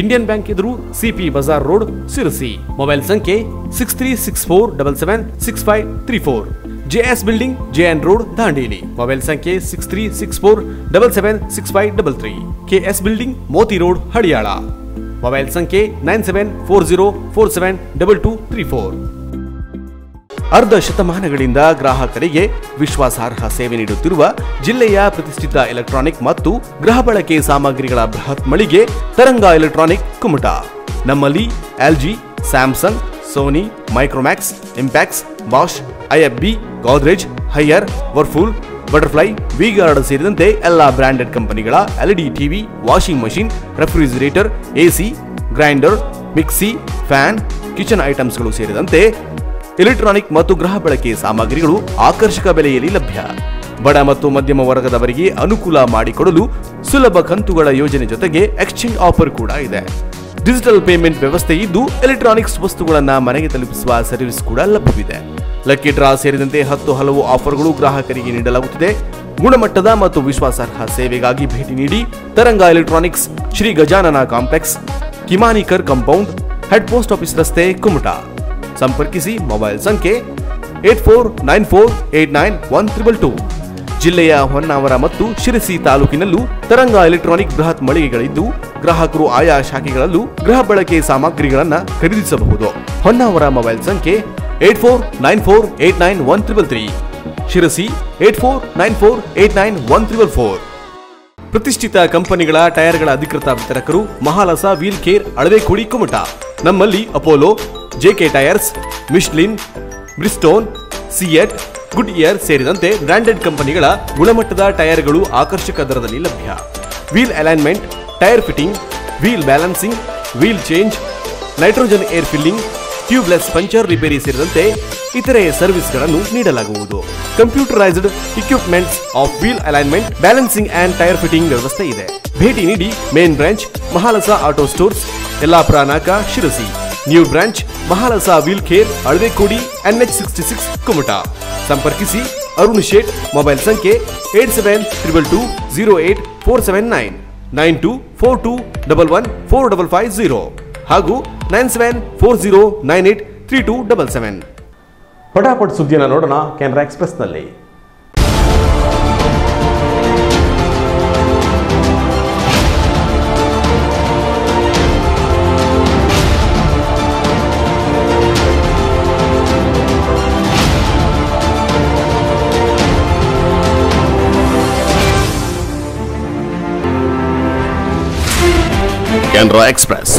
ಇಂಡಿಯನ್ ಬ್ಯಾಂಕ್ ಎದುರು, CP Bazar road, Sirsi. Mobile ಸಂಖ್ಯೆ 6364776534. JS building, JN road, Dandeli. Mobile ಸಂಖ್ಯೆ 6364776533. KS building, Moti road, Haliyal. Mobile ಸಂಖ್ಯೆ 9740472234. ಅರ್ಧ ಶತಮಾನಗಳಿಂದ ಗ್ರಾಹಕರಿಗೆ ವಿಶ್ವಾಸಾರ್ಹ ಸೇವೆ ನೀಡುತ್ತಿರುವ ಜಿಲ್ಲೆಯ ಪ್ರತಿಷ್ಠಿತ ಎಲೆಕ್ಟ್ರಾನಿಕ್ ಮತ್ತು ಗೃಹ ಬಳಕೆ ಸಾಮಗ್ರಿಗಳ ಬೃಹತ್ ಮಳಿಗೆ ತರಂಗ ಎಲೆಕ್ಟ್ರಾನಿಕ್, ಕುಮಟಾ. ನಮ್ಮಲ್ಲಿ LG, Samsung, Sony, Micromax, Impex, Bosch, IFB, Godrej, Haier, Whirlpool, Butterfly, V-Guard ಸೇರಿದಂತೆ ಎಲ್ಲಾ ಬ್ರಾಂಡೆಡ್ ಕಂಪನಿಗಳ LED TV, washing machine, refrigerator, AC, grinder, mixie, fan, kitchen ಐಟಮ್ಸ್ಗಳು ಸೇರಿದಂತೆ ಎಲೆಕ್ಟ್ರಾನಿಕ್ ಮತ್ತು ಗೃಹ ಬಳಕೆ ಸಾಮಗ್ರಿಗಳು ಆಕರ್ಷಕ ಬೆಲೆಯಲ್ಲಿ ಲಭ್ಯ. ಬಡ ಮತ್ತು ಮಧ್ಯಮ ವರ್ಗದವರಿಗೆ ಅನುಕೂಲ ಮಾಡಿಕೊಡಲು ಸುಲಭ ಕಂತುಗಳ ಯೋಜನೆ ಜೊತೆಗೆ ಎಕ್ಸ್ಚೇಂಜ್ ಆಫರ್ ಕೂಡ ಇದೆ. ಡಿಜಿಟಲ್ ಪೇಮೆಂಟ್ ವ್ಯವಸ್ಥೆ ಇದ್ದು ಎಲೆಕ್ಟ್ರಾನಿಕ್ಸ್ ವಸ್ತುಗಳನ್ನು ಮನೆಗೆ ತಲುಪಿಸುವ ಸರ್ವಿಸ್ ಕೂಡ ಲಭ್ಯವಿದೆ. ಲಕ್ಕಿ ಡ್ರಾ ಸೇರಿದಂತೆ 10 ಹಲವು ಆಫರ್ಗಳು ಗ್ರಾಹಕರಿಗೆ ನೀಡಲಾಗುತ್ತಿದೆ. ಗುಣಮಟ್ಟದ ಮತ್ತು ವಿಶ್ವಾಸಾರ್ಹ ಸೇವೆಗಾಗಿ ಭೇಟಿ ನೀಡಿ Taranga electronics, Shri Gajanana complex, Kimanikar compound, head post office ರಸ್ತೆ, ಕುಮಟಾ. ಸಂಪರ್ಕಿಸಿ. ಮೊಬೈಲ್ ಸಂಖ್ಯೆ 8494891322. ಜಿಲ್ಲೆಯ ಹೊನ್ನಾವರ ಮತ್ತು ಶಿರಸಿ ತಾಲೂಕಿನಲ್ಲೂ ತರಂಗ ಎಲೆಕ್ಟ್ರಾನಿಕ್ ಬೃಹತ್ ಮಳಿಗೆಗಳಿದ್ದು ಗ್ರಾಹಕರು ಆಯಾ ಶಾಖೆಗಳಲ್ಲೂ ಗೃಹ ಬಳಕೆ ಸಾಮಗ್ರಿಗಳನ್ನು ಖರೀದಿಸಬಹುದು. ಹೊನ್ನಾವರ ಮೊಬೈಲ್ ಸಂಖ್ಯೆ 8494891333. ಶಿರಸಿ 8494891344. ಪ್ರತಿಷ್ಠಿತ ಕಂಪನಿಗಳ ಟೈರ್ಗಳ ಅಧಿಕೃತ ವಿತರಕರು ಮಹಾಲಸ ವೀಲ್ ಕೇರ್, ಅಳವೆಕೋಡಿ, ಕುಮಟಾ. ನಮ್ಮಲ್ಲಿ Apollo, JK tyres, Michelin, Bridgestone, CEAT, Goodyear ಸೇರಿದಂತೆ ಬ್ರಾಂಡೆಡ್ ಕಂಪನಿಗಳ ಗುಣಮಟ್ಟದ ಟೈರ್ಗಳು ಆಕರ್ಷಕ ದರದಲ್ಲಿ ಲಭ್ಯ. Wheel alignment, tyre fitting, wheel balancing, wheel change, nitrogen air filling, tubeless puncture repair ಸೇರಿದಂತೆ ಇತರೆ ಸರ್ವಿಸ್ಗಳನ್ನು ನೀಡಲಾಗುವುದು. Computerised equipments of wheel alignment, balancing and tyre fitting ವ್ಯವಸ್ಥೆ ಇದೆ. ಭೇಟಿ ನೀಡಿ. Main branch Mahalasa auto stores, Yellapur ನಾಕ, Sirsi. New branch Mahalasa wheel care, Alavekodi, NH66, Kumta. ಸಂಪರ್ಕಿಸಿ. ಅರುಣ್ ಶೇಟ್. ಮೊಬೈಲ್ ಸಂಖ್ಯೆ 8722208479, 9242114550 ಹಾಗೂ 9740983277. ಪಟಾಪಟ್ ಸುದ್ದಿಯನ್ನು ನೋಡೋಣ ಕೆನರಾ ಎಕ್ಸ್‌ಪ್ರೆಸ್‌ನಲ್ಲಿ. ಕೆನರಾ ಎಕ್ಸ್‌ಪ್ರೆಸ್.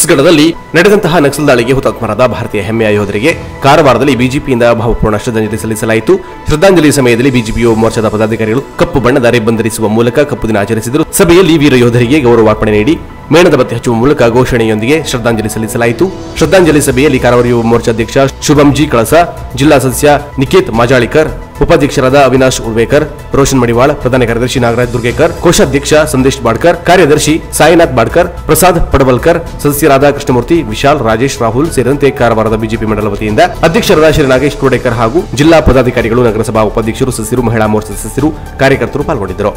ಛತ್ತೀಸ್ಗಢದಲ್ಲಿ ನಡೆದಂತಹ ನಕ್ಸಲ್ ದಾಳಿಗೆ ಹುತಾತ್ಮರಾದ ಭಾರತೀಯ ಹೆಮ್ಮೆಯ ಯೋಧರಿಗೆ ಕಾರವಾರದಲ್ಲಿ ಬಿಜೆಪಿಯಿಂದ ಭಾವಪೂರ್ಣ ಶ್ರದ್ಧಾಂಜಲಿ ಸಲ್ಲಿಸಲಾಯಿತು. ಶ್ರದ್ಧಾಂಜಲಿ ಸಮಯದಲ್ಲಿ ಬಿಜೆಪಿ ಯುವ ಮೋರ್ಚಾದ ಪದಾಧಿಕಾರಿಗಳು ಕಪ್ಪು ಬಣ್ಣದ ರಿಬ್ಬನ್ ಧರಿಸುವ ಮೂಲಕ ಕಪ್ಪು ದಿನ ಆಚರಿಸಿದರು. ಸಭೆಯಲ್ಲಿ ವೀರ ಯೋಧರಿಗೆ ಗೌರವಾರ್ಪಣೆ ನೀಡಿ ಮೇಣದ ಬತ್ತಿ ಹಚ್ಚುವ ಮೂಲಕ ಘೋಷಣೆಯೊಂದಿಗೆ ಶ್ರದ್ಧಾಂಜಲಿ ಸಲ್ಲಿಸಲಾಯಿತು. ಶ್ರದ್ಧಾಂಜಲಿ ಸಭೆಯಲ್ಲಿ ಕಾರವಾರ ಯುವ ಮೋರ್ಚಾ ಅಧ್ಯಕ್ಷ ಶುಭಂಜಿ ಕಳಸ, ಜಿಲ್ಲಾ ಸದಸ್ಯ ನಿಕೇತ್ ಮಾಜಾಳಿಕರ್, ಉಪಾಧ್ಯಕ್ಷರಾದ ಅವಿನಾಶ್ ಉರ್ವೇಕರ್, ರೋಷನ್ ಮಡಿವಾಳ್, ಪ್ರಧಾನ ಕಾರ್ಯದರ್ಶಿ ನಾಗರಾಜ್ ದುರ್ಗೇಕರ್, ಕೋಶಾಧ್ಯಕ್ಷ ಸಂದೇಶ್ ಬಾಡ್ಕರ್, ಕಾರ್ಯದರ್ಶಿ ಸಾಯಿನಾಥ್ ಬಾಡ್ಕರ್, ಪ್ರಸಾದ್ ಪಡವಲ್ಕರ್, ಸದಸ್ಯರಾದ ಕೃಷ್ಣಮೂರ್ತಿ, ವಿಶಾಲ್, ರಾಜೇಶ್, ರಾಹುಲ್ ಸೇರಿದಂತೆ ಕಾರವಾರದ ಬಿಜೆಪಿ ಮಂಡಲ ವತಿಯಿಂದ ಅಧ್ಯಕ್ಷರಾದ ಶ್ರೀ ನಾಗೇಶ್ ಕೋಡೇಕರ್ ಹಾಗೂ ಜಿಲ್ಲಾ ಪದಾಧಿಕಾರಿಗಳು, ನಗರಸಭಾ ಉಪಾಧ್ಯಕ್ಷರು, ಸದಸ್ಯರು, ಮಹಿಳಾ ಮೋರ್ಚಾ ಸದಸ್ಯರು, ಕಾರ್ಯಕರ್ತರು ಪಾಲ್ಗೊಂಡಿದ್ದರು.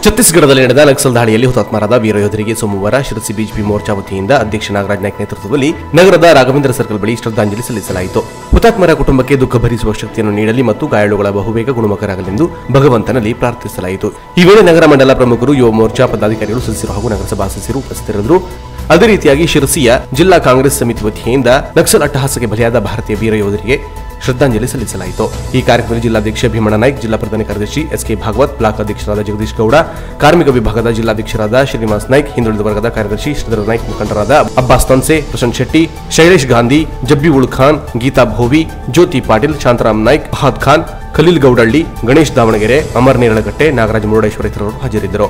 ಛತ್ತೀಸ್ಗಢದಲ್ಲಿ ನಡೆದ ನಕ್ಸಲ್ ದಾಳಿಯಲ್ಲಿ ಹುತಾತ್ಮರಾದ ವೀರ ಯೋಧರಿಗೆ ಸೋಮವಾರ ಶಿರಸಿ ಬಿಜೆಪಿ ಮೋರ್ಚಾ ವತಿಯಿಂದ ಅಧ್ಯಕ್ಷ ನಾಗರಾಜ್ ನಾಯ್ಕ್ ನೇತೃತ್ವದಲ್ಲಿ ನಗರದ ರಾಘವೇಂದ್ರ ಸರ್ಕಲ್ ಬಳಿ ಶ್ರದ್ಧಾಂಜಲಿ ಸಲ್ಲಿಸಲಾಯಿತು. ಹುತಾತ್ಮರ ಕುಟುಂಬಕ್ಕೆ ದುಃಖ ಭರಿಸುವ ಶಕ್ತಿಯನ್ನು ನೀಡಲಿ ಮತ್ತು ಗಾಯಾಳುಗಳ ಬಹುಬೇಗ ಗುಣಮುಖರಾಗಲೆಂದು ಭಗವಂತನಲ್ಲಿ ಪ್ರಾರ್ಥಿಸಲಾಯಿತು. ಈ ವೇಳೆ ನಗರ ಮಂಡಲ ಪ್ರಮುಖರು, ಯುವ ಮೋರ್ಚಾ ಪದಾಧಿಕಾರಿಗಳು, ಸದಸ್ಯರು ಹಾಗೂ ನಗರಸಭಾ ಸದಸ್ಯರು ಉಪಸ್ಥಿತರಿದ್ದರು. ಅದೇ ರೀತಿಯಾಗಿ ಶಿರಸಿಯ ಜಿಲ್ಲಾ ಕಾಂಗ್ರೆಸ್ ಸಮಿತಿ ವತಿಯಿಂದ ನಕ್ಸಲ್ ಅಟ್ಟಹಾಸಕ್ಕೆ ಬಲಿಯಾದ ಭಾರತೀಯ ವೀರ ಯೋಧರಿಗೆ ಶ್ರದ್ಧಾಂಜಲಿ ಸಲ್ಲಿಸಲಾಯಿತು. ಈ ಕಾರ್ಯಕ್ರಮದಲ್ಲಿ ಜಿಲ್ಲಾಧ್ಯಕ್ಷ ಭೀಮಣ್ಣ ನಾಯ್ಕ್, ಜಿಲ್ಲಾ ಪ್ರಧಾನ ಕಾರ್ಯದರ್ಶಿ ಎಸ್ಕೆ ಭಾಗವತ್, ಬ್ಲಾಕ್ ಅಧ್ಯಕ್ಷರಾದ ಜಗದೀಶ್ ಗೌಡ, ಕಾರ್ಮಿಕ ವಿಭಾಗದ ಜಿಲ್ಲಾಧ್ಯಕ್ಷರಾದ ಶ್ರೀನಿವಾಸ್ ನಾಯ್ಕ್, ಹಿಂದುಳಿದ ವರ್ಗದ ಕಾರ್ಯದರ್ಶಿ ಶ್ರೀಧರ ನಾಯ್ಕ್, ಮುಖಂಡರಾದ ಅಬ್ಬಾಸ್ ತನ್ಸೆ, ಪ್ರಶಾಂತ್ ಶೆಟ್ಟಿ, ಶೈಲೇಶ್ ಗಾಂಧಿ, ಜಬ್ಬಿ ಉಲ್ ಖಾನ್, ಗೀತಾ ಭೋವಿ, ಜ್ಯೋತಿ ಪಾಟೀಲ್, ಶಾಂತರಾಮ್ ನಾಯ್ಕ್, ಫಹದ್ ಖಾನ್, ಖಲೀಲ್ ಗೌಡಳ್ಳಿ, ಗಣೇಶ್ ದಾವಣಗೆರೆ, ಅಮರ್ ನೇರಳಗಟ್ಟೆ, ನಾಗರಾಜ್ ಮುರುಡೇಶ್ವರ ಇತರರು ಹಾಜರಿದ್ದರು.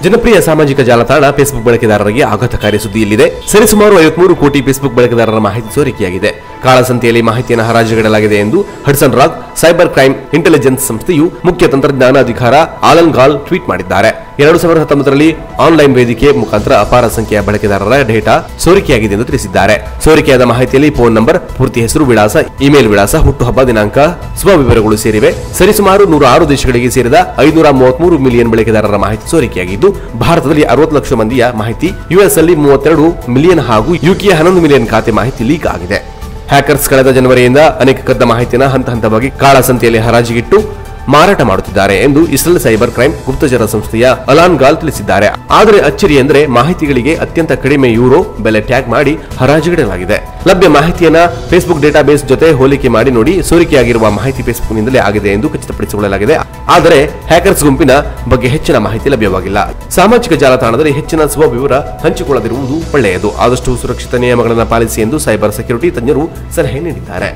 ಜನಪ್ರಿಯ ಸಾಮಾಜಿಕ ಜಾಲತಾಣ ಫೇಸ್ಬುಕ್ ಬಳಕೆದಾರರಿಗೆ ಆಘಾತಕಾರಿ ಸುದ್ದಿ ಇಲ್ಲಿದೆ. ಸರಿಸುಮಾರು 53 ಕೋಟಿ ಫೇಸ್ಬುಕ್ ಬಳಕೆದಾರರ ಮಾಹಿತಿ ಸೋರಿಕೆಯಾಗಿದೆ. ಕಾಳಸಂತೆಯಲ್ಲಿ ಮಾಹಿತಿಯನ್ನು ಹರಾಜುಗಿಡಲಾಗಿದೆ ಎಂದು Hudson raag cyber crime intelligence ಸಂಸ್ಥೆಯು ಮುಖ್ಯ ತಂತ್ರಜ್ಞಾನ ಅಧಿಕಾರ ಆಲನ್ ಗಾಲ್ ಟ್ವೀಟ್ ಮಾಡಿದ್ದಾರೆ. 2019ರಲ್ಲಿ ಆನ್ಲೈನ್ ವೇದಿಕೆ ಮುಖಾಂತರ ಅಪಾರ ಸಂಖ್ಯೆಯ ಬಳಕೆದಾರರ ಡೇಟಾ ಸೋರಿಕೆಯಾಗಿದೆ ಎಂದು ತಿಳಿಸಿದ್ದಾರೆ. ಸೋರಿಕೆಯಾದ ಮಾಹಿತಿಯಲ್ಲಿ ಫೋನ್ ನಂಬರ್, ಪೂರ್ತಿ ಹೆಸರು, ವಿಳಾಸ, ಇಮೇಲ್ ವಿಳಾಸ, ಹುಟ್ಟುಹಬ್ಬ ದಿನಾಂಕ, ಸ್ವವಿವರಗಳು ಸೇರಿವೆ. ಸರಿಸುಮಾರು 106 ದೇಶಗಳಿಗೆ ಸೇರಿದ 533 ಮಿಲಿಯನ್ ಬಳಕೆದಾರರ ಮಾಹಿತಿ ಸೋರಿಕೆಯಾಗಿದ್ದು, ಭಾರತದಲ್ಲಿ 60 ಲಕ್ಷ ಮಂದಿಯ ಮಾಹಿತಿ, ಯುಎಸ್ ಅಲ್ಲಿ 32 ಮಿಲಿಯನ್ ಹಾಗೂ ಯುಕೆ 11 ಮಿಲಿಯನ್ ಖಾತೆ ಮಾಹಿತಿ ಲೀಕ್ ಆಗಿದೆ. ಹ್ಯಾಕರ್ಸ್ ಕಳೆದ ಜನವರಿಯಿಂದ ಅನೇಕ ಕದ್ದ ಮಾಹಿತಿಯನ್ನು ಹಂತ ಹಂತವಾಗಿ ಕಾಳಸಂತೆಯಲ್ಲಿ ಹರಾಜಿಗಿಟ್ಟು ಮಾರಾಟ ಮಾಡುತ್ತಿದ್ದಾರೆ ಎಂದು ಇಸ್ರೇಲ್ ಸೈಬರ್ ಕ್ರೈಮ್ ಗುಪ್ತಚರ ಸಂಸ್ಥೆಯ ಅಲಾನ್ ಗಾಲ್ ತಿಳಿಸಿದ್ದಾರೆ. ಆದರೆ ಅಚ್ಚರಿ ಎಂದರೆ ಮಾಹಿತಿಗಳಿಗೆ ಅತ್ಯಂತ ಕಡಿಮೆ ಯೂರೋ ಬೆಲೆ ಟ್ಯಾಗ್ ಮಾಡಿ ಹರಾಜಿಗಿಡಲಾಗಿದೆ. ಲಭ್ಯ ಮಾಹಿತಿಯನ್ನ ಫೇಸ್ಬುಕ್ ಡೇಟಾಬೇಸ್ ಜೊತೆ ಹೋಲಿಕೆ ಮಾಡಿ ನೋಡಿ, ಸೋರಿಕೆಯಾಗಿರುವ ಮಾಹಿತಿ ಫೇಸ್ಬುಕ್ನಿಂದಲೇ ಆಗಿದೆ ಎಂದು ಖಚಿತಪಡಿಸಿಕೊಳ್ಳಲಾಗಿದೆ. ಆದರೆ ಹ್ಯಾಕರ್ಸ್ ಗುಂಪಿನ ಬಗ್ಗೆ ಹೆಚ್ಚಿನ ಮಾಹಿತಿ ಲಭ್ಯವಾಗಿಲ್ಲ. ಸಾಮಾಜಿಕ ಜಾಲತಾಣದಲ್ಲಿ ಹೆಚ್ಚಿನ ಸ್ವವಿವರ ಹಂಚಿಕೊಳ್ಳದಿರುವುದು ಒಳ್ಳೆಯದು. ಆದಷ್ಟು ಸುರಕ್ಷಿತ ನಿಯಮಗಳನ್ನು ಪಾಲಿಸಿ ಎಂದು ಸೈಬರ್ ಸೆಕ್ಯೂರಿಟಿ ತಜ್ಞರು ಸಲಹೆ ನೀಡಿದ್ದಾರೆ.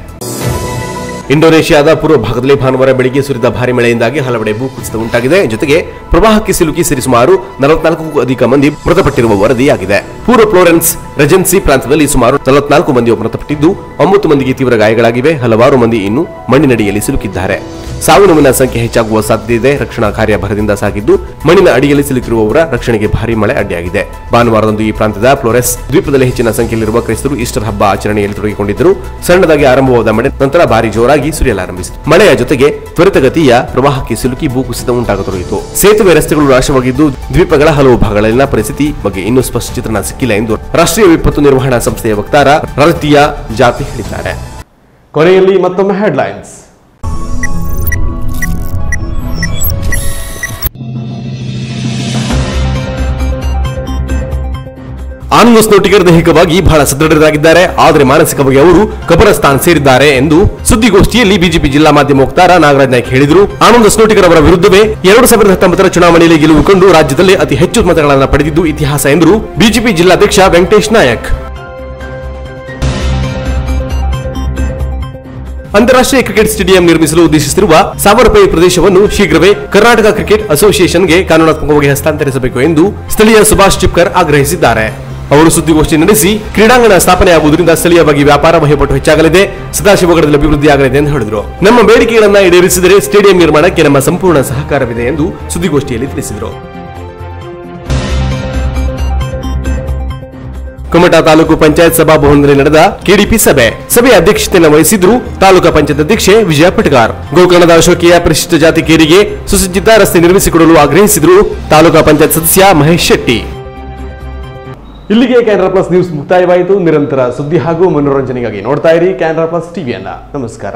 ಇಂಡೋನೇಷ್ಯಾದ ಪೂರ್ವ ಭಾಗದಲ್ಲಿ ಭಾನುವಾರ ಬೆಳಿಗ್ಗೆ ಸುರಿದ ಭಾರಿ ಮಳೆಯಿಂದಾಗಿ ಹಲವೆಡೆ ಭೂಕುಸಿತ ಉಂಟಾಗಿದೆ. ಜೊತೆಗೆ ಪ್ರವಾಹಕ್ಕೆ ಸಿಲುಕಿ ಸರಿಸುಮಾರು 44ಕ್ಕೂ ಅಧಿಕ ಮಂದಿ ಮೃತಪಟ್ಟಿರುವ ವರದಿಯಾಗಿದೆ. ಪೂರ್ವ ಫ್ಲೋರೆನ್ಸ್ ರೆಜೆನ್ಸಿ ಪ್ರಾಂತ್ಯದಲ್ಲಿ ಸುಮಾರು 44 ಮಂದಿ ಮೃತಪಟ್ಟಿದ್ದು, 9 ಮಂದಿಗೆ ತೀವ್ರ ಗಾಯಗಳಾಗಿವೆ. ಹಲವಾರು ಮಂದಿ ಇನ್ನೂ ಮಣ್ಣಿನಡಿಯಲ್ಲಿ ಸಿಲುಕಿದ್ದಾರೆ. ಸಾವು ನೋವಿನ ಸಂಖ್ಯೆ ಹೆಚ್ಚಾಗುವ ಸಾಧ್ಯತೆ ಇದೆ. ರಕ್ಷಣಾ ಕಾರ್ಯ ಭರದಿಂದ ಸಾಗಿದ್ದು, ಮಣ್ಣಿನ ಅಡಿಯಲ್ಲಿ ಸಿಲುಕಿರುವವರ ರಕ್ಷಣೆಗೆ ಭಾರಿ ಮಳೆ ಅಡ್ಡಿಯಾಗಿದೆ. ಭಾನುವಾರದಂದು ಈ ಪ್ರಾಂತ್ಯದ ಫ್ಲೋರೆಸ್ ದ್ವೀಪದಲ್ಲಿ ಹೆಚ್ಚಿನ ಸಂಖ್ಯೆಯಲ್ಲಿರುವ ಕ್ರೈಸ್ತರು ಈಸ್ಟರ್ ಹಬ್ಬ ಆಚರಣೆಯಲ್ಲಿ ತೊಡಗಿಕೊಂಡಿದ್ದರು. ಸಣ್ಣದಾಗಿ ಆರಂಭವಾದ ಮಳೆ ನಂತರ ಭಾರಿ ಜೋರಾಗಿ ಸುರಿಯಲಾರಂಭಿಸಿತು. ಮಳೆಯ ಜೊತೆಗೆ ತ್ವರಿತಗತಿಯ ಪ್ರವಾಹಕ್ಕೆ ಸಿಲುಕಿ ಭೂಕುಸಿತ ಉಂಟಾಗತೊಡಗಿತು. ಸೇತುವೆ ರಸ್ತೆಗಳು ನಾಶವಾಗಿದ್ದು, ದ್ವೀಪಗಳ ಹಲವು ಭಾಗಗಳಲ್ಲಿನ ಪರಿಸ್ಥಿತಿ ಬಗ್ಗೆ ಇನ್ನೂ ಸ್ಪಷ್ಟ ಚಿತ್ರಣ ಸಿಕ್ಕಿಲ್ಲ ಎಂದು ರಾಷ್ಟ್ರೀಯ ವಿಪತ್ತು ನಿರ್ವಹಣಾ ಸಂಸ್ಥೆಯ ವಕ್ತಾರ ರತಿಯಾ ಜಾತಿ ಹೇಳಿದ್ದಾರೆ. ಕೊನೆಯಲ್ಲಿ ಮತ್ತೊಮ್ಮೆ ಹೆಡ್ಲೈನ್ಸ್. ಆನಂದ್ ಸ್ನೋಟಿಗರ್ ದೈಹಿಕವಾಗಿ ಬಹಳ ಸದೃಢರಾಗಿದ್ದಾರೆ, ಆದರೆ ಮಾನಸಿಕವಾಗಿ ಅವರು ಕಬರಸ್ಥಾನ್ ಸೇರಿದ್ದಾರೆ ಎಂದು ಸುದ್ದಿಗೋಷ್ಠಿಯಲ್ಲಿ ಬಿಜೆಪಿ ಜಿಲ್ಲಾ ಮಾಧ್ಯಮ ವಕ್ತಾರ ನಾಗರಾಜ್ ನಾಯ್ಕ್ ಹೇಳಿದರು. ಆನಂದ್ ಸ್ನೋಟಿಗರ್ ಅವರ ವಿರುದ್ಧವೇ 2019ರ ಚುನಾವಣೆಯಲ್ಲಿ ಗೆಲುವು ಕಂಡು ರಾಜ್ಯದಲ್ಲಿ ಅತಿ ಹೆಚ್ಚು ಮತಗಳನ್ನು ಪಡೆದಿದ್ದು ಇತಿಹಾಸ ಎಂದರು ಬಿಜೆಪಿ ಜಿಲ್ಲಾಧ್ಯಕ್ಷ ವೆಂಕಟೇಶ್ ನಾಯಕ್. ಅಂತಾರಾಷ್ಟ್ರೀಯ ಕ್ರಿಕೆಟ್ ಸ್ಟೇಡಿಯಂ ನಿರ್ಮಿಸಲು ಉದ್ದೇಶಿಸಿರುವ 1000 ರೂಪಾಯಿ ಪ್ರದೇಶವನ್ನು ಶೀಘ್ರವೇ ಕರ್ನಾಟಕ ಕ್ರಿಕೆಟ್ ಅಸೋಸಿಯೇಷನ್ಗೆ ಕಾನೂನಾತ್ಮಕವಾಗಿ ಹಸ್ತಾಂತರಿಸಬೇಕು ಎಂದು ಸ್ಥಳೀಯ ಸುಭಾಷ್ ಚಿಪ್ಕರ್ ಆಗ್ರಹಿಸಿದ್ದಾರೆ. ಅವರು ಸುದ್ದಿಗೋಷ್ಠಿ ನಡೆಸಿ ಕ್ರೀಡಾಂಗಣ ಸ್ಥಾಪನೆಯಾಗುವುದರಿಂದ ಸ್ಥಳೀಯವಾಗಿ ವ್ಯಾಪಾರ ವಹಿವಾಟು ಹೆಚ್ಚಾಗಲಿದೆ, ಸದಾಶಿವಗಢದಲ್ಲಿ ಅಭಿವೃದ್ಧಿಯಾಗಲಿದೆ ಎಂದು ಹೇಳಿದರು. ನಮ್ಮ ಬೇಡಿಕೆಗಳನ್ನು ಈಡೇರಿಸಿದರೆ ಸ್ಟೇಡಿಯಂ ನಿರ್ಮಾಣಕ್ಕೆ ನಮ್ಮ ಸಂಪೂರ್ಣ ಸಹಕಾರವಿದೆ ಎಂದು ಸುದ್ದಿಗೋಷ್ಠಿಯಲ್ಲಿ ತಿಳಿಸಿದರು. ಕುಮಟಾ ತಾಲೂಕು ಪಂಚಾಯತ್ ಸಭಾಭವನದಲ್ಲಿ ನಡೆದ ಕೆಡಿಪಿ ಸಭೆಯ ಅಧ್ಯಕ್ಷತೆಯನ್ನು ವಹಿಸಿದ್ರು ತಾಲೂಕಾ ಪಂಚಾಯತ್ ಅಧ್ಯಕ್ಷೆ ವಿಜಯ ಪಟ್ಗಾರ್. ಗೋಕರ್ಣದ ಅಶೋಕಿಯ ಪರಿಶಿಷ್ಟ ಜಾತಿ ಕೇರಿಗೆ ಸುಸಜ್ಜಿತ ರಸ್ತೆ ನಿರ್ಮಿಸಿಕೊಡಲು ಆಗ್ರಹಿಸಿದ್ರು ತಾಲೂಕಾ ಪಂಚಾಯತ್ ಸದಸ್ಯ ಮಹೇಶ್ ಶೆಟ್ಟಿ. ಇಲ್ಲಿಗೆ ಕ್ಯಾನರಾ ಪ್ಲಸ್ ನ್ಯೂಸ್ ಮುಕ್ತಾಯವಾಯಿತು. ನಿರಂತರ ಸುದ್ದಿ ಹಾಗೂ ಮನೋರಂಜನೆಗಾಗಿ ನೋಡ್ತಾ ಇರಿ ಕ್ಯಾನರಾ ಪ್ಲಸ್ ಟಿವಿಯನ್ನ. ನಮಸ್ಕಾರ.